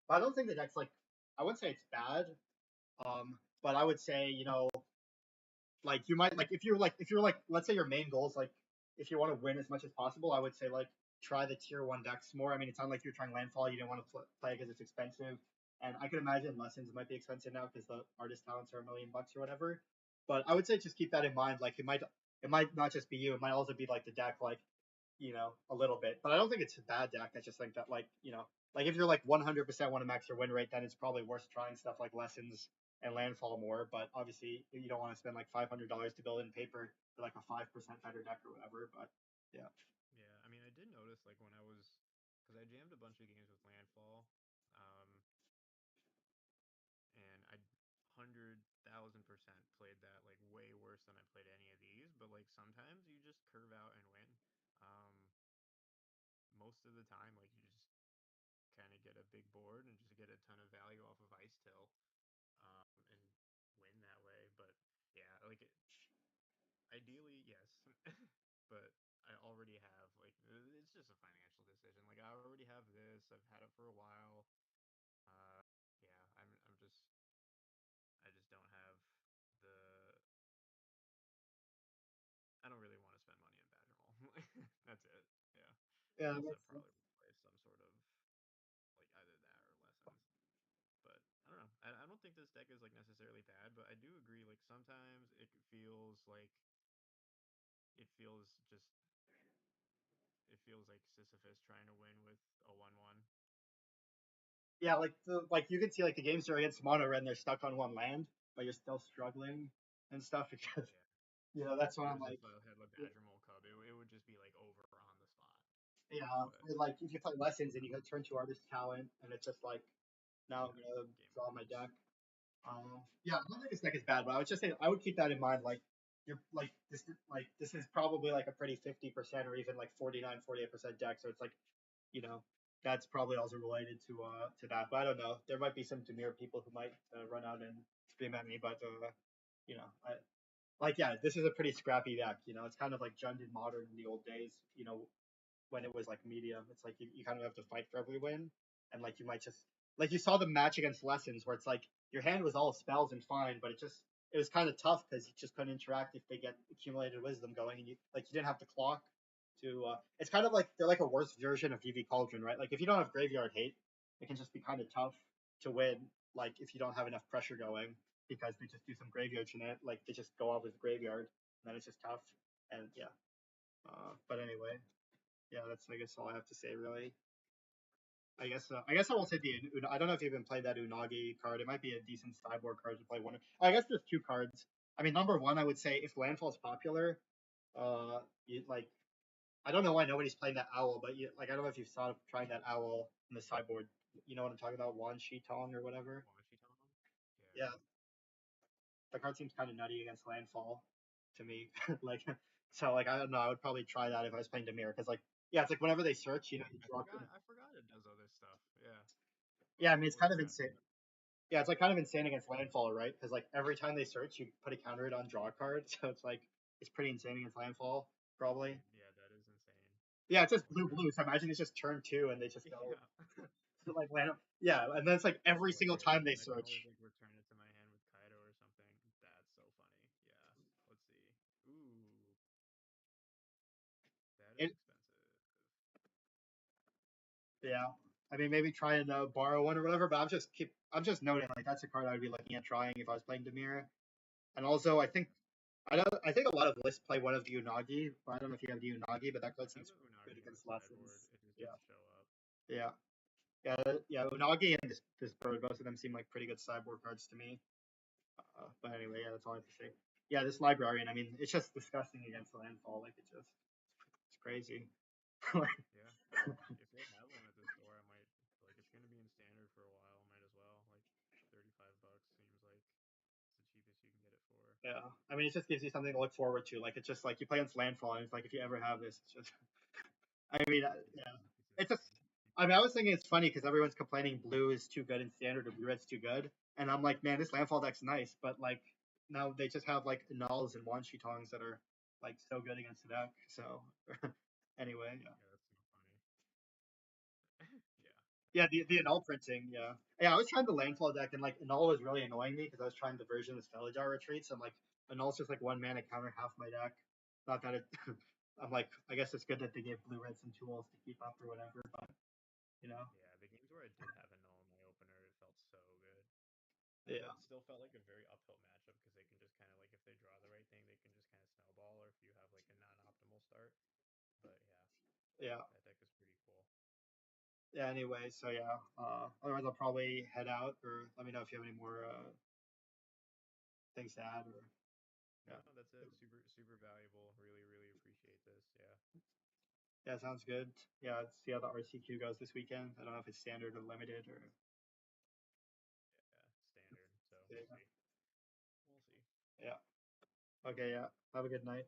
But I don't think the deck's like, I wouldn't say it's bad, but I would say like you might like if you're like let's say your main goal is like if you want to win as much as possible, I would say like try the tier one decks more. I mean, it's not like you're trying landfall, you didn't want to play because it's expensive, and I could imagine lessons might be expensive now because the artist talents are $1 million or whatever. But I would say just keep that in mind. Like it might not just be you, it might also be like the deck, like a little bit. But I don't think it's a bad deck. I just think that like if you're like 100% want to max your win rate, then it's probably worth trying stuff like lessons and landfall more. But obviously, you don't want to spend like $500 to build in paper for like a 5% better deck or whatever. But yeah, Yeah, I mean, I did notice like when I was, because I jammed a bunch of games with Landfall, um, and I 100,000% played that like way worse than I played any of these. But like sometimes you just curve out and win. Um, Most of the time, like you just kind of get a big board and just get a ton of value off of Ice Till, and win that way. But yeah, like ideally, yes, but I already have like it's just a financial decision. Like I already have this. I've had it for a while. Uh, yeah, I just don't have the. I don't really want to spend money on Badger That's it. Yeah. yeah, Else I that's probably would play some sort of like either that or lessons. But I don't know. I don't think this deck is like necessarily bad, but I do agree. Like sometimes it feels it feels like Sisyphus trying to win with a 1/1. yeah, like you can see like the games are against mono red and they're stuck on one land, but you're still struggling and stuff because Yeah. that's what I'm Whereas if like. I had a Badger Mole Cub, it would just be like over on the spot. Yeah, But or like if you play lessons and you can turn to artist talent and it's just like now I'm yeah, gonna game draw my over. deck. Yeah, I don't think this deck is bad, but I would just say I would keep that in mind. Like you're like this is probably like a pretty 50% or even like 49, 48% deck. So it's like you know that's probably also related to that. But I don't know. There might be some demure people who might run out and scream at me, but I like yeah, this is a pretty scrappy deck. It's kind of like Jund Modern in the old days. When it was like medium, it's like you kind of have to fight for every win, and like you might just like you saw the match against lessons where it's like your hand was all spells and fine, but it just it was kind of tough because you just couldn't interact if they get accumulated wisdom going, and you didn't have to clock to. It's kind of like they're like a worse version of VV Cauldron, right? Like if you don't have graveyard hate, it can just be kind of tough to win. Like if you don't have enough pressure going because they just do some graveyard shenanigans, like they just go off with graveyard, and then it's just tough. And yeah, but anyway, yeah, that's I guess all I have to say really. I guess I will say I don't know if you've been playing that Unagi card. It might be a decent sideboard card to play one. I guess there's two cards. I mean, number one, I would say if Landfall's popular, like I don't know why nobody's playing that Owl, but like I don't know if you've thought of trying that Owl in the sideboard. You know what I'm talking about? Wan Shi Tong or whatever. Washington? Yeah, the card seems kind of nutty against Landfall to me. like so, like I don't know. I would probably try that if I was playing Demir because like yeah, it's like whenever they search, you draw. I forgot it does other stuff. Yeah. Yeah, I mean it's What kind is of that? insane. Yeah, it's like kind of insane against Landfall, right? Because like every time they search, you put a counter it on draw a card, so it's like it's pretty insane against Landfall, probably. Yeah, that is insane. Yeah, it's just What blue the blue. So imagine it's just turn two and they just go Yeah. like land. Yeah, and then it's like every Like single time they I can always search. like return it to my hand with Kaido or something. That's so funny. Yeah. Let's see. Ooh, that is It expensive. yeah. I mean maybe try and borrow one or whatever, but I'm just noting like that's a card I would be looking at trying if I was playing Demir. And also I think a lot of lists play one of the Unagi. I don't know if you have the Unagi, but that card I have seems the good Unagi in the against sideboard. lessons. It just Yeah. didn't show up. Yeah. Yeah, yeah, Unagi and this bird, both of them seem like pretty good sideboard cards to me. But anyway, yeah, that's all I have to say. Yeah, this librarian, I mean, it's just disgusting against landfall. Like it's crazy. Yeah. If they have one at the store, I might like. It's gonna be in standard for a while. Might as well. Like, $35 seems like it's the cheapest you can get it for. Yeah, I mean, it just gives you something to look forward to. Like it's just like you play against landfall, and it's like if you ever have this, it's just. I mean, yeah, it's just. Insane. I mean, I was thinking it's funny because everyone's complaining blue is too good in standard or blue red's too good, and I'm like, man, this landfall deck's nice, but like now they just have like nulls and one tongs that are like so good against the deck. So anyway, yeah. Yeah, that's so funny. Yeah. Yeah, the annul printing, yeah. Yeah, I was trying the landfall deck and like annul was really annoying me because I was trying the version of Spelljar retreats and like annul's just like one mana counter half my deck. Not that it I'm like I guess it's good that they gave blue red some tools to keep up or whatever, but you know. Yeah, the games where I did have a null in my opener, it felt so good. Yeah. But still felt like a very uphill matchup because they can just kind of like if they draw the right thing, they can just kind of snowball. Or if you have like a non-optimal start. But yeah, Yeah. that deck is pretty cool. Yeah, anyway, so yeah. Otherwise I'll probably head out or let me know if you have any more things to add or No, yeah. that's it. Super valuable. Really appreciate this. Yeah. Yeah, sounds good. Yeah, let's see how the RCQ goes this weekend. I don't know if it's standard or limited or Yeah, standard. So yeah. we'll see. We'll see. Yeah. Okay, yeah. Have a good night.